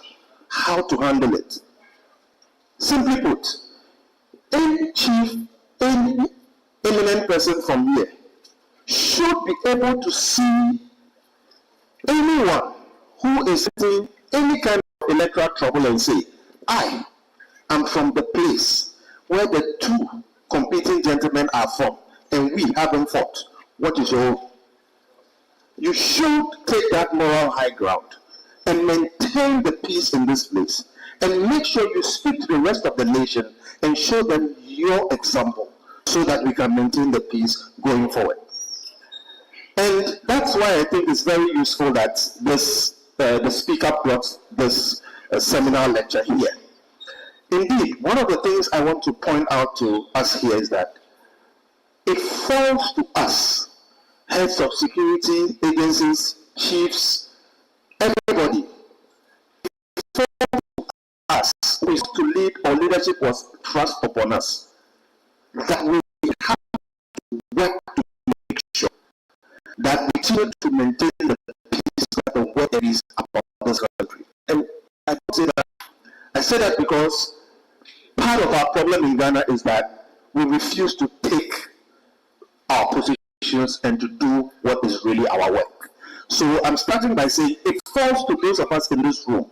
how to handle it. Simply put, any chief, any eminent person from here should be able to see anyone who is in any kind of electoral trouble and say, I am from the place where the two competing gentlemen are from, and we haven't fought. What is your own? You should take that moral high ground and maintain the peace in this place, and make sure you speak to the rest of the nation and show them your example so that we can maintain the peace going forward. And that's why I think it's very useful that this the speaker brought this seminar lecture here. Indeed, one of the things I want to point out to us here is that it falls to us, heads of security agencies, chiefs, everybody, lead or leadership was thrust upon us, that we have to work to make sure that we continue to maintain the peace that the world is about this country. And I say that because part of our problem in Ghana is that we refuse to take our positions and to do what is really our work. So I'm starting by saying it falls to those of us in this room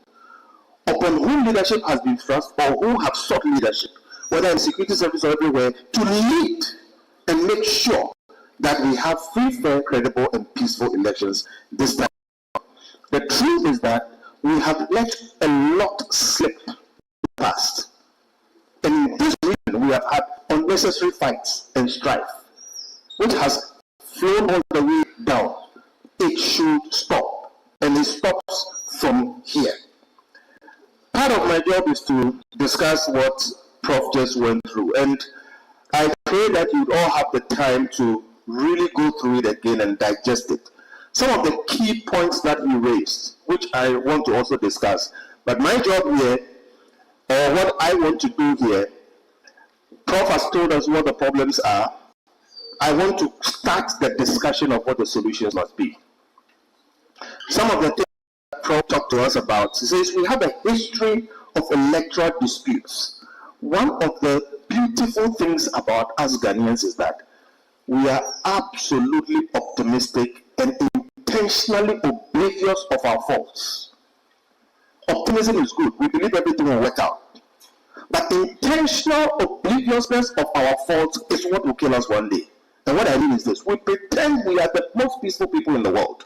upon whom leadership has been thrust or who have sought leadership, whether in security service or everywhere, to lead and make sure that we have free, fair, credible, and peaceful elections this time. The truth is that we have let a lot slip in the past. And in this region, we have had unnecessary fights and strife, which has flown all the way down. It should stop, and it stops from here. Part of my job is to discuss what Prof just went through, and I pray that you all have the time to really go through it again and digest it. Some of the key points that he raised, which I want to also discuss, but my job here, or what I want to do here, Prof has told us what the problems are. I want to start the discussion of what the solutions must be. Some of the things that Prof talked to us about, he says we have a history of electoral disputes. One of the beautiful things about us Ghanaians is that we are absolutely optimistic and intentionally oblivious of our faults. Optimism is good. We believe everything will work out. But intentional obliviousness of our faults is what will kill us one day. And what I mean is this: we pretend we are the most peaceful people in the world.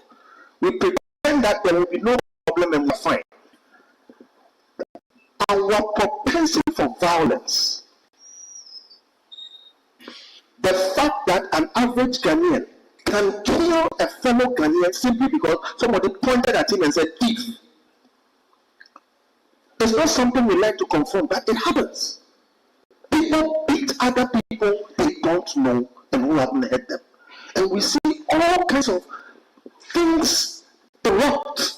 We pretend that there will be no problem and we're fine. Our propensity for violence, the fact that an average Ghanaian can kill a fellow Ghanaian simply because somebody pointed at him and said thief, it's not something we like to confront, but it happens. People beat other people they don't know and who haven't heard them. And we see all kinds of things erupt.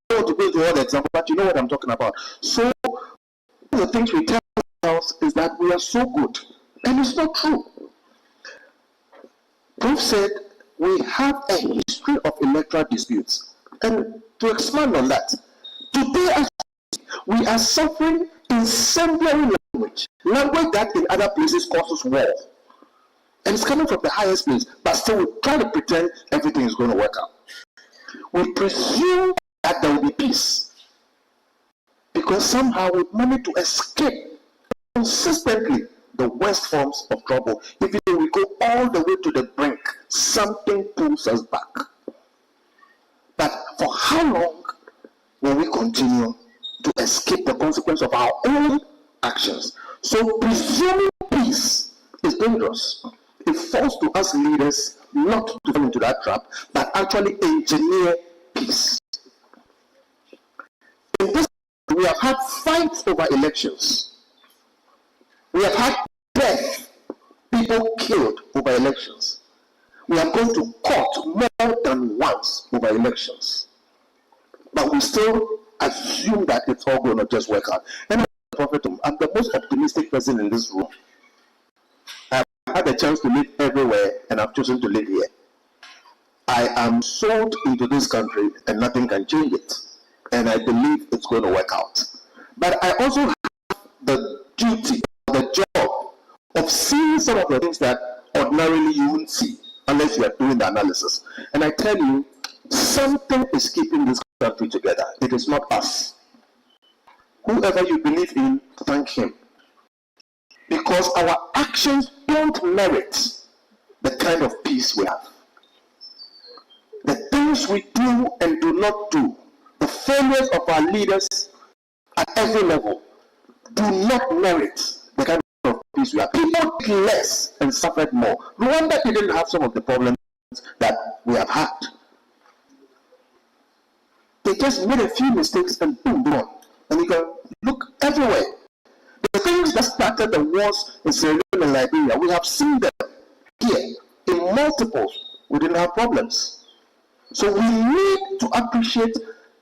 I don't want to go into all the examples, but you know what I'm talking about. So, one of the things we tell ourselves is that we are so good. And it's not true. Prof said we have a history of electoral disputes. And to expand on that, today we are suffering incendiary language that in other places causes war. And it's coming from the highest place, but still we try to pretend everything is going to work out. We presume that there will be peace because somehow we manage to escape consistently the worst forms of trouble. Even though we go all the way to the brink, something pulls us back. But for how long will we continue to escape the consequence of our own actions? So presuming peace is dangerous. It falls to us leaders not to fall into that trap, but actually engineer peace. In this, we have had fights over elections. We have had death, people killed over elections. We have gone to court more than once over elections. But we still assume that it's all going to just work out. And I'm the most optimistic person in this room. I've had a chance to live everywhere, and I've chosen to live here. I am sold into this country, and nothing can change it. And I believe it's going to work out. But I also have the duty, the job of seeing some of the things that ordinarily you wouldn't see unless you are doing the analysis. And I tell you, something is keeping this country together. It is not us. Whoever you believe in, thank him. Because our actions don't merit the kind of peace we have. The things we do and do not do, the failures of our leaders at every level, do not merit the kind of peace we have. People did less and suffered more. Rwanda didn't have some of the problems that we have had. They just made a few mistakes and boom, boom. And you can look everywhere. The things that started the wars in Sierra Leone and Liberia, we have seen them here in multiples. We didn't have problems. So we need to appreciate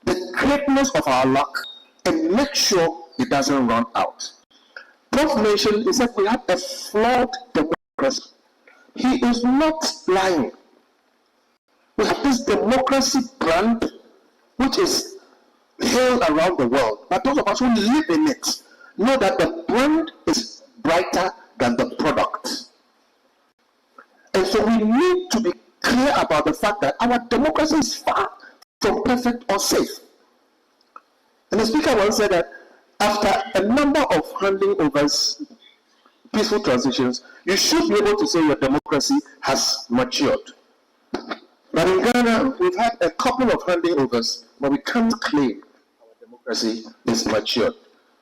the greatness of our luck and make sure it doesn't run out. Prof mentioned is that we have a flawed democracy. He is not lying. We have this democracy brand which is hailed around the world, but those of us who live in it know that the brand is brighter than the product. And so we need to be clear about the fact that our democracy is far from perfect or safe. And the speaker once said that after a number of handing overs, peaceful transitions, you should be able to say your democracy has matured. But in Ghana, we've had a couple of handing overs, but we can't claim our democracy is matured,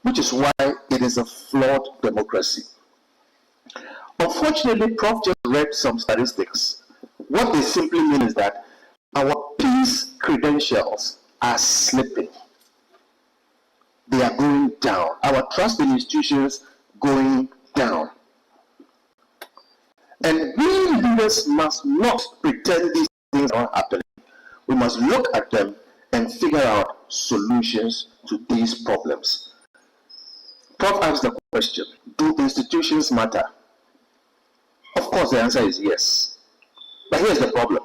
which is why it is a flawed democracy. Unfortunately, Prof just read some statistics. What they simply mean is that our peace credentials are slipping. They are going down. Our trust in institutions going down. And we leaders must not pretend these things are not happening. We must look at them and figure out solutions to these problems. Prof asked the question, do institutions matter? Of course, the answer is yes. But here's the problem.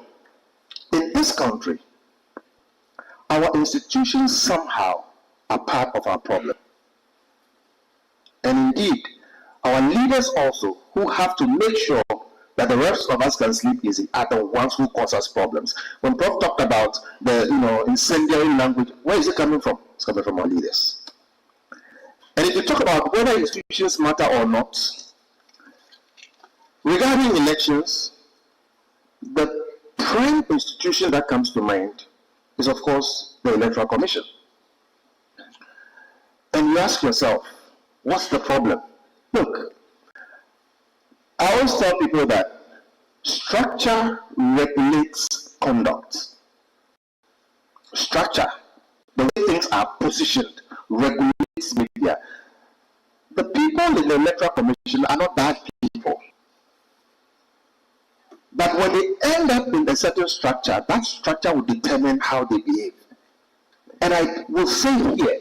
In this country, our institutions somehow are part of our problem. And indeed, our leaders also, who have to make sure that the rest of us can sleep easy, are the ones who cause us problems. When Prof talked about the incendiary language, where is it coming from? It's coming from our leaders. And if you talk about whether institutions matter or not, regarding elections, the prime institution that comes to mind is, of course, the Electoral Commission. And you ask yourself, what's the problem? Look, I always tell people that structure regulates conduct. Structure, the way things are positioned, regulates media. The people in the Electoral Commission are not bad people. But when they end up in a certain structure, that structure will determine how they behave. And I will say here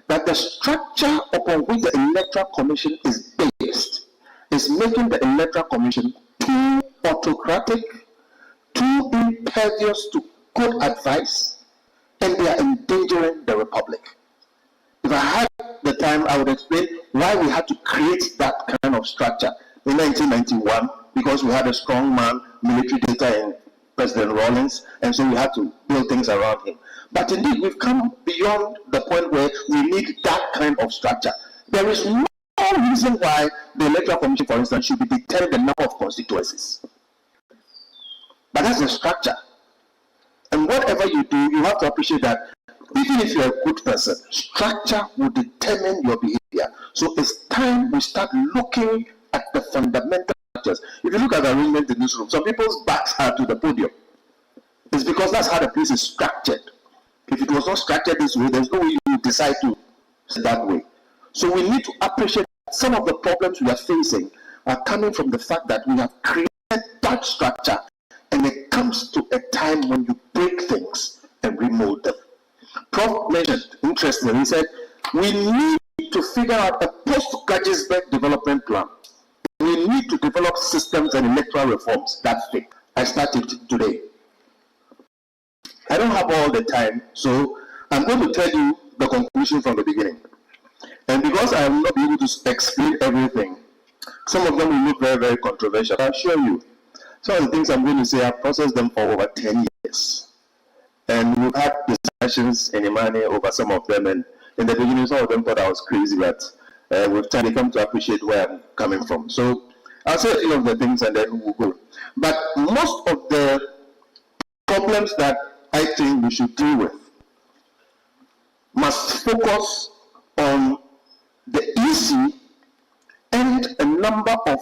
that the structure upon which the Electoral Commission is based is making the Electoral Commission too autocratic, too impervious to good advice, and they are endangering the Republic. If I had the time, I would explain why we had to create that kind of structure in 1991, because we had a strong man, military data in President Rawlings, and so we had to build things around him. But indeed, we've come beyond the point where we need that kind of structure. There is no reason why the Electoral Commission, for instance, should be determining the number of constituencies. But that's the structure. And whatever you do, you have to appreciate that even if you're a good person, structure will determine your behavior. So it's time we start looking at the fundamental structures. If you look at the arrangement in this room, some people's backs are to the podium. It's because that's how the place is structured. If it was not structured this way, there's no way you would decide to sit that way. So we need to appreciate some of the problems we are facing are coming from the fact that we have created that structure, and it comes to a time when you break things and remold them. Prof mentioned, interestingly, he said, we need to figure out a post-Gettysburg development plan. We need to develop systems and electoral reforms that fit. I started today. I don't have all the time, so I'm going to tell you the conclusion from the beginning. And because I will not be able to explain everything, some of them will look very, very controversial. I'll show you. Some of the things I'm going to say, I've processed them for over 10 years. And we've had discussions in Imani over some of them, and in the beginning, some of them thought I was crazy, but with time, they come to appreciate where I'm coming from. So I'll say a few of the things, and then we'll go. But most of the problems that I think we should deal with must focus on the EC and a number of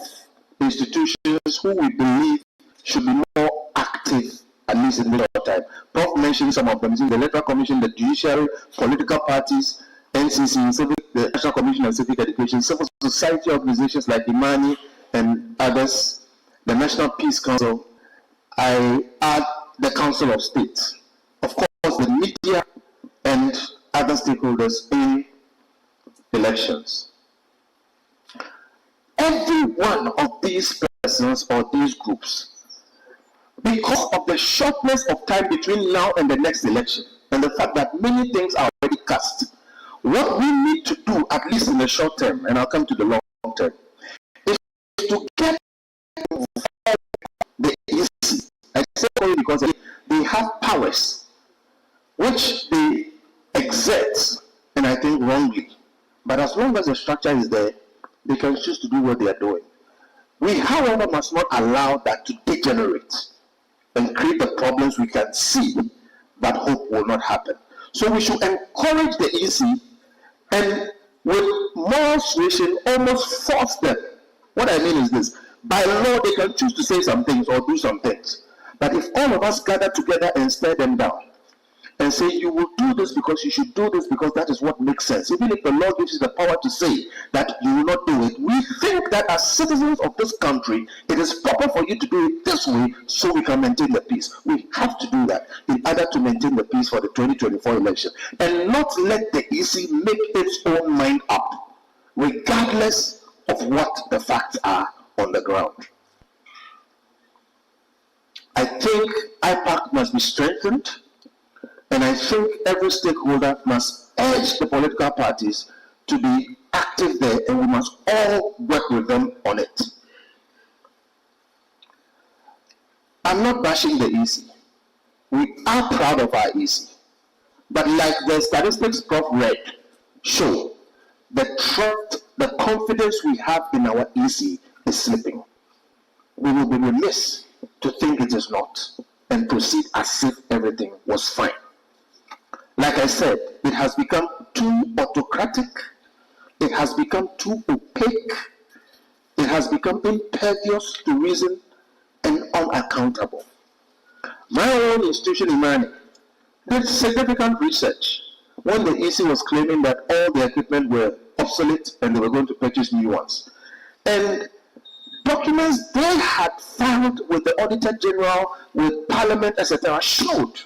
institutions who we believe should be more active, at least in the short time. Prof mentioned some of them: the Electoral Commission, the Judiciary, political parties, NCC, the National Commission on Civic Education, civil society organizations like Imani and others, the National Peace Council. I add the Council of State. Of course, the media and other stakeholders in elections. Every one of these persons or these groups, because of the shortness of time between now and the next election, and the fact that many things are already cast, what we need to do, at least in the short term, and I'll come to the long term, is to get the EC. I say only because they have powers which they exert, and I think wrongly. But as long as the structure is there, they can choose to do what they are doing. We, however, must not allow that to degenerate and create the problems we can see but hope will not happen. So we should encourage the EC and with moral suasion almost force them. What I mean is this: by law they can choose to say some things or do some things, but if all of us gather together and stare them down and say, you will do this because you should do this because that is what makes sense, even if the law gives you the power to say that you will not do it, we think that as citizens of this country it is proper for you to do it this way so we can maintain the peace. We have to do that in order to maintain the peace for the 2024 election, and not let the EC make its own mind up regardless of what the facts are on the ground. I think IPAC must be strengthened, and I think every stakeholder must urge the political parties to be active there, and we must all work with them on it. I'm not bashing the EC. We are proud of our EC. But like the statistics Prof read show, the trust, the confidence we have in our EC is slipping. We will be remiss to think it is not and proceed as if everything was fine. Like I said, it has become too autocratic, it has become too opaque, it has become impervious to reason and unaccountable. My own institution in Mani did significant research when the EC was claiming that all the equipment were obsolete and they were going to purchase new ones. And documents they had filed with the Auditor General, with Parliament, etc., showed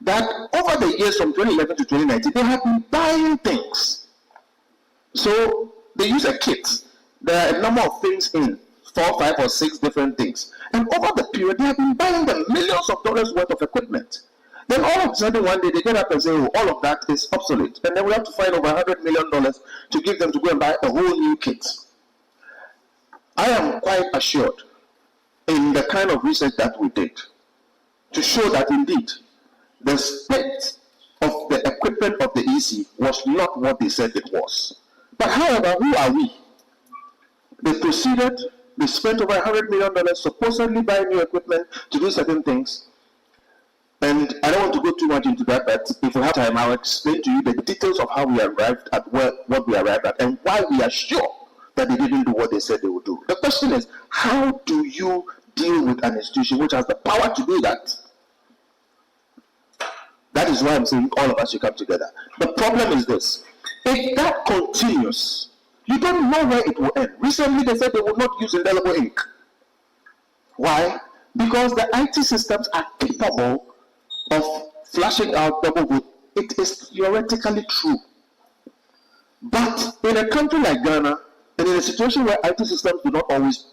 that over the years from 2011 to 2019, they have been buying things. So they use a kit. There are a number of things in 4, 5, or 6 different things. And over the period, they have been buying them millions of dollars worth of equipment. Then all of a sudden, one day, they get up and say, oh, all of that is obsolete. And then we have to find over $100 million to give them to go and buy a whole new kit. I am quite assured in the kind of research that we did to show that indeed the state of the equipment of the EC was not what they said it was. But however, who are we? They proceeded, they spent over $100 million supposedly buying new equipment to do certain things. And I don't want to go too much into that, but if we have time, I'll explain to you the details of how we arrived at what we arrived at and why we are sure that they didn't do what they said they would do. The question is, how do you deal with an institution which has the power to do that? That is why I'm saying all of us should come together. The problem is this: if that continues, you don't know where it will end. Recently, they said they will not use indelible ink. Why? Because the IT systems are capable of flashing out double vote. It is theoretically true. But in a country like Ghana, and in a situation where IT systems do not always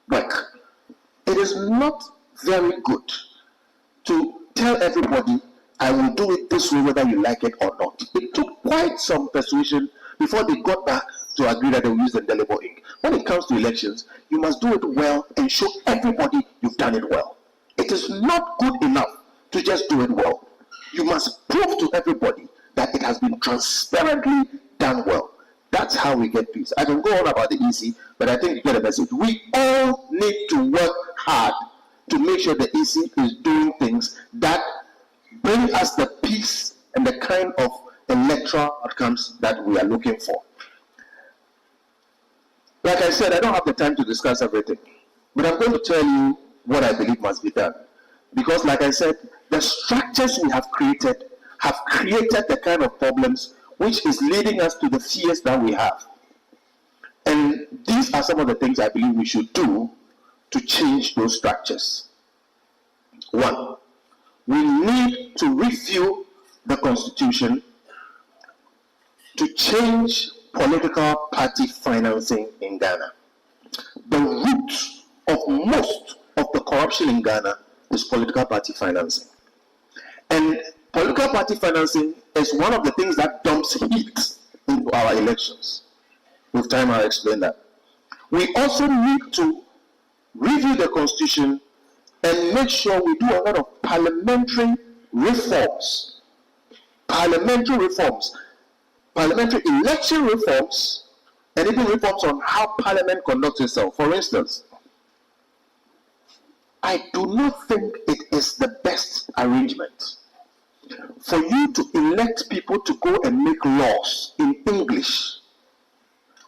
work, it is not very good to tell everybody, I will do it this way whether you like it or not. It took quite some persuasion before they got back to agree that they will use the indelible ink. When it comes to elections, you must do it well and show everybody you've done it well. It is not good enough to just do it well. You must prove to everybody that it has been transparently done well. That's how we get peace. I can go on about the EC, but I think you get the message. We all need to work hard to make sure the EC is doing things that bring us the peace and the kind of electoral outcomes that we are looking for. Like I said, I don't have the time to discuss everything, but I'm going to tell you what I believe must be done. Because like I said, the structures we have created the kind of problems which is leading us to the fears that we have. And these are some of the things I believe we should do to change those structures. 1, we need to review the Constitution to change political party financing in Ghana. The root of most of the corruption in Ghana is political party financing. And political party financing is one of the things that dumps heat into our elections. With time, I'll explain that. We also need to review the Constitution and make sure we do a lot of parliamentary reforms, parliamentary election reforms, and even reforms on how Parliament conducts itself. For instance, I do not think it is the best arrangement for you to elect people to go and make laws in English,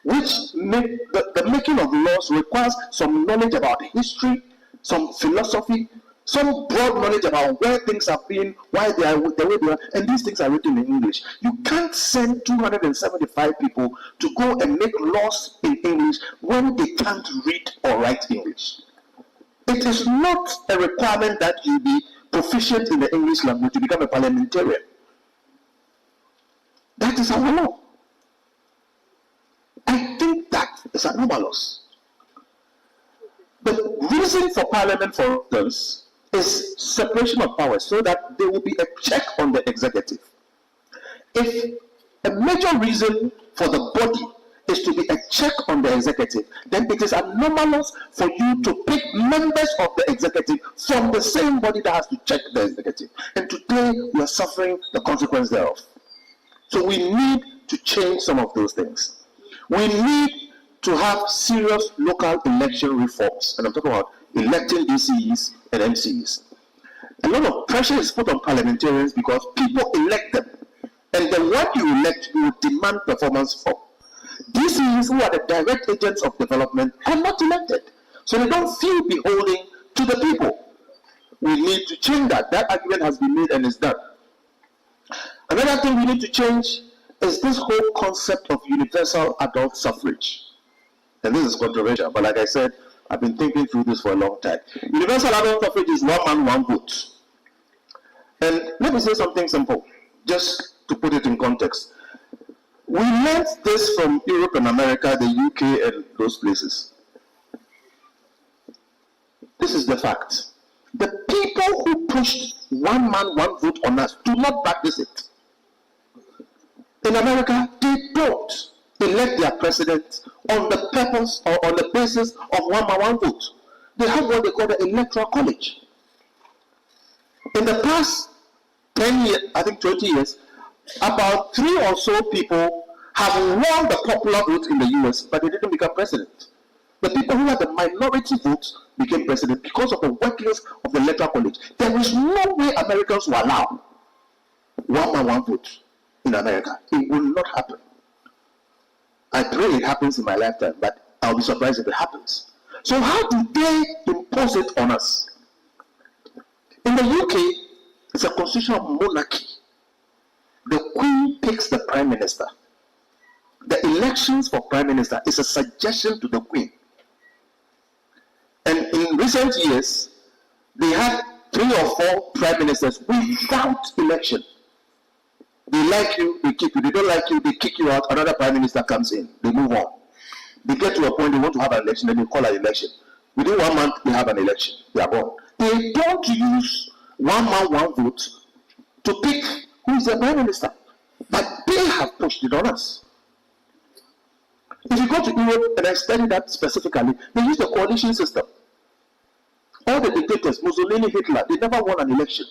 which the making of laws requires some knowledge about history, some philosophy, some broad knowledge about where things have been, why they are the way they are, and these things are written in English. You can't send 275 people to go and make laws in English when they can't read or write English. It is not a requirement that you be proficient in the English language to become a parliamentarian. That is our law. I think that is anomalous. The reason for Parliament, for instance, is separation of powers, so that there will be a check on the executive. If a major reason for the body is to be a check on the executive, then it is anomalous for you to pick members of the executive from the same body that has to check the executive. And today we are suffering the consequence thereof. So we need to change some of those things. We need to have serious local election reforms, and I'm talking about electing DCEs and MCEs. A lot of pressure is put on parliamentarians because people elect them, and the one you elect, you demand performance from. DCEs, who are the direct agents of development, are not elected, so they don't feel beholden to the people. We need to change that. That argument has been made and is done. Another thing we need to change is this whole concept of universal adult suffrage. And this is controversial, but like I said, I've been thinking through this for a long time. Universal adult suffrage is one man, one vote. And let me say something simple, just to put it in context. We learned this from Europe and America, the UK, and those places. This is the fact. The people who pushed one man, one vote on us do not practice it. In America, they don't elect their president on the purpose or on the basis of one man, one vote. They have what they call the Electoral College. In the past 10 years, I think 20 years, about 3 or so people have won the popular vote in the US, but they didn't become president. The people who had the minority vote became president because of the workings of the Electoral College. There is no way Americans will allow one man, one vote in America. It will not happen. I pray it happens in my lifetime, but I'll be surprised if it happens. So how do they impose it on us? In the UK, it's a constitutional monarchy. The Queen picks the Prime Minister. The elections for Prime Minister is a suggestion to the Queen. And in recent years, they had 3 or 4 Prime Ministers without election. They like you, they keep you. They don't like you, they kick you out. Another Prime Minister comes in. They move on. They get to a point they want to have an election, then they call an election. Within 1 month, they have an election. They are gone. They don't use one man, one vote to pick who is the Prime Minister. But they have pushed it on us. If you go to Europe, and I studied that specifically, they use the coalition system. All the dictators, Mussolini, Hitler, they never won an election.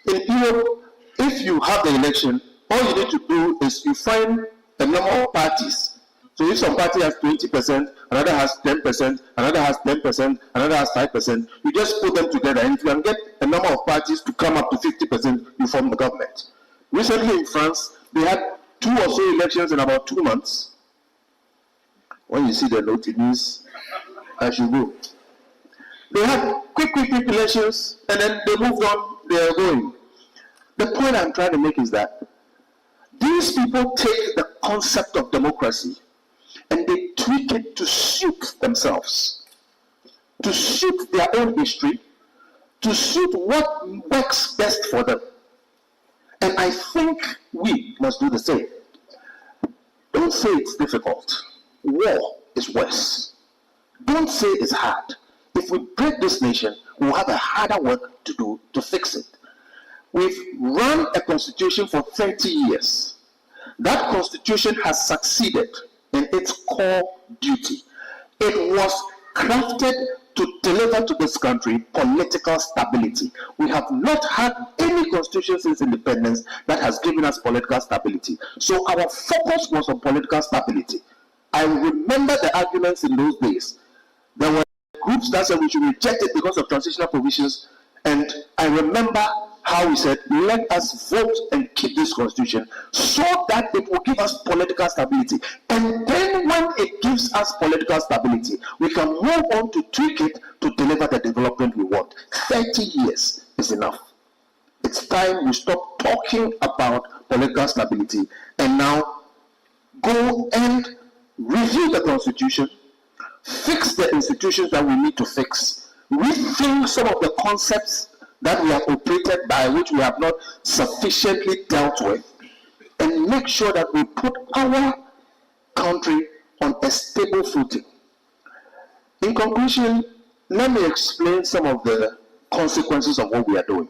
In Europe, if you have the election, all you need to do is you find a number of parties. So if some party has 20%, another has 10%, another has 10%, another has 5%, you just put them together, and if you can get a number of parties to come up to 50%, you form the government. Recently in France, they had 2 or so elections in about 2 months. When you see the note, it means I should go. They had quick elections, and then they moved on, they are going. The point I'm trying to make is that these people take the concept of democracy and they tweak it to suit themselves, to suit their own history, to suit what works best for them. And I think we must do the same. Don't say it's difficult. War is worse. Don't say it's hard. If we break this nation, we'll have a harder work to do to fix it. We've run a constitution for 30 years. That constitution has succeeded in its core duty. It was crafted to deliver to this country political stability. We have not had any constitution since independence that has given us political stability. So our focus was on political stability. I remember the arguments in those days. There were groups that said we should reject it because of transitional provisions, and I remember how we said, let us vote and keep this constitution so that it will give us political stability. And then when it gives us political stability, we can move on to tweak it to deliver the development we want. 30 years is enough. It's time we stop talking about political stability and now go and review the constitution, fix the institutions that we need to fix, rethink some of the concepts that we have operated by, which we have not sufficiently dealt with, and make sure that we put our country on a stable footing. In conclusion, let me explain some of the consequences of what we are doing.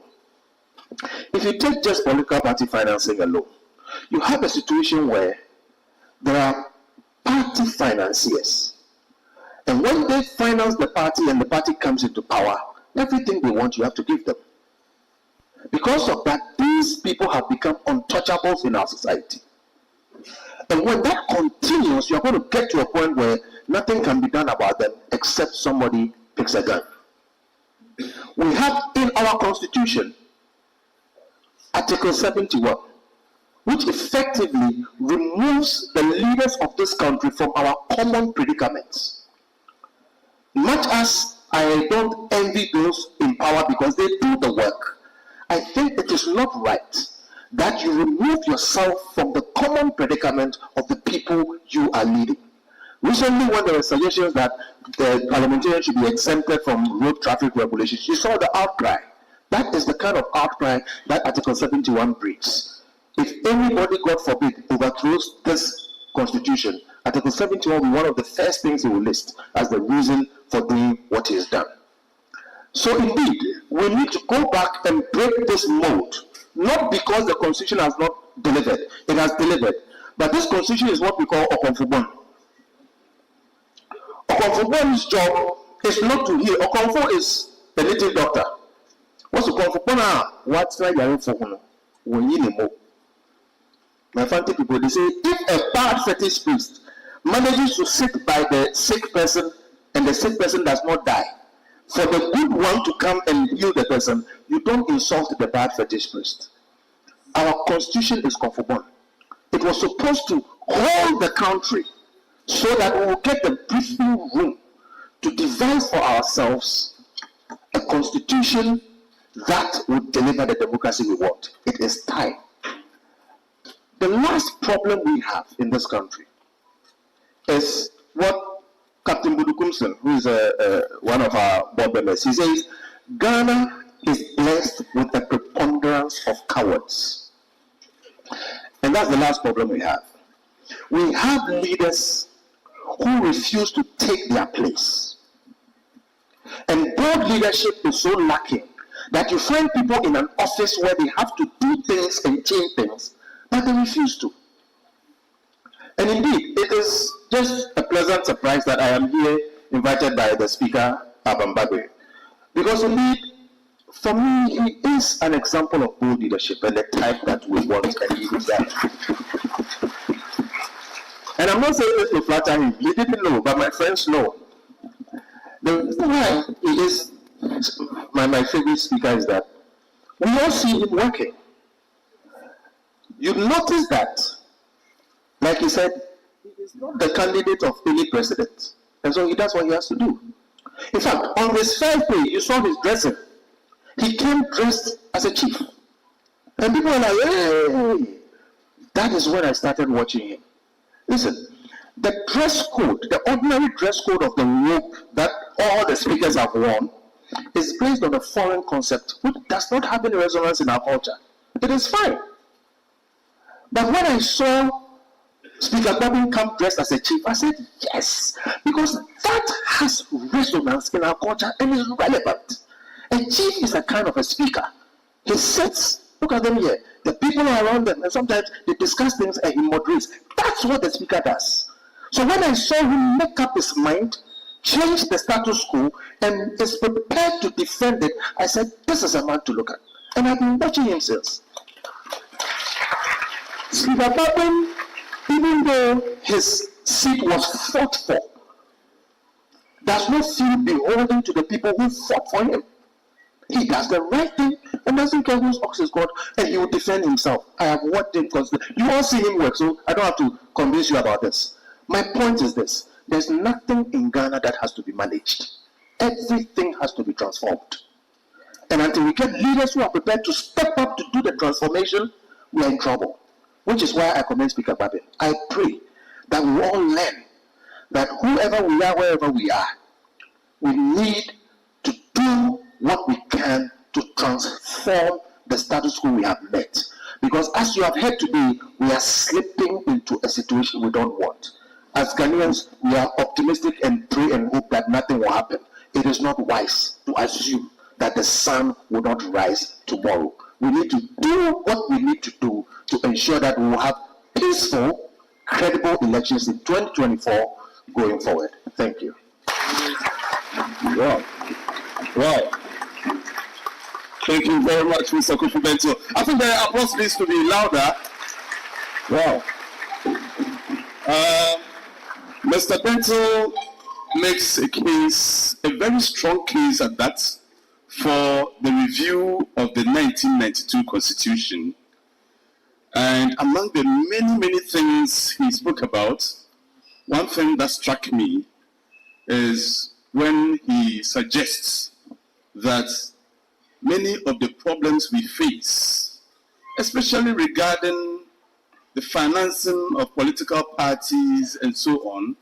If you take just political party financing alone, you have a situation where there are party financiers, and when they finance the party and the party comes into power, everything they want you have to give them. Because of that, these people have become untouchables in our society. And when that continues, you're going to get to a point where nothing can be done about them except somebody picks a gun. We have in our constitution Article 71, which effectively removes the leaders of this country from our common predicaments. Much as I don't envy those in power because they do the work, I think it is not right that you remove yourself from the common predicament of the people you are leading. Recently, when there were suggestions that the parliamentarians should be exempted from road traffic regulations, you saw the outcry. That is the kind of outcry that Article 71 breeds. If anybody, God forbid, overthrows this constitution, Article 71 will be one of the first things he will list as the reason for doing what he has done. So indeed, we need to go back and break this mold, not because the constitution has not delivered. It has delivered. But this constitution is what we call Okonfobon. Okonfobon's job is not to heal. Okonfo is a native doctor. What's Okonfobon? What's like your info? My family people, they say, if a bad fetish priest manages to sit by the sick person and the sick person does not die, for the good one to come and heal the person, you don't insult the bad fetish priest. Our constitution is Okonfobon. It was supposed to hold the country so that we will get the breathing room to devise for ourselves a constitution that would deliver the democracy we want. It is time. The last problem we have in this country is what Captain Budukumson, who is one of our board members, he says, Ghana is blessed with the preponderance of cowards. And that's the last problem we have. We have leaders who refuse to take their place. And board leadership is so lacking that you find people in an office where they have to do things and change things, but they refuse to. And indeed, it is just a pleasant surprise that I am here invited by the Speaker, Abambagwe. Because indeed, for me, he is an example of bold leadership and the type that we want and he deserves. And I'm not saying this to flatter him. He didn't know, but my friends know. The reason why he is my favorite speaker is that we all see him working. You notice that, like he said, he is not the candidate of any president. And so he does what he has to do. In fact, on his first day, you saw his dressing. He came dressed as a chief. And people were like, hey. That is when I started watching him. Listen, the dress code, the ordinary dress code of the robe that all the speakers have worn is based on a foreign concept which does not have any resonance in our culture. It is fine. But when I saw Speaker Babin come dressed as a chief. I said, yes, because that has resonance in our culture and is relevant. A chief is a kind of a speaker. He sits, look at them here, the people are around them, and sometimes they discuss things and he moderates. That's what the speaker does. So when I saw him make up his mind, change the status quo, and is prepared to defend it, I said, this is a man to look at. And I've been watching him since. Speaker Babin, even though his seat was fought for, does not feel beholden to the people who fought for him. He does the right thing and doesn't care whose ox is God, and he will defend himself. I have watched him constantly. You all see him work, so I don't have to convince you about this. My point is this: there's nothing in Ghana that has to be managed. Everything has to be transformed. And until we get leaders who are prepared to step up to do the transformation, we are in trouble. Which is why I commend Speaker Babin. I pray that we all learn that whoever we are, wherever we are, we need to do what we can to transform the status quo we have met. Because as you have heard today, we are slipping into a situation we don't want. As Ghanaians, we are optimistic and pray and hope that nothing will happen. It is not wise to assume that the sun will not rise tomorrow. We need to do what we need to do to ensure that we will have peaceful, credible elections in 2024 going forward. Thank you. Wow. Wow. Thank you very much, Mr. Kofi Bento. I think the applause needs to be louder. Wow. Mr. Bento makes a case, a very strong case at that, for the review of the 1992 Constitution. And among the many things he spoke about, one thing that struck me is when he suggests that many of the problems we face, especially regarding the financing of political parties and so on,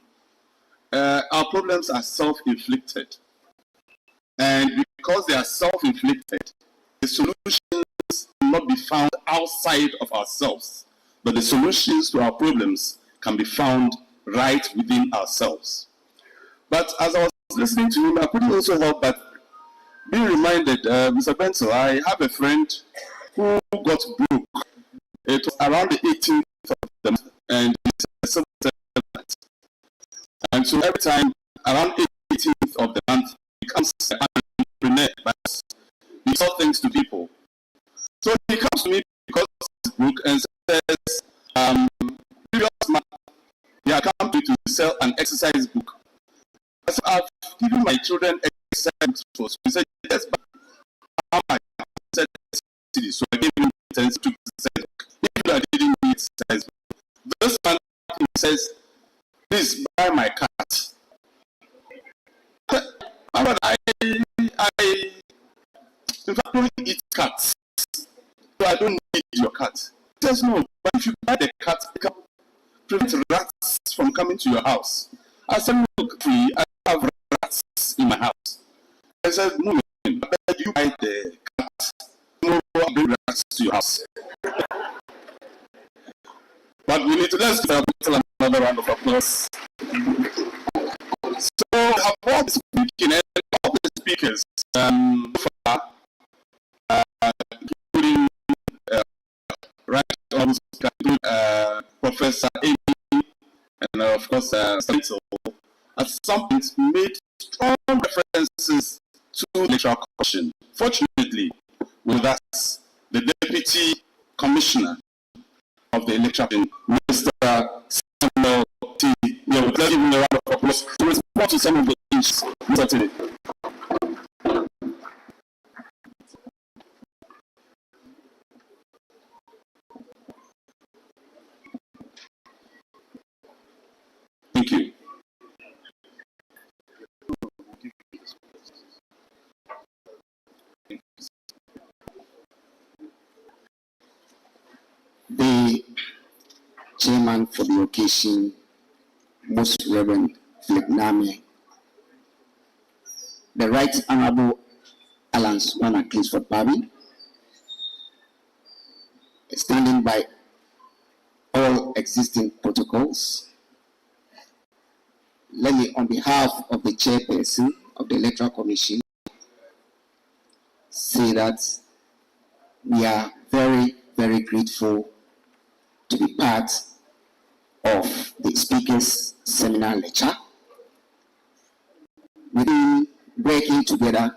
our problems are self-inflicted. And because they are self-inflicted, the solutions cannot be found outside of ourselves, but the solutions to our problems can be found right within ourselves. But as I was listening to him, I couldn't also help but be reminded, Mr. Bento, I have a friend who got broke. It was around the 18th of the month, and he's a civil servant. And so every time, around the 18th of the month, he becomes an entrepreneur, but he sells things to people. So he comes to me because he's broke and says, previous month, he had come to sell an exercise book. So I've given my children exercise books. He said, yes, but how much? I said, so I gave him 10 to sell. If I didn't need exercise book. This month, he says, please buy my cat. But I in fact, don't eat cats. So I don't need your cat. He says, no, but if you buy the cat, it can prevent rats from coming to your house. I said, look, I have rats in my house. I said, no, but you buy the cat, tomorrow I'll bring rats to your house. But we need to, let's do another round of applause. So I have all the speaking and all the speakers far, including right honorable Professor Amy and of course Seminal, at some point made strong references to the electoral commission. Fortunately, with us, the Deputy Commissioner of the Electoral, Mr. Seminal, let's give him a round of applause to respond to some of the issues. Mr. Tini. Thank you. The chairman for the occasion, Most Reverend Philip Name, the Right Honorable Alan Swana Kingsford Babi, standing by all follow existing protocols. Let me, on behalf of the chairperson of the Electoral Commission, say that we are very, very grateful to be part of the speaker's seminar lecture. We've been working together,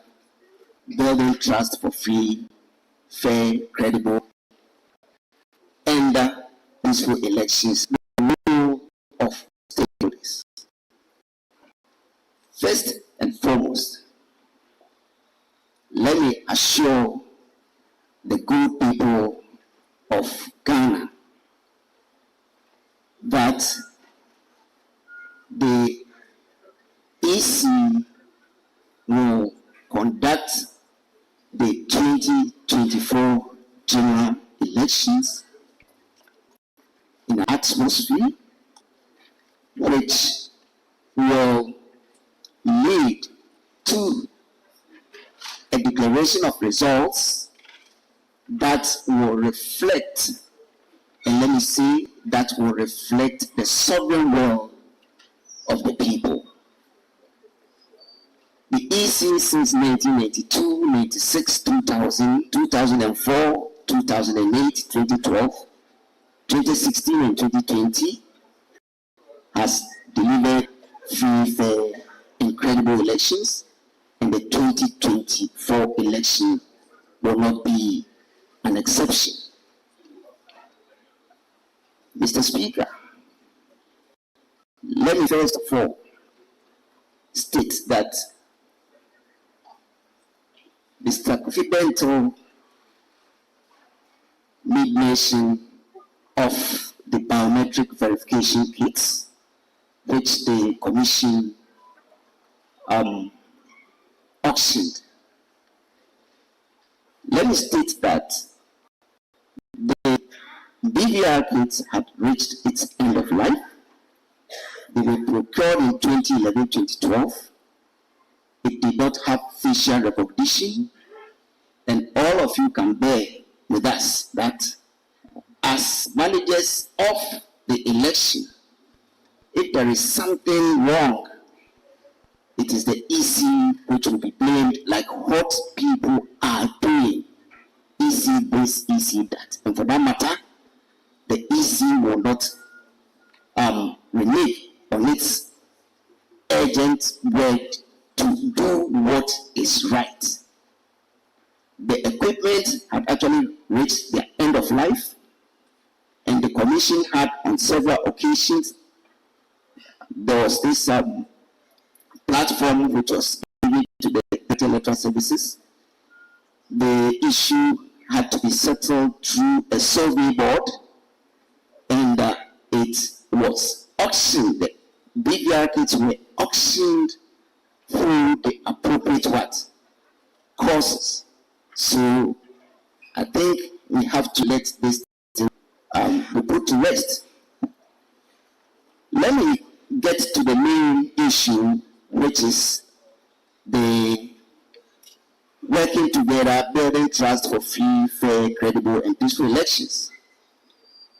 building trust for free, fair, credible, and peaceful elections with the role of stakeholders. First and foremost, let me assure the good people of Ghana that the EC will conduct the 2024 general elections in an atmosphere which will lead to a declaration of results that will reflect, and let me say, that will reflect the sovereign will of the people. The EC since 1992, 96, 2000, 2004, 2008, 2012, 2016 and 2020 has delivered free, fair, incredible elections, and the 2024 election will not be an exception. Mr. Speaker, let me first of all state that the supplemental mid-nation of the biometric verification kits, which the Commission auctioned. Let me state that the BVR kits had reached its end of life. They were procured in 2011-2012. It did not have facial recognition, and all of you can bear with us that as managers of the election, if there is something wrong, it is the EC which will be blamed, like what people are doing. EC this, EC that. And for that matter, the EC will not rely on its urgent work to do what is right. The equipment had actually reached their end of life, and the Commission had on several occasions, there was this platform which was given to the electoral services. The issue had to be settled through a survey board, and it was auctioned. The BVR kits were auctioned through the appropriate courses. So I think we have to let this be put to rest. Let me get to the main issue, which is the working together, building trust for free, fair, credible, and peaceful elections.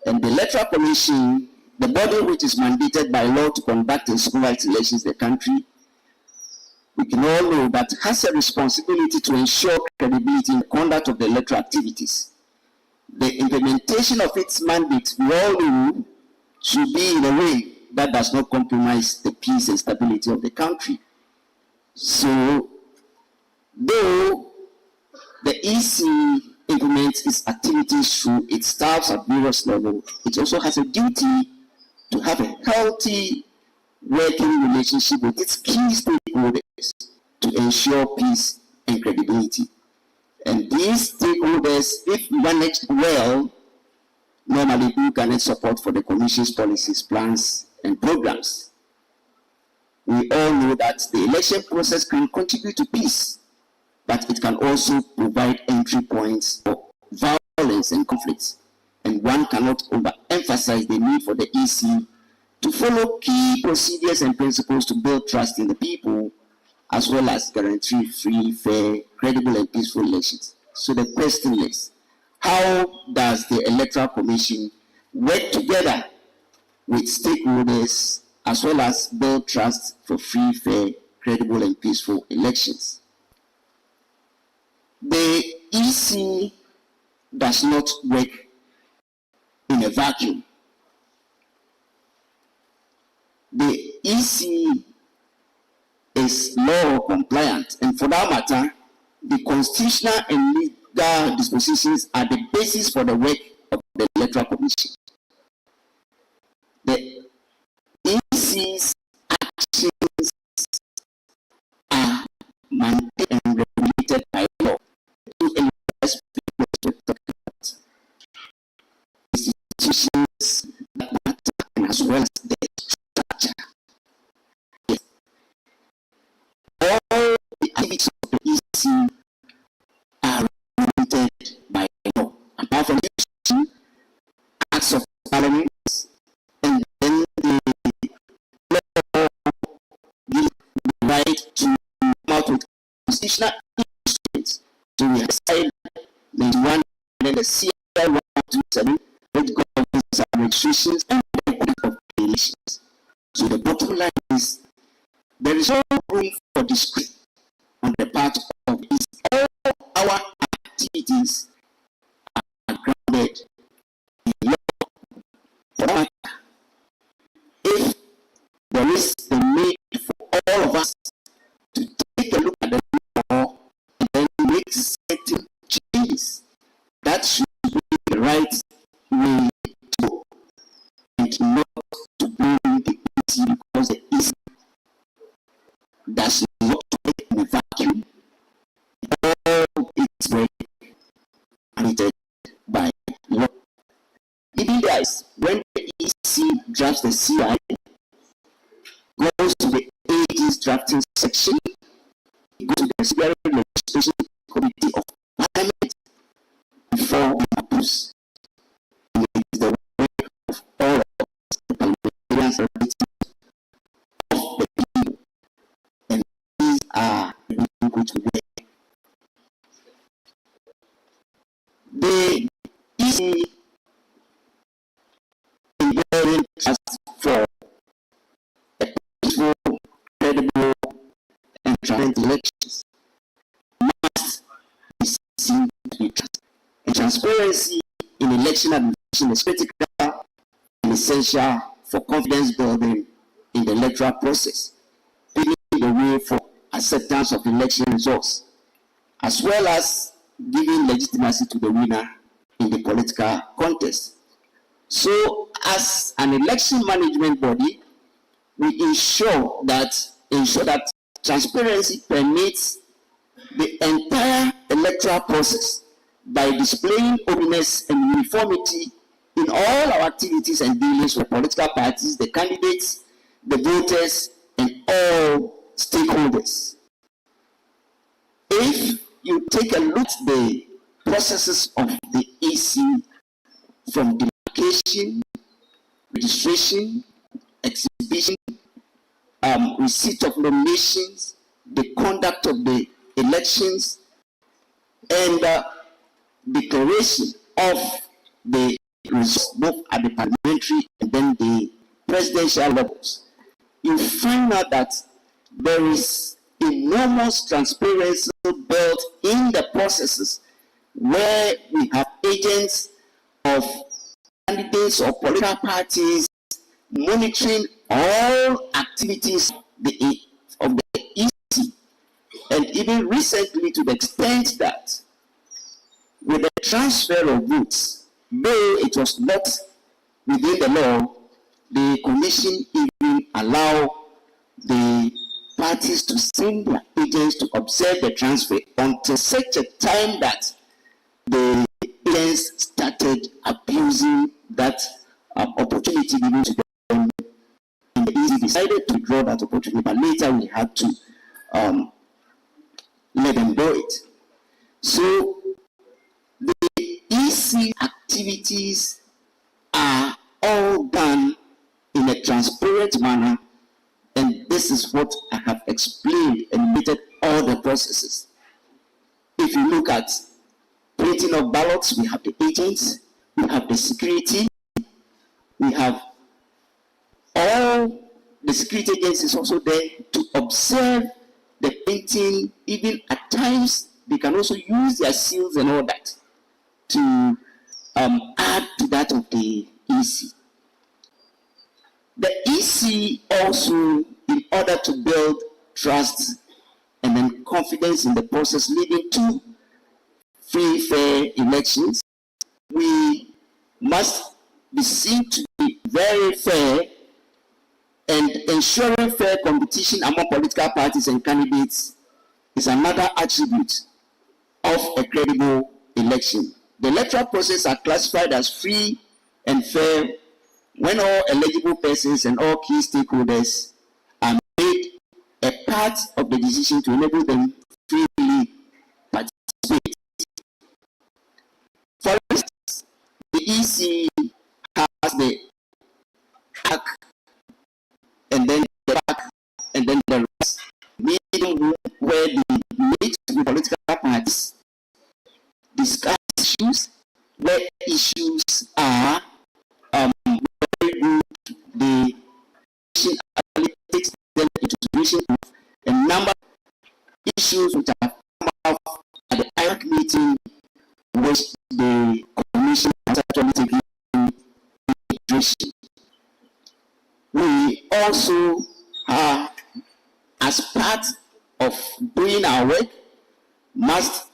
And the Electoral Commission, the body which is mandated by law to conduct and supervise elections in the country, we can all know that has a responsibility to ensure credibility in the conduct of the electoral activities. The implementation of its mandate, we all know, should be in a way that does not compromise the peace and stability of the country. So, though the EC implements its activities through its staffs at various levels, it also has a duty to have a healthy working relationship with its key stakeholders to ensure peace and credibility. And these stakeholders, if managed well, normally do garner support for the Commission's policies, plans, and programs. We all know that the election process can contribute to peace, but it can also provide entry points for violence and conflicts. And one cannot overemphasize the need for the EC to follow key procedures and principles to build trust in the people, as well as guarantee free, fair, credible, and peaceful elections. So the question is, how does the Electoral Commission work together with stakeholders as well as build trust for free, fair, credible, and peaceful elections. The EC does not work in a vacuum. The EC is law compliant, and for that matter, the constitutional and legal dispositions are the basis for the work of the Electoral Commission. The EC's actions are mandated and regulated by law. Institutions that matter, and as well as the structure. Yes. All the activities of the EC are regulated by law. Apart from the acts of parliament, and then the law gives the right to come out with constitutional instruments to decide the one and the CI 127, which governs our restrictions and the conduct of the elections. So the bottom line is there is no room for discretion on the part of these. All our activities are grounded in law. For that, if there is a need for all of us to take a look at the law and then make certain changes, that should be the right way to go, and not to bring the EC, because the EC does not work in a vacuum. All its work mandated by law. Even guys, when the EC drafts the CI, goes to the AG's drafting section, it goes to the Secretary Legislation Committee of Parliament before it approves. It is the work of all of us, the parliamentarians of the people, and these are the people who to work. The EC in building trust for a peaceful, credible, and transparent elections must be seen to be trusted. And transparency in election administration is critical and essential for confidence building in the electoral process, paving the way for acceptance of election results, as well as giving legitimacy to the winner in the political contest. So, as an election management body, we ensure that transparency permeates the entire electoral process by displaying openness and uniformity in all our activities and dealings with political parties, the candidates, the voters, and all stakeholders. If you take a look at the processes of the EC from demarcation, registration, exhibition, receipt of nominations, the conduct of the elections, and declaration of the results both at the parliamentary and then the presidential levels, you find out that there is enormous transparency built in the processes where we have agents of candidates or political parties monitoring all activities of the EC, and even recently to the extent that with the transfer of votes, though it was not within the law, the commission even allowed the parties to send their agents to observe the transfer until such a time that the agents started abusing that opportunity given to them. And the EC decided to withdraw that opportunity, but later we had to let them do it. So the EC activities are all done in a transparent manner, and this is what I have explained and noted all the processes. If you look at printing of ballots, we have the agents, we have the security, we have The security agency is also there to observe the painting. Even at times, they can also use their seals and all that to add to that of the EC. The EC also, in order to build trust and then confidence in the process leading to free, fair elections, we must be seen to be very fair, and ensuring fair competition among political parties and candidates is another attribute of a credible election. The electoral process are classified as free and fair when all eligible persons and all key stakeholders are made a part of the decision to enable them freely participate. For instance, the EC has the ACK, and then the back, and then the rest, meeting room where they meet with political parties, discuss issues, where issues are very good. The commission actually takes them into consideration a number of issues which have come out at the IRAC meeting, which the commission has actually taken into consideration. We also are, as part of doing our work, must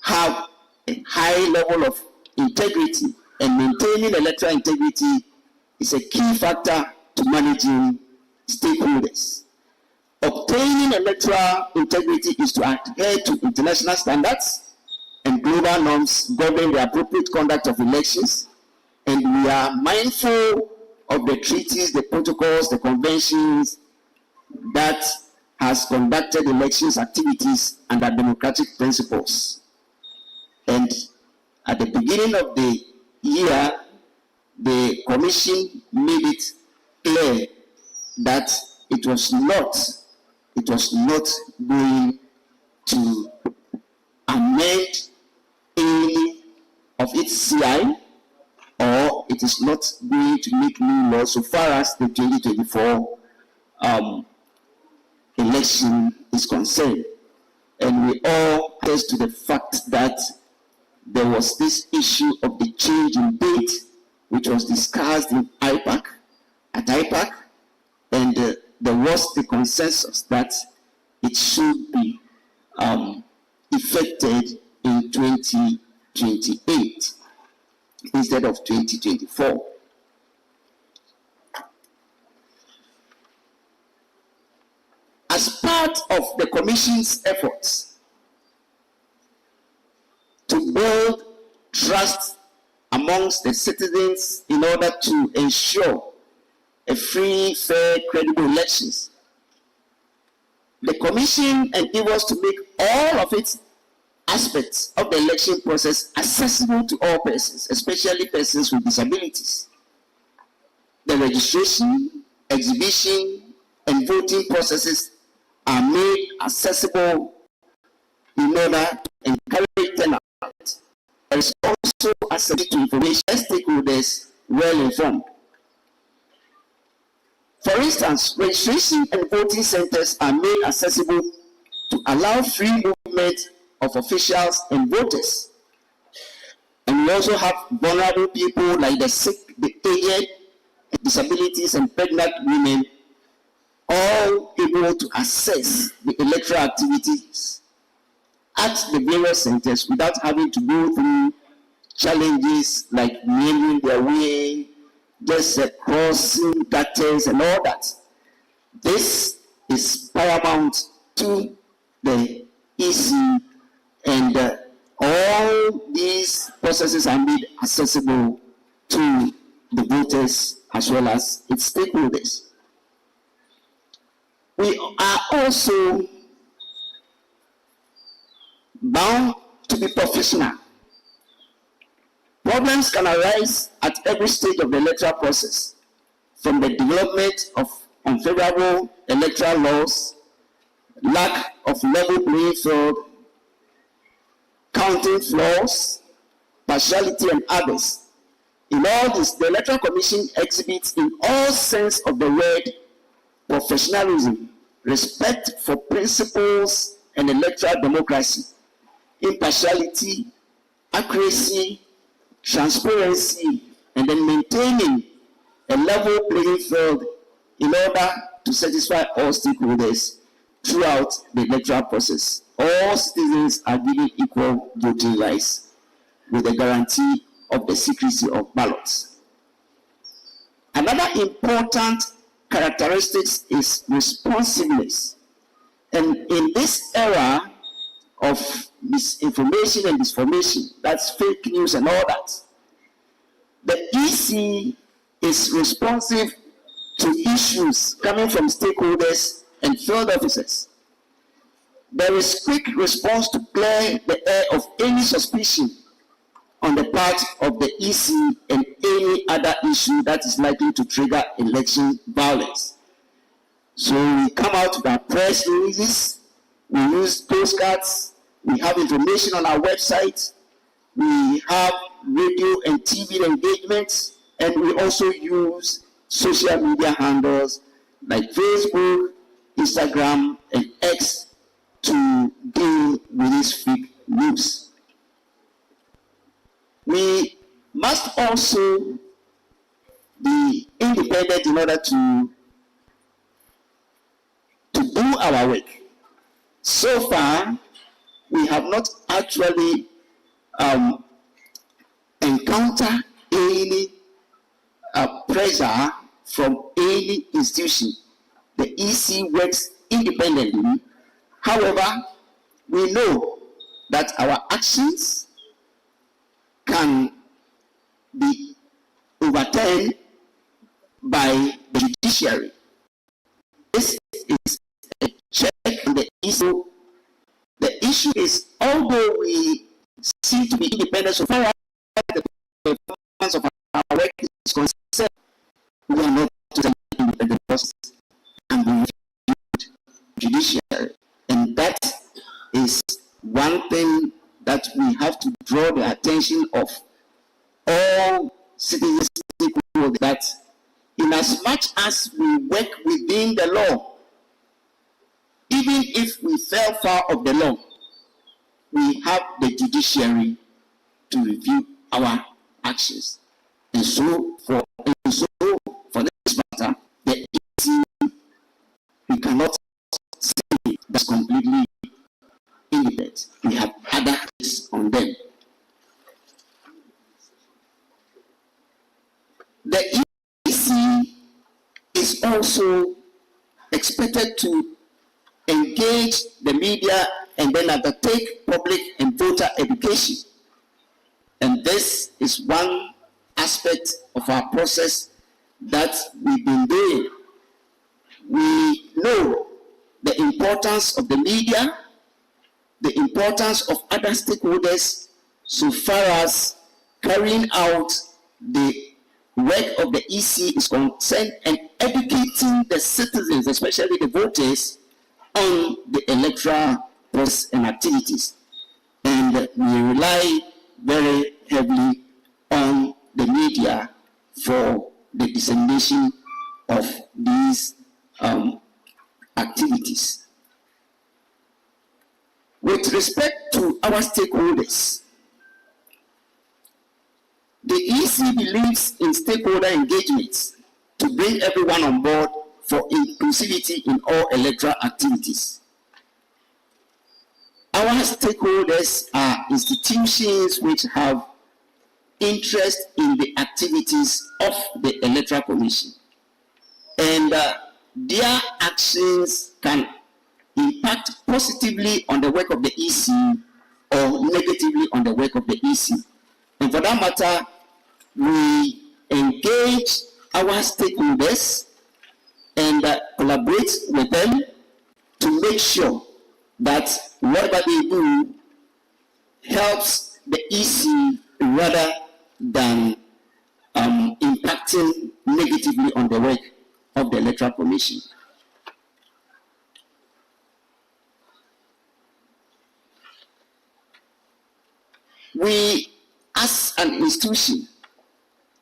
have a high level of integrity, and maintaining electoral integrity is a key factor to managing stakeholders. Obtaining electoral integrity is to adhere to international standards and global norms governing the appropriate conduct of elections, and we are mindful of the treaties, the protocols, the conventions that has conducted elections activities under democratic principles. And at the beginning of the year, the commission made it clear that it was not going to amend any of its CI, or it is not going to make new laws so far as the 2024 election is concerned. And we all attest to the fact that there was this issue of the change in date, which was discussed in IPAC, and there was the consensus that it should be effected in 2028 instead of 2024. As part of the Commission's efforts to build trust amongst the citizens in order to ensure a free, fair, credible elections, the Commission endeavors to make all of its aspects of the election process accessible to all persons, especially persons with disabilities. The registration, exhibition, and voting processes are made accessible in order to encourage turnout. There is also access to information, stakeholders well informed. For instance, registration and voting centers are made accessible to allow free movement of officials and voters. And we also have vulnerable people like the sick, the aged, disabilities, and pregnant women, all able to access the electoral activities at the various centers without having to go through challenges like nailing their way, just crossing gutters and all that. This is paramount to the EC, and all these processes are made accessible to the voters as well as its stakeholders. We are also bound to be professional. Problems can arise at every stage of the electoral process, from the development of unfavorable electoral laws, lack of level playing field, counting flaws, partiality, and others. In all this, the Electoral Commission exhibits in all sense of the word professionalism, respect for principles and electoral democracy, impartiality, accuracy, transparency, and then maintaining a level playing field in order to satisfy all stakeholders throughout the electoral process. All citizens are given equal voting rights with the guarantee of the secrecy of ballots. Another important characteristic is responsiveness. And in this era of misinformation and disinformation, that's fake news and all that, the EC is responsive to issues coming from stakeholders and field officers. There is quick response to clear the air of any suspicion on the part of the EC and any other issue that is likely to trigger election violence. So we come out with our press releases, we use postcards, we have information on our website, we have radio and TV engagements, and we also use social media handles like Facebook, Instagram, and X to deal with this fake news. We must also be independent in order to do our work. So far, we have not actually encountered any pressure from any institution. The EC works independently. However, we know that our actions can be overturned by the judiciary. This is a check on the issue. The issue is, although we seem to be independent so far as the performance of our work is concerned, we are not totally independent process and we reviewed judiciary. And that is one thing that we have to draw the attention of all citizens, that in as much as we work within the law, even if we fell foul of the law, we have the judiciary to review our actions. And so for this matter, the EC, we cannot say that's completely independent. We have other things on them. The EC is also expected to engage the media and then undertake public and voter education. And this is one aspect of our process that we've been doing. We know the importance of the media, the importance of other stakeholders so far as carrying out the work of the EC is concerned and educating the citizens, especially the voters, on the electoral process and activities. And we rely very heavily on the media for the dissemination of these activities. With respect to our stakeholders, the EC believes in stakeholder engagements to bring everyone on board for inclusivity in all electoral activities. Our stakeholders are institutions which have interest in the activities of the Electoral Commission. And their actions can impact positively on the work of the EC or negatively on the work of the EC. And for that matter, we engage our stakeholders and collaborate with them to make sure that whatever they do helps the EC rather than impacting negatively on the work of the Electoral Commission. We, as an institution,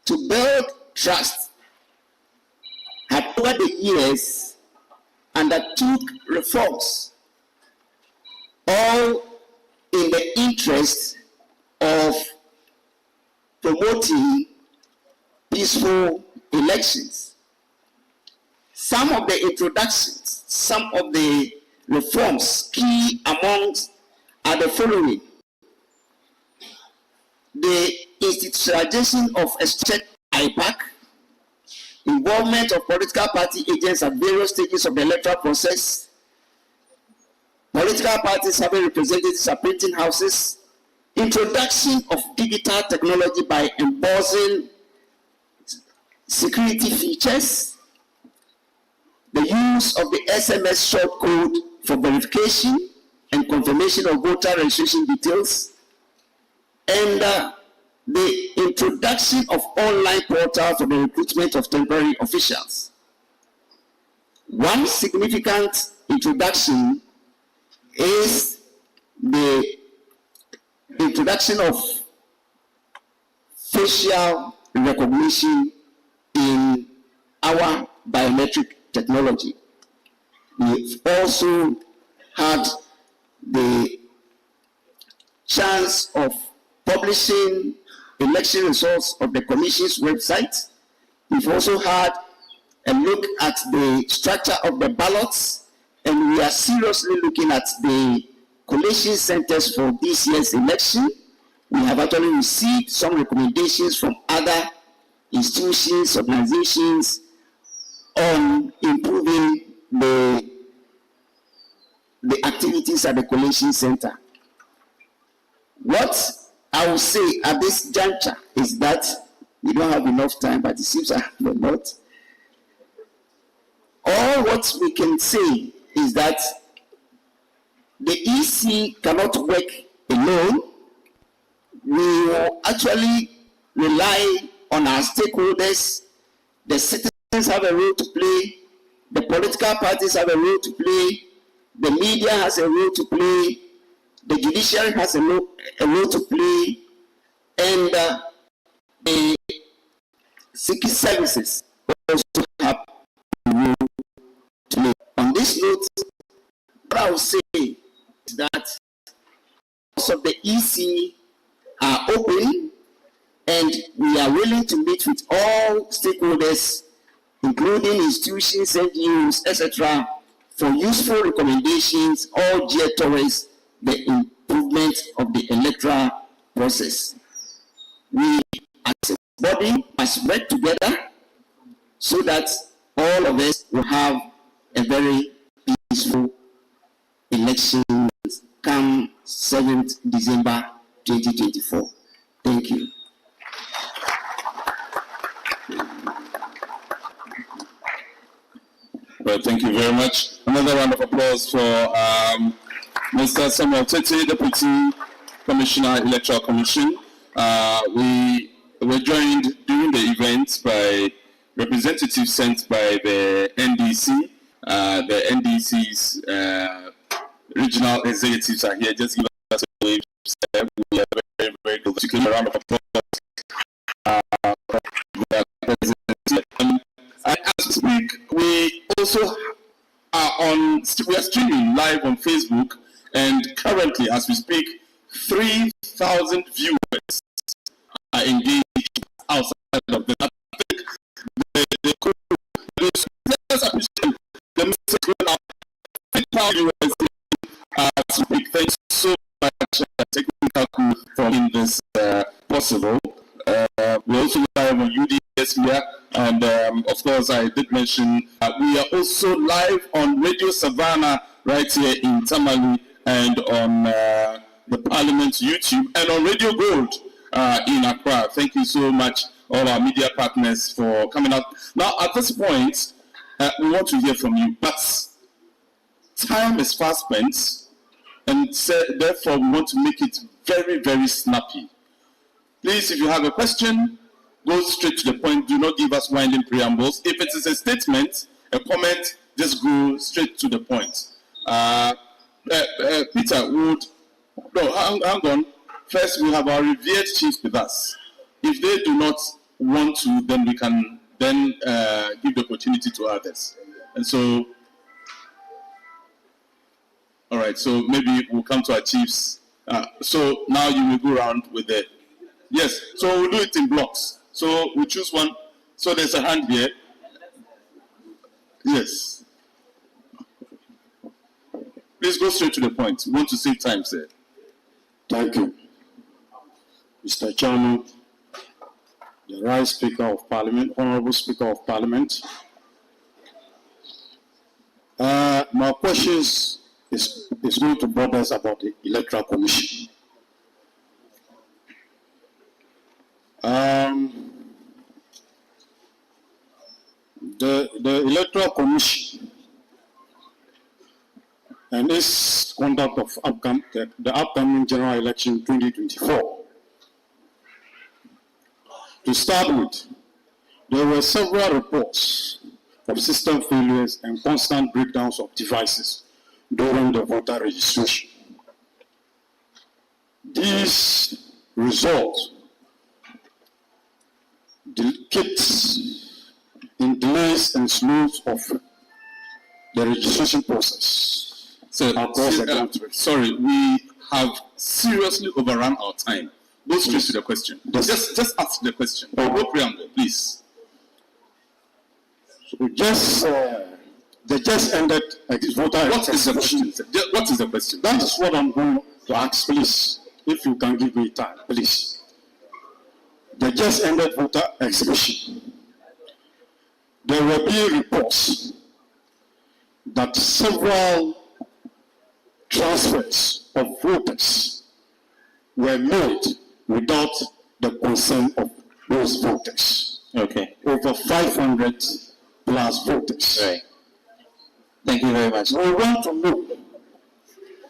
to build trust, have over the years undertook reforms, all in the interest of promoting peaceful elections. Some of the introductions, some of the reforms, key amongst are the following: the institutionalization of a structured IPAC, involvement of political party agents at various stages of the electoral process, political parties having representatives at printing houses, introduction of digital technology by embossing security features, the use of the SMS short code for verification and confirmation of voter registration details, and the introduction of online portal for the recruitment of temporary officials. One significant introduction is the introduction of facial recognition in our biometric technology. We've also had the chance of publishing election results of the Commission's website. We've also had a look at the structure of the ballots, and we are seriously looking at the collation centers for this year's election. We have actually received some recommendations from other institutions, organizations on improving the activities at the collation center. What I will say at this juncture is that we don't have enough time, but it seems I have a lot. All what we can say is that the EC cannot work alone. We will actually rely on our stakeholders. The citizens have a role to play. The political parties have a role to play. The media has a role to play. The judiciary has a role to play. And the security services also have a role to play. On this note, what I will say is that most of the EC are open, and we are willing to meet with all stakeholders, including institutions, NGOs, etc., for useful recommendations, all geared towards the improvement of the electoral process. We as a body must work together so that all of us will have a very peaceful election come 7th December 2024. Thank you. Well, thank you very much. Another round of applause for Mr. Samuel Tete, Deputy Commissioner, Electoral Commission. We were joined during the event by representatives sent by the NDC. The NDC's regional executives are here. Just give us a wave. We are very, very good. You can round of applause. As we speak, we also we are streaming live on Facebook, and currently, as we speak, 3,000 viewers are engaged outside of this. I think the message going out. 3,000 viewers as we speak. Thanks so much, technical for making this possible. We're also live on UDS here, and of course, I did mention we are also live on Radio Savannah right here in Tamale, and on the Parliament YouTube, and on Radio Gold in Accra. Thank you so much, all our media partners, for coming out. Now, at this point, we want to hear from you, but time is fast spent, and therefore we want to make it very, very snappy. Please, if you have a question, go straight to the point. Do not give us winding preambles. If it is a statement, a comment, just go straight to the point. Peter, hang on. First, we have our revered chiefs with us. If they do not want to, then we can then give the opportunity to others. And so, All right, so maybe we'll come to our chiefs. So now you will go around with the... Yes, so we'll do it in blocks. So we choose one. So there's a hand here. Yes. Please go straight to the point. We want to save time, sir. Thank you. Mr. Chairman, the Right Speaker of Parliament, Honorable Speaker of Parliament. My question is going to bother us about the Electoral Commission. The Electoral Commission and its conduct of the upcoming general election 2024. To start with, there were several reports of system failures and constant breakdowns of devices during the voter registration. These results kept in delays and slows of the registration process. Sorry, we have seriously overrun our time. Go straight to the question. Just ask the question. No preamble, please. So they just ended voter. What is the question? What is the question? That is what I'm going to ask, please. If you can give me time, please. They just ended voter exhibition. There will be reports that several transfers of voters were made without the consent of those voters. Okay. Over 500 plus voters. Right. Thank you very much. We want to know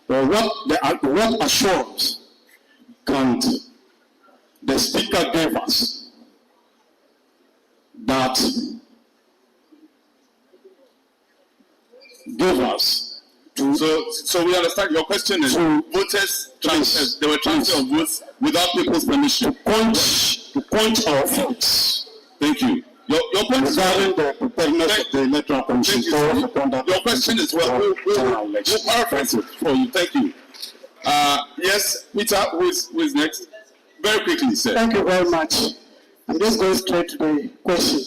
what assurance can the Speaker give us that So we understand your question is voters transfers. There were transfer of votes without people's permission. To quench our votes. Thank you. Your point is regarding the preparedness of the Electoral Commission. Your question is well. We'll paraphrase it for you. Thank you. Yes, Peter, who is next? Very quickly, sir. Thank you very much. I'm just going straight to the question.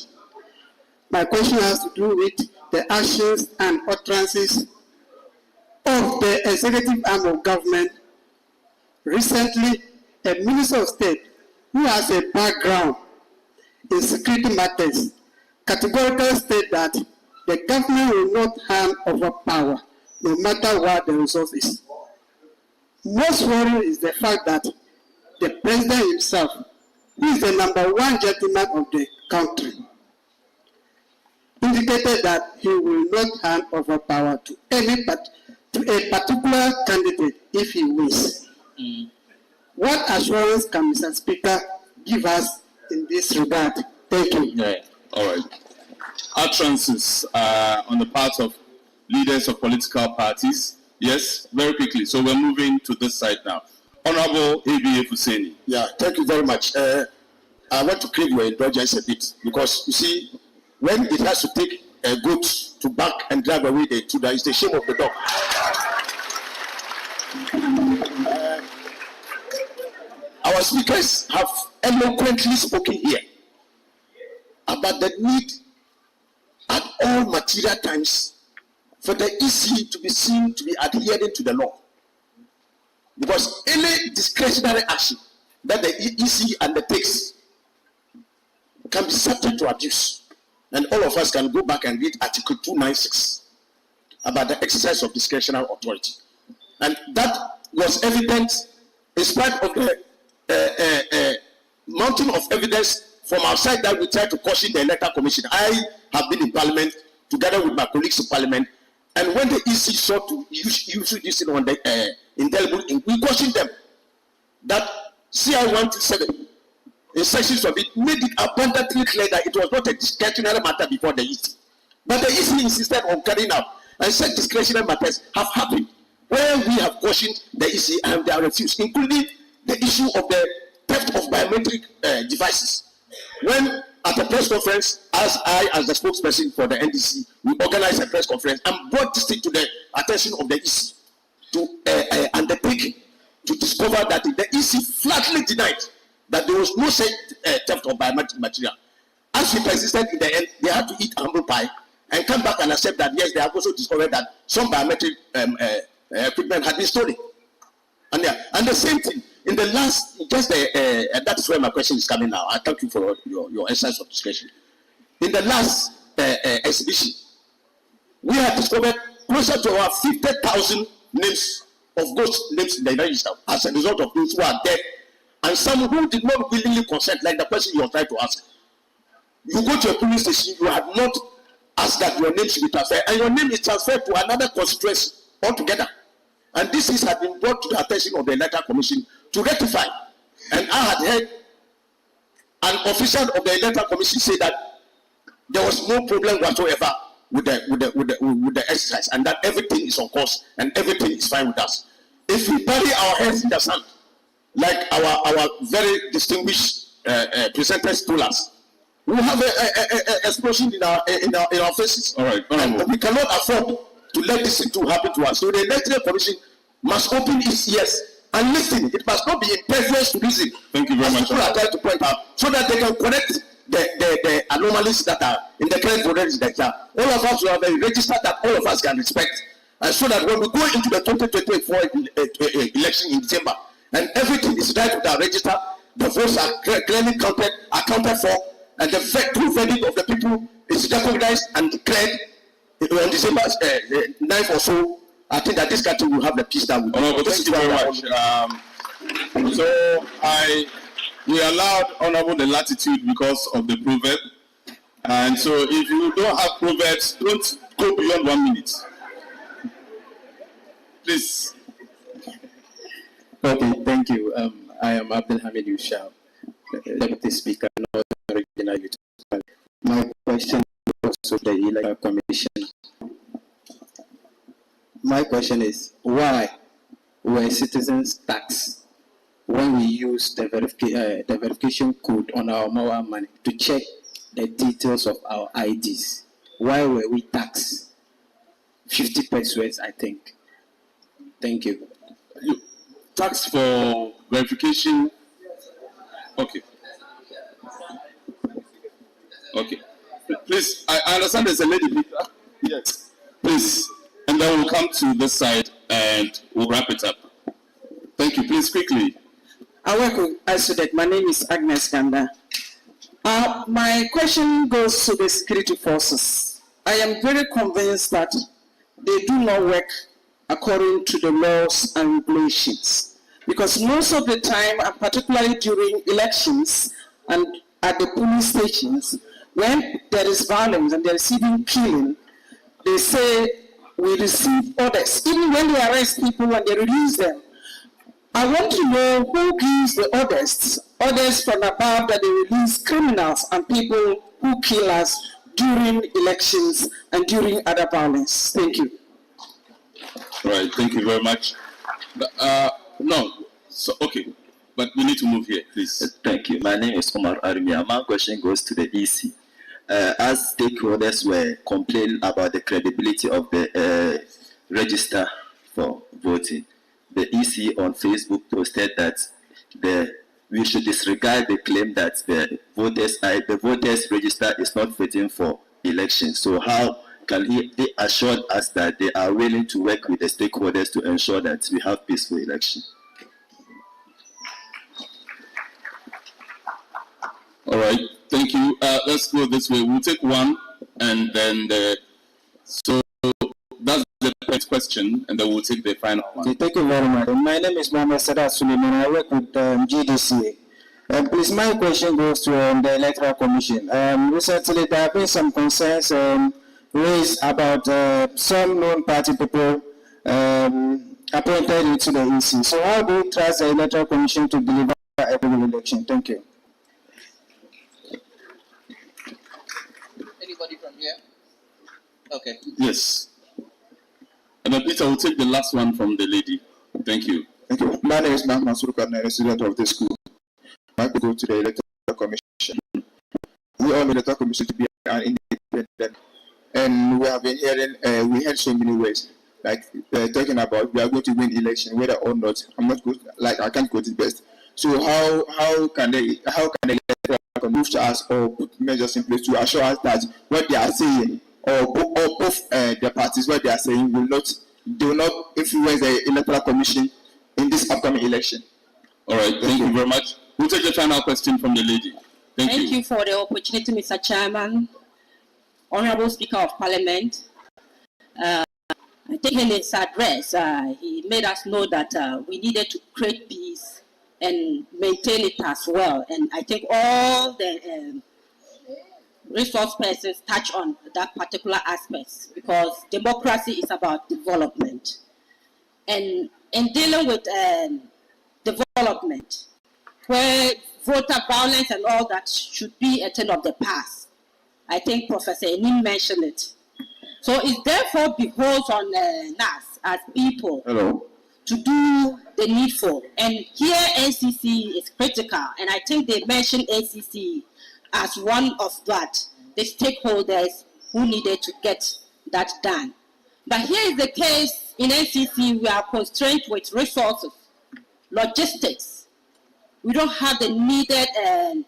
My question has to do with the actions and utterances of the executive arm of government. Recently, a minister of state who has a background in security matters categorically stated that the government will not hand over power no matter what the result is. Most worrying is the fact that the president himself, who is the #1 gentleman of the country, indicated that he will not hand over power to a particular candidate if he wins. What assurance can Mr. Speaker give us in this regard? Thank you. Yeah. All right. Utterances on the part of leaders of political parties. Yes, very quickly. So we're moving to this side now. Honorable A.B.A. Fuseni. Yeah, thank you very much. I want to crave your indulgence a bit because you see, when it has to take a goat to back and drive away the intruder, it's the shame of the dog. Our speakers have eloquently spoken here about the need at all material times for the EC to be seen to be adhering to the law. Because any discretionary action that the EC undertakes can be subject to abuse. And all of us can go back and read Article 296 about the exercise of discretionary authority. And that was evident in spite of the mountain of evidence from outside that we tried to caution the Electoral Commission. I have been in Parliament together with my colleagues in Parliament, and when the EC sought to use this on the indelible ink, we cautioned them that CI 127 in sections of it made it abundantly clear that it was not a discretionary matter before the EC. But the EC insisted on carrying out, and said discretionary matters have happened where we have cautioned the EC and they are refused, including the issue of the theft of biometric devices. When at a press conference, as the spokesperson for the NDC, we organized a press conference and brought this thing to the attention of the EC to undertake to discover that the EC flatly denied that there was no such theft of biometric material. As we persisted in the end, they had to eat humble pie and come back and accept that yes, they have also discovered that some biometric equipment had been stolen. And the same thing in the last, that's where my question is coming now. I thank you for your exercise of discretion. In the last exhibition, we have discovered closer to over 50,000 names of ghost names in the register as a result of those who are dead and some who did not willingly consent, like the person you are trying to ask. You go to a police station, you have not asked that your name should be transferred, and your name is transferred to another constituency altogether. And this has been brought to the attention of the Electoral Commission to rectify. And I had heard an official of the Electoral Commission say that there was no problem whatsoever with the exercise, and that everything is on course and everything is fine with us. If we bury our heads in the sand, like our very distinguished presenters told us, we have an explosion in our faces. All right, and we cannot afford to let this thing happen to us. So the Electoral Commission must open its ears and listen. It must not be impervious to reason. Thank you very much. People are trying to point out so that they can correct the anomalies that are in the current voter register. All of us will have a register that all of us can respect, and so that when we go into the 2024 election in December, and everything is right with our register, the votes are clearly accounted for, and the true verdict of the people is recognized and declared on December 9th or so. I think that this country will have the peace that we need. Thank you very much. So we allowed Honorable the latitude because of the proverb, and so if you don't have proverbs, don't go beyond 1 minute. Please. Okay, thank you. I am Abdul Hamid Yushab, Deputy Speaker, Northern Regional Youth. My question goes to the Electoral Commission. My question is, why were citizens taxed when we use the verification code on our mobile money to check the details of our IDs? Why were we taxed 50 pesos, I think? Thank you. Tax for verification? Okay. Okay. Please, I understand there's a lady here. Yes. Please. And then we'll come to this side and we'll wrap it up. Thank you. Please, quickly. I work with ISODEC. My name is Agnes Kanda. My question goes to the security forces. I am very convinced that they do not work according to the laws and regulations. Because most of the time, and particularly during elections and at the police stations, when there is violence and there is even killing, they say we receive orders. Even when they arrest people and they release them, I want to know who gives the orders from above that they release criminals and people who kill us during elections and during other violence. Thank you. All right, thank you very much. No, so okay, but we need to move here, please. Thank you. My name is Omar Arumia. My question goes to the EC. As stakeholders were complaining about the credibility of the register for voting, the EC on Facebook posted that we should disregard the claim that the voters register is not fitting for elections. So how can they assure us that they are willing to work with the stakeholders to ensure that we have peaceful election? All right, thank you. Let's go this way. We'll take one, and then so that's the first question, and then we'll take the final one. Okay, thank you very much. My name is Mohamed Sadat Suleiman. I work with GDCA. Please, my question goes to the Electoral Commission. Recently, there have been some concerns raised about some non-party people appointed into the EC. So how do you trust the Electoral Commission to deliver a good election? Thank you. Anybody from here? Okay. Yes. And then Peter will take the last one from the lady. Thank you. Thank you. My name is Mark Mansurukan, a student of the school. I could go to the Electoral Commission. We all know the Electoral Commission to be an independent, and we have been hearing, we heard so many ways. talking about we are going to win election, whether or not. I'm not good. Like I can't quote it best. So how can the electoral move to us or put measures in place to assure us that what they are saying or both the parties what they are saying will not influence the electoral commission in this upcoming election? All right, thank you very much. We'll take the final question from the lady. Thank you for the opportunity, Mr. Chairman. Honorable Speaker of Parliament. I think in his address, he made us know that we needed to create peace and maintain it as well. And I think all the resource persons touch on that particular aspect because democracy is about development. And in dealing with development, where voter violence and all that should be a thing of the past. I think Professor Enin mentioned it. So it therefore beholds on us as people to do the needful. And here NCC is critical, and I think they mentioned NCC as one of that, the stakeholders who needed to get that done. But here is the case in NCC, we are constrained with resources, logistics. We don't have the needed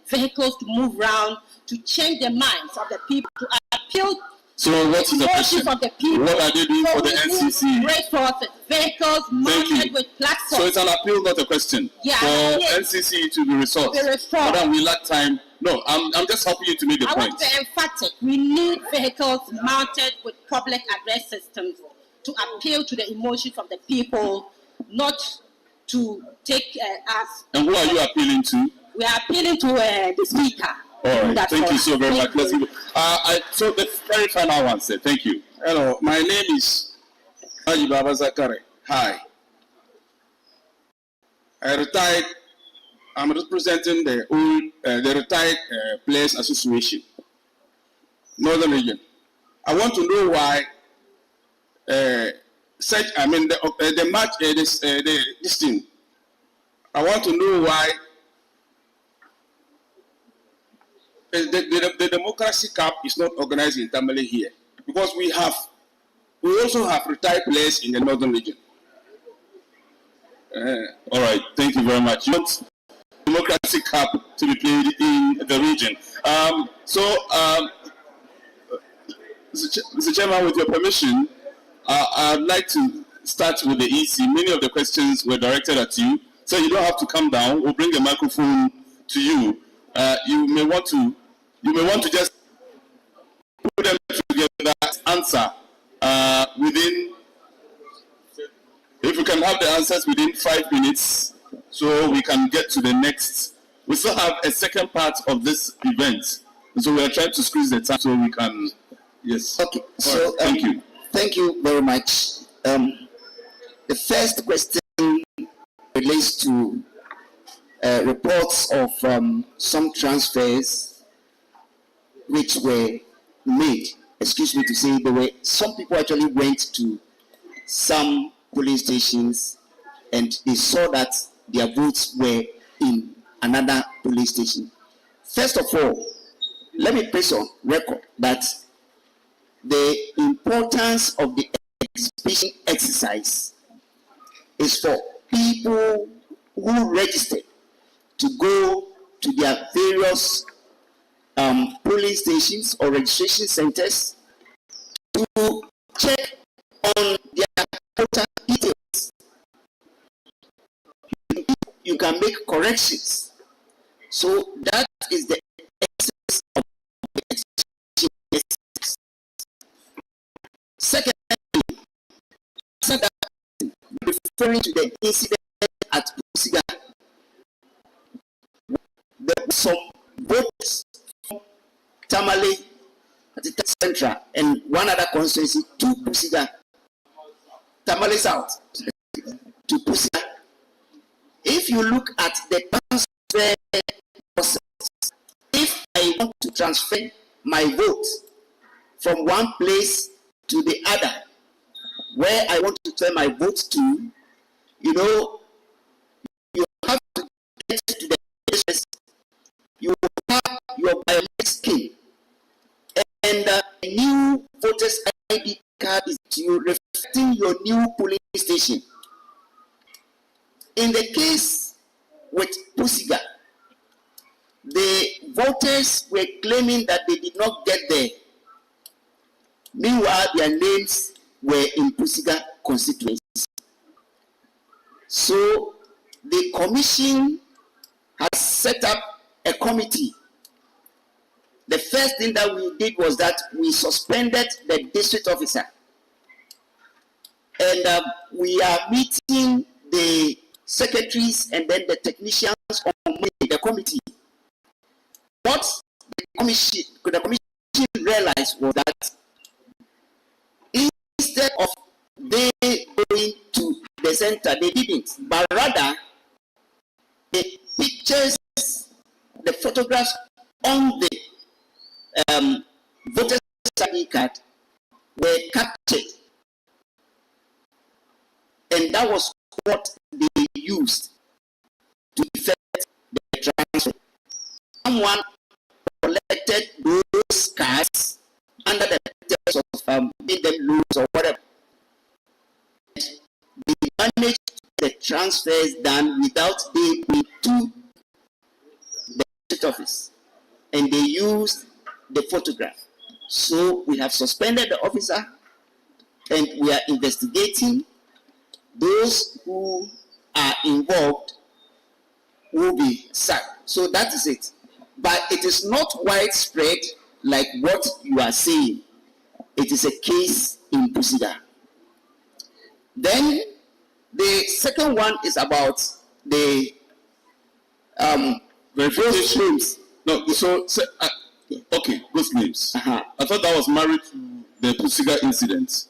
vehicles to move around to change the minds of the people, to appeal So what is the question? of the people. What are they doing for the NCC? Resources, vehicles mounted with platforms. So it's an appeal, not a question. Yeah, for yes. NCC to be resourced. Madam, we lack time. No, I'm just helping you to make the point. I want to be emphatic. We need vehicles mounted with public address systems to appeal to the emotions of the people, not to take us. And who are you appealing to? We are appealing to the speaker. All right, thank you so very much. Let's give it. So the very final one, sir. Thank you. Hello, my name is Haji Baba Zakare. Hi. I retired. I'm representing the retired players association, Northern Region. I want to know why the match this thing. I want to know why the Democracy Cup is not organized in TAMALE here, because we also have retired players in the Northern Region. All right, thank you very much. You want Democracy Cup to be played in the region. Mr. Chairman, with your permission, I'd like to start with the EC. Many of the questions were directed at you, so you don't have to come down. We'll bring the microphone to you. You may want to just put them together, answer within. If we can have the answers within 5 minutes, so we can get to the next. We still have a second part of this event, so we are trying to squeeze the time so we can. Yes. Okay. So thank you. Thank you very much. The first question relates to reports of some transfers which were made. Excuse me to say, some people actually went to some polling stations and they saw that their votes were in another polling station. First of all, let me place on record that the importance of the exhibition exercise is for people who registered to go to their various polling stations or registration centers to check on their voter details. You can make corrections. So that is the essence of the exhibition exercise. Secondly, referring to the incident at Pusiga, there were some votes from Tamale at the Central and one other constituency to Pusiga, Tamale South to Pusiga. If you look at the transfer process, if I want to transfer my vote from one place to the other, where I want to turn my vote to, you have to get to the places. You have your biometric skin and a new voters ID card is you reflecting your new polling station. In the case with Pusiga, the voters were claiming that they did not get there. Meanwhile, their names were in Pusiga constituency. So the commission has set up a committee. The first thing that we did was that we suspended the district officer. And we are meeting the secretaries and then the technicians on the committee. What the commission realized was that instead of they going to the center, they didn't, but rather the pictures, the photographs on the voter ID card were captured, and that was what they used to effect the transfer. Someone collected those cards under the pretext of made them lose or whatever. They managed the transfers done without they going to the district office, and they used the photograph. So we have suspended the officer, and we are investigating. Those who are involved will be sacked. So that is it. But it is not widespread like what you are saying. It is a case in Pusiga. Then the second one is about the verification names. No, okay, those names. I thought that was married to the Pusiga incident.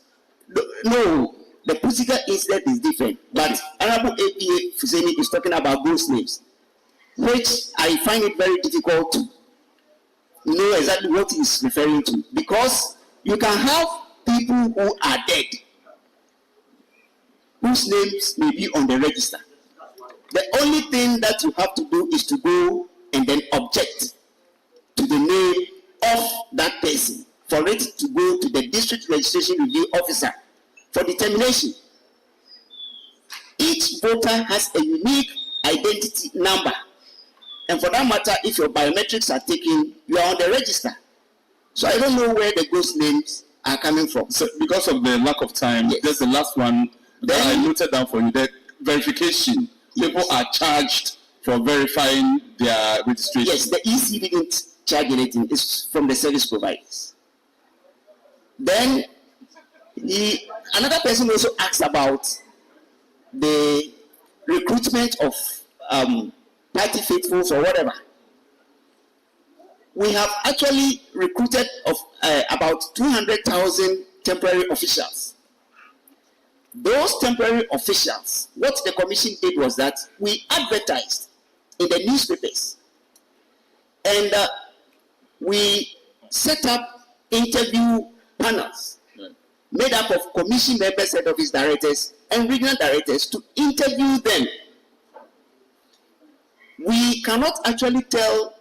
No, the Pusiga incident is different. But Honorable APA Fuseni is talking about those names, which I find it very difficult to know exactly what he is referring to, because you can have people who are dead, whose names may be on the register. The only thing that you have to do is to go and then object to the name of that person for it to go to the district registration review officer for determination. Each voter has a unique identity number, and for that matter, if your biometrics are taken, you are on the register. So I don't know where the ghost names are coming from. So because of the lack of time, yes. That's the last one that I noted down for you. The verification. People are charged for verifying their registration. Yes, the EC didn't charge anything. It's from the service providers. Then another person also asked about the recruitment of party faithfuls or whatever. We have actually recruited about 200,000 temporary officials. Those temporary officials, what the commission did was that we advertised in the newspapers, and we set up interview panels made up of commission members, head office directors, and regional directors to interview them. We cannot actually tell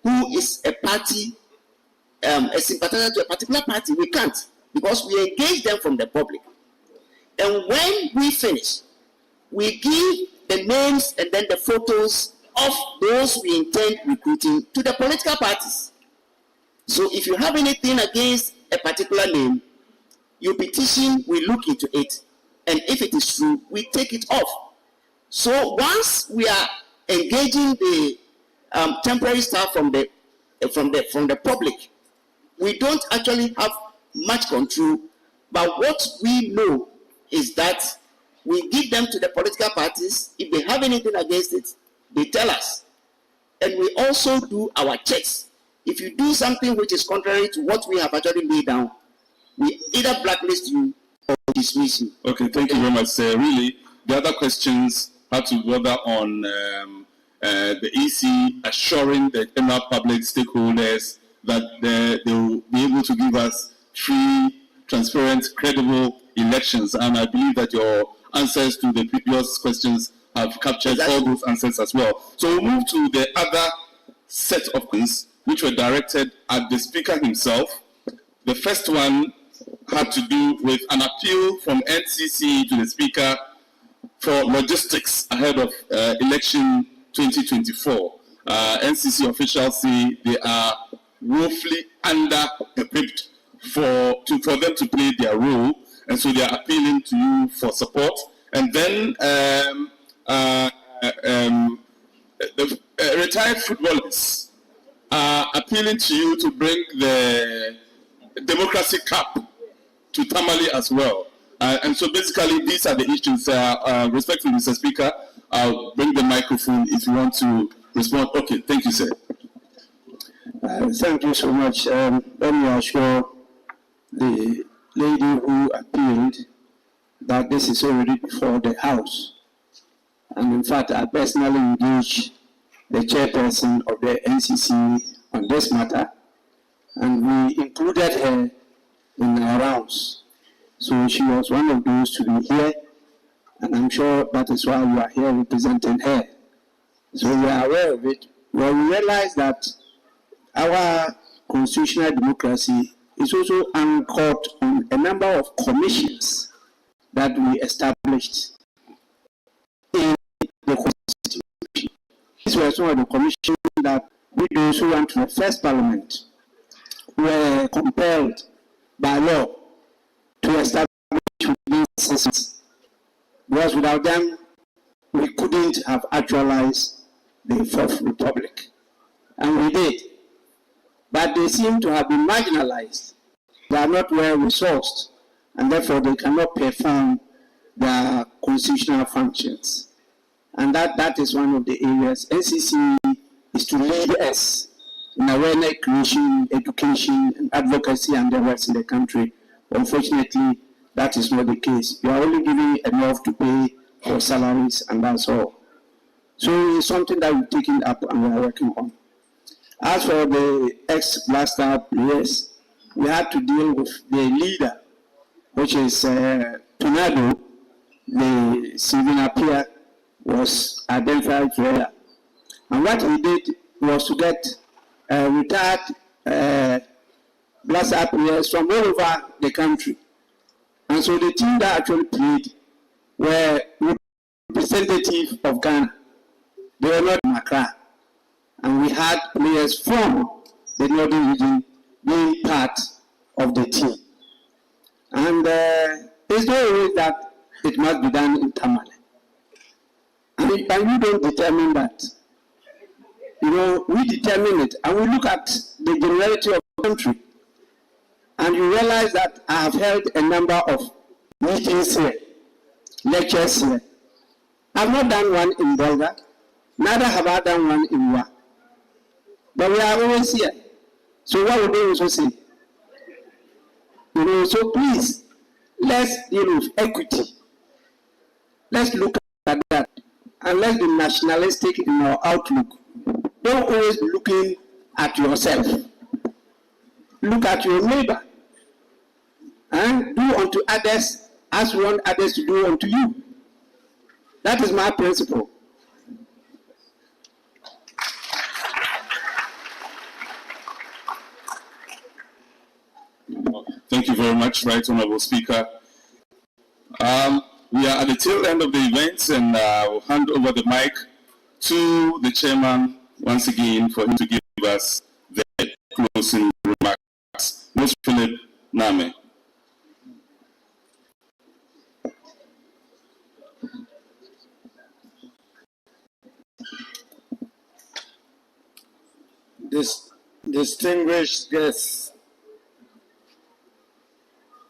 who is a party, a sympathizer to a particular party. We can't, because we engage them from the public. And when we finish, we give the names and then the photos of those we intend recruiting to the political parties. So if you have anything against a particular name, you petition, we look into it, and if it is true, we take it off. So once we are engaging the temporary staff from the public, we don't actually have much control. But what we know is that we give them to the political parties. If they have anything against it, they tell us. And we also do our checks. If you do something which is contrary to what we have actually laid down, we either blacklist you or dismiss you. Okay, thank you very much, sir. Really, the other questions had to bother on the EC assuring the general public stakeholders that they will be able to give us free, transparent, credible elections, and I believe that your answers to the previous questions have captured all those answers as well. So we'll move to the other set of questions which were directed at the speaker himself. The first one had to do with an appeal from NCC to the Speaker for logistics ahead of election 2024. NCC officials say they are woefully under-equipped for them to play their role, and so they are appealing to you for support. And then the retired footballers are appealing to you to bring the democracy cup to TAMALE as well. And so basically these are the issues. Respectfully, Mr. Speaker, I'll bring the microphone if you want to respond. Okay, thank you, sir. Thank you so much. Let me assure the lady who appealed that this is already before the House. And in fact, I personally engaged the chairperson of the NCC on this matter, and we included her in our rounds. So she was one of those to be here, and I'm sure that is why we are here representing her. So we are aware of it. Well, we realize that our constitutional democracy is also anchored on a number of commissions that we established in the Constitution. These were some of the commissions that we, those who went to the first Parliament, were compelled by law to establish within 6 months. Because without them, we couldn't have actualized the Fourth Republic. And we did. But they seem to have been marginalized. They are not well resourced, and therefore they cannot perform their constitutional functions. And that is one of the areas. NCC is to lead us in awareness creation, education, and advocacy and the rest in the country. Unfortunately, that is not the case. You are only giving enough to pay for salaries, and that's all. So it's something that we've taken up and we're working on. As for the ex-blaster players, we had to deal with the leader, which is Tornado. The Seminal peer was identified there. And what he did was to get retired blaster players from all over the country. And so the team that actually played were representatives of Ghana. They were not in Accra. And we had players from the Northern region being part of the team. And there's no way that it must be done in TAMALE. And we don't determine that. You know, we determine it, and we look at the generality of the country. And you realize that I have held a number of meetings here, lectures here. I've not done one in Bolga, neither have I done one in Wa. But we are always here. So what would they also say? You know, so please, let's deal with equity. Let's look at that. And let's be nationalistic in our outlook. Don't always be looking at yourself. Look at your neighbor. And do unto others as you want others to do unto you. That is my principle. Thank you very much, Right Honorable Speaker. We are at the tail end of the event, and I'll hand over the mic to the chairman once again for him to give us the closing remarks. Mr. Philip Name. Distinguished guests,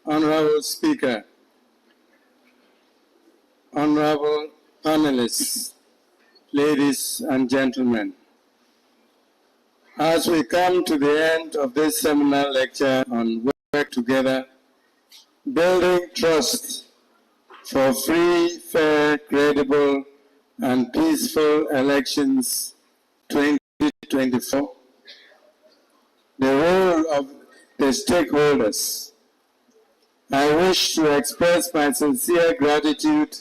Honorable Speaker, Honorable panelists, ladies and gentlemen, as we come to the end of this seminar lecture on Work Together, Building Trust for Free, Fair, Credible, and Peaceful Elections 2024, the role of the stakeholders, I wish to express my sincere gratitude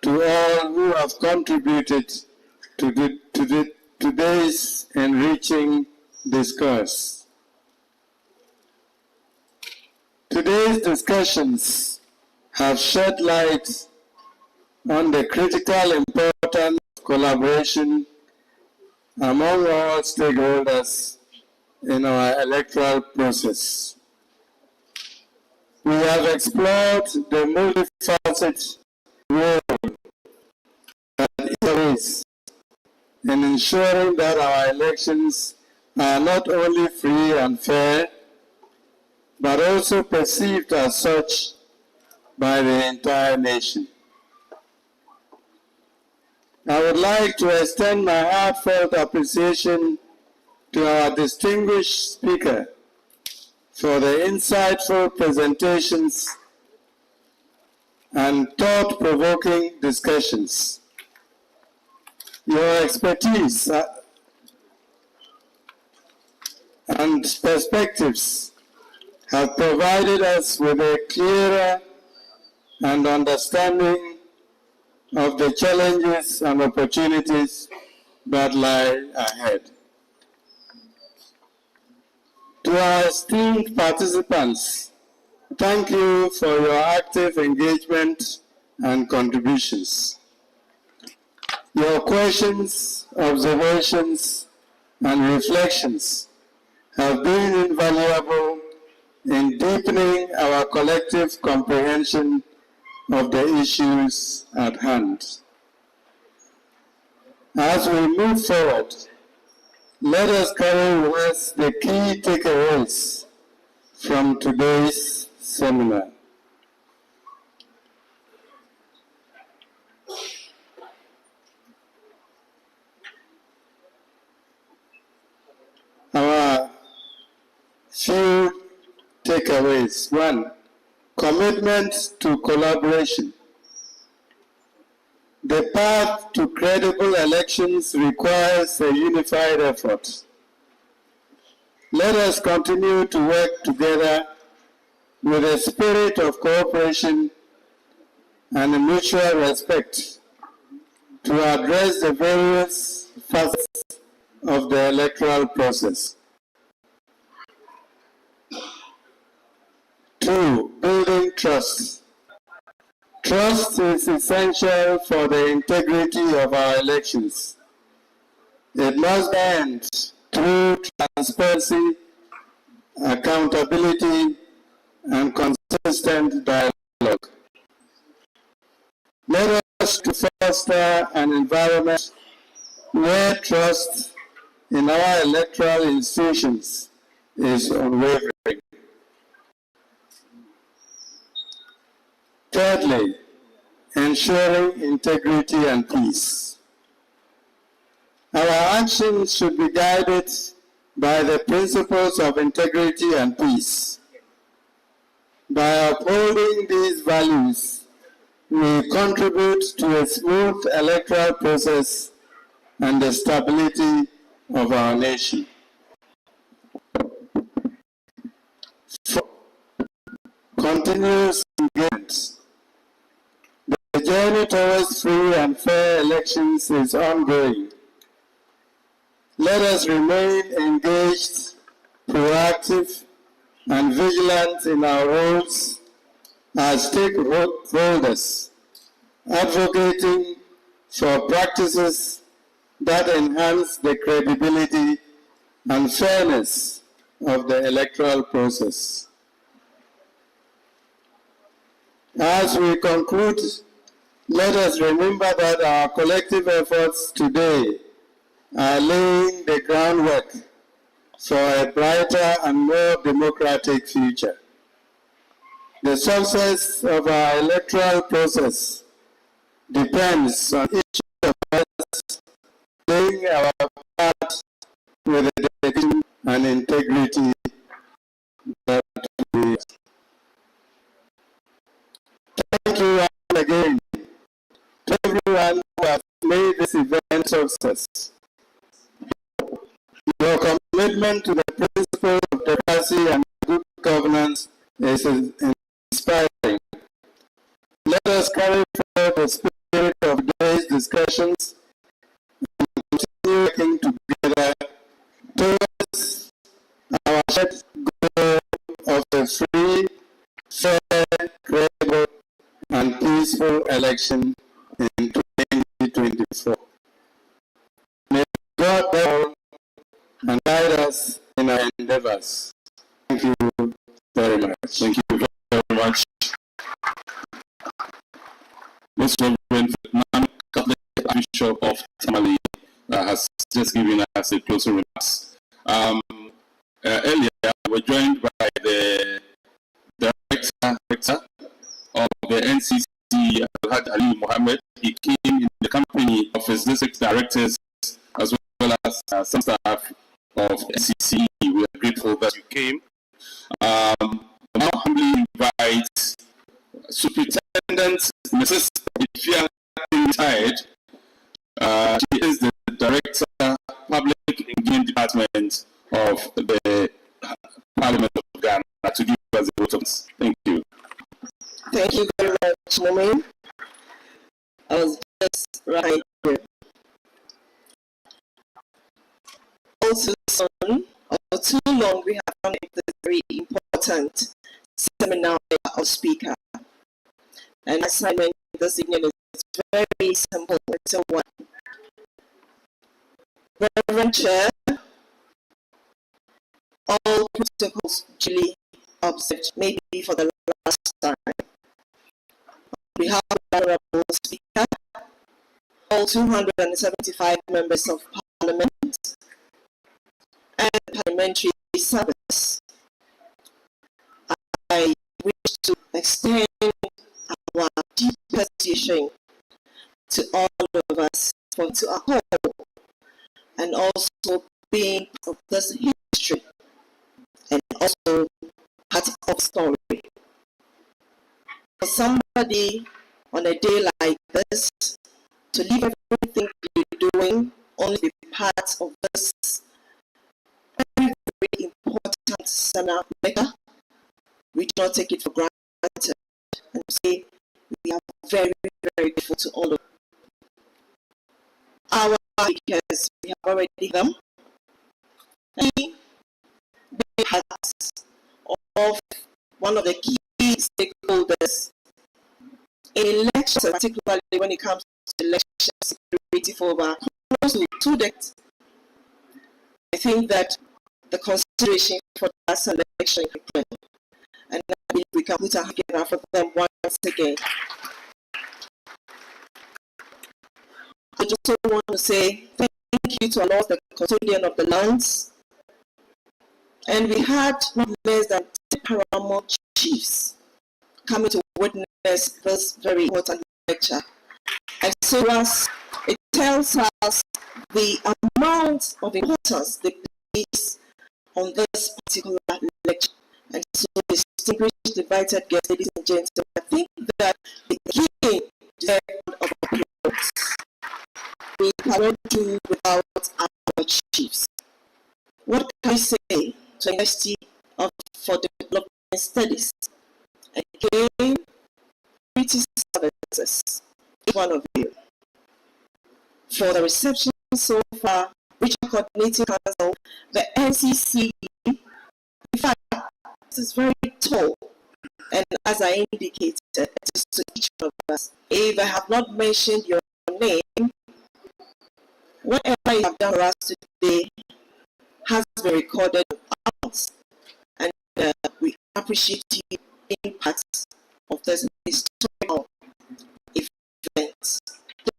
to all who have contributed to today's enriching discourse. Today Today's discussions have shed light on the critical importance of collaboration among all stakeholders in our electoral process. We have explored the multifaceted role that it plays in ensuring that our elections are not only free and fair, but also perceived as such by the entire nation. I would like to extend my heartfelt appreciation to our distinguished speaker for the insightful presentations and thought-provoking discussions. Your expertise and perspectives have provided us with a clearer and understanding of the challenges and opportunities that lie ahead. To our esteemed participants, thank you for your active engagement and contributions. Your questions, observations, and reflections have been invaluable in deepening our collective comprehension of the issues at hand. As we move forward, let us carry with us the key takeaways from today's seminar. Our few takeaways. 1. Commitment to collaboration. The path to credible elections requires a unified effort. Let us continue to work together with a spirit of cooperation and a mutual respect to address the various facets of the electoral process. 2. Building trust. Trust is essential for the integrity of our elections. It must end through transparency, accountability, and consistent dialogue. Let us foster an environment where trust in our electoral institutions is unwavering. Thirdly, ensuring integrity and peace. Our actions should be guided by the principles of integrity and peace. By upholding these values, we contribute to a smooth electoral process and the stability of our nation. 4. Continuous engagement. The journey towards free and fair elections is ongoing. Let us remain engaged, proactive, and vigilant in our roles as stakeholders, advocating for practices that enhance the credibility and fairness of the electoral process. As we conclude, let us remember that our collective efforts today are laying the groundwork for a brighter and more democratic future. The success of our electoral process depends on each of us playing our part with the dedication and integrity that we. Thank you again to everyone who has made this event a success. Your commitment to the principles of democracy and good governance is inspiring. Let us carry forward the spirit of today's discussions and continue working together towards our shared goal of a free, election in 2024. May God help and guide us in our endeavors. Thank you very much. Thank you very much. Mr. Reverend Catholic Bishop of TAMALE has just given us a closing remarks. Earlier, we were joined by the director of the NCC, Alhaji Ali Mohammed. He came in the company of his district directors as well as some staff of NCC. We are grateful that you came. Now humbly invite Superintendent Mrs. Ifia Retired. She is the Director, Public Engagement Department of the Parliament of Ghana, to give us the vote of thanks. Thank you. Thank you very much, Momin. I was just right here. All too soon, or too long, we have found it a very important seminar or speaker. And assignment this evening is very simple. It's a one. Reverend Chair, all protocols duly observed, maybe for the last time. We have the Honorable Speaker, all 275 members of Parliament, and parliamentary service. I wish to extend our deep appreciation to all of us for to our home and also being of this history and also part of story. For somebody on a day like this to leave everything you're doing, only be part of this very, very important seminar maker, we do not take it for granted and say we are very, very grateful to all of our speakers. We have already them. He being part of one of the key stakeholders in elections, particularly when it comes to election security for over close to 2 decades. I think that the consideration for that selection is clear, and I believe we can put our hand together for them once again. I just want to say thank you to our Lord, the custodian of the lands. And we had not less than 10 paramount chiefs coming to witness this very important lecture. And so as it tells us the amount of importance they place on this particular lecture. And so distinguished invited guests, ladies and gentlemen, I think that the king deserves of applause. We cannot do without our chiefs. What can I say to the University for Development Studies? Again, pretty services, each one of you. For the reception so far, Regional Coordinating Council, the NCC, in fact, this is very tall. And as I indicated, it is to each one of us. If I have not mentioned your name, whatever you have done for us today has been recorded out, and we appreciate you being part of this historical event. Just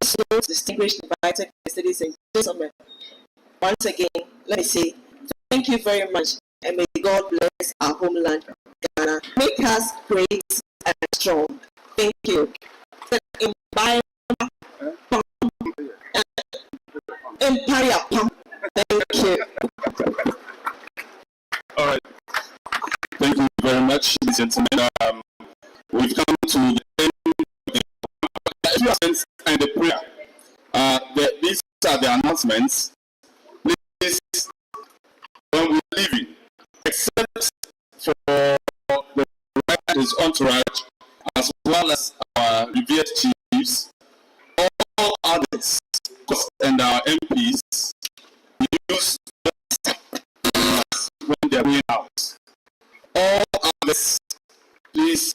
so distinguished invited guests, ladies and gentlemen, once again, let me say thank you very much, and may God bless our homeland, Ghana. Make us great and strong. Thank you. Thank you. All right. Thank you very much, ladies and gentlemen. We've come to the end of the announcements and the prayer. These are the announcements. Please, when we're leaving, except for the right and his entourage, as well as our revered chiefs, all others and our MPs use when they're going out. All others, please,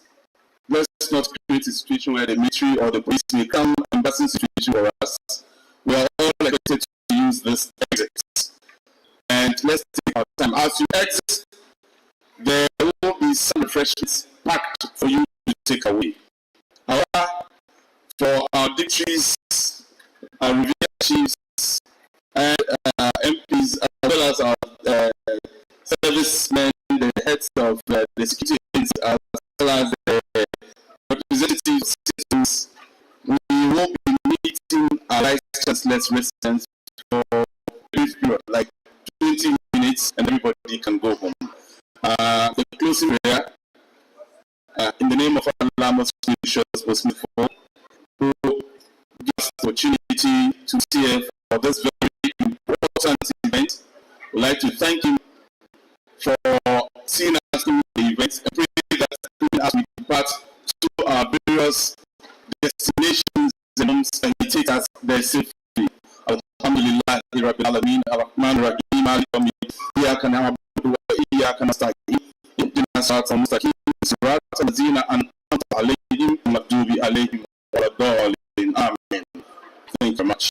let's not create create a situation where the military or the police may come embarrassing situation for us. We are all expected to use this exit. And let's take our time. As you exit, there will be some refreshments packed for you to take away. However, for our dignitaries, our revered chiefs, and MPs, as well as our servicemen, the heads of the security agents, as well as the representatives of citizens, we will be meeting our Vice Chancellor's residence for a brief period, like 20 minutes, and everybody can go home. The closing prayer, in the name of Allah, most gracious, most merciful, who gives us the opportunity to see here for this very important event. We'd like to thank him for seeing us through the event and pray that as we depart to our various destinations and homes and take us there safely. Alhamdulillah, Rabbil Alameen, Ar-Rahman, Ar-Rahim, Malik Yawmiddin, Iyyaka na'budu wa iyyaka nasta'in, ihdina siratal mustaqim, siratal ladzina an'amta alayhim, maghdubi alayhim waladdallin. Amen. Thank you very much.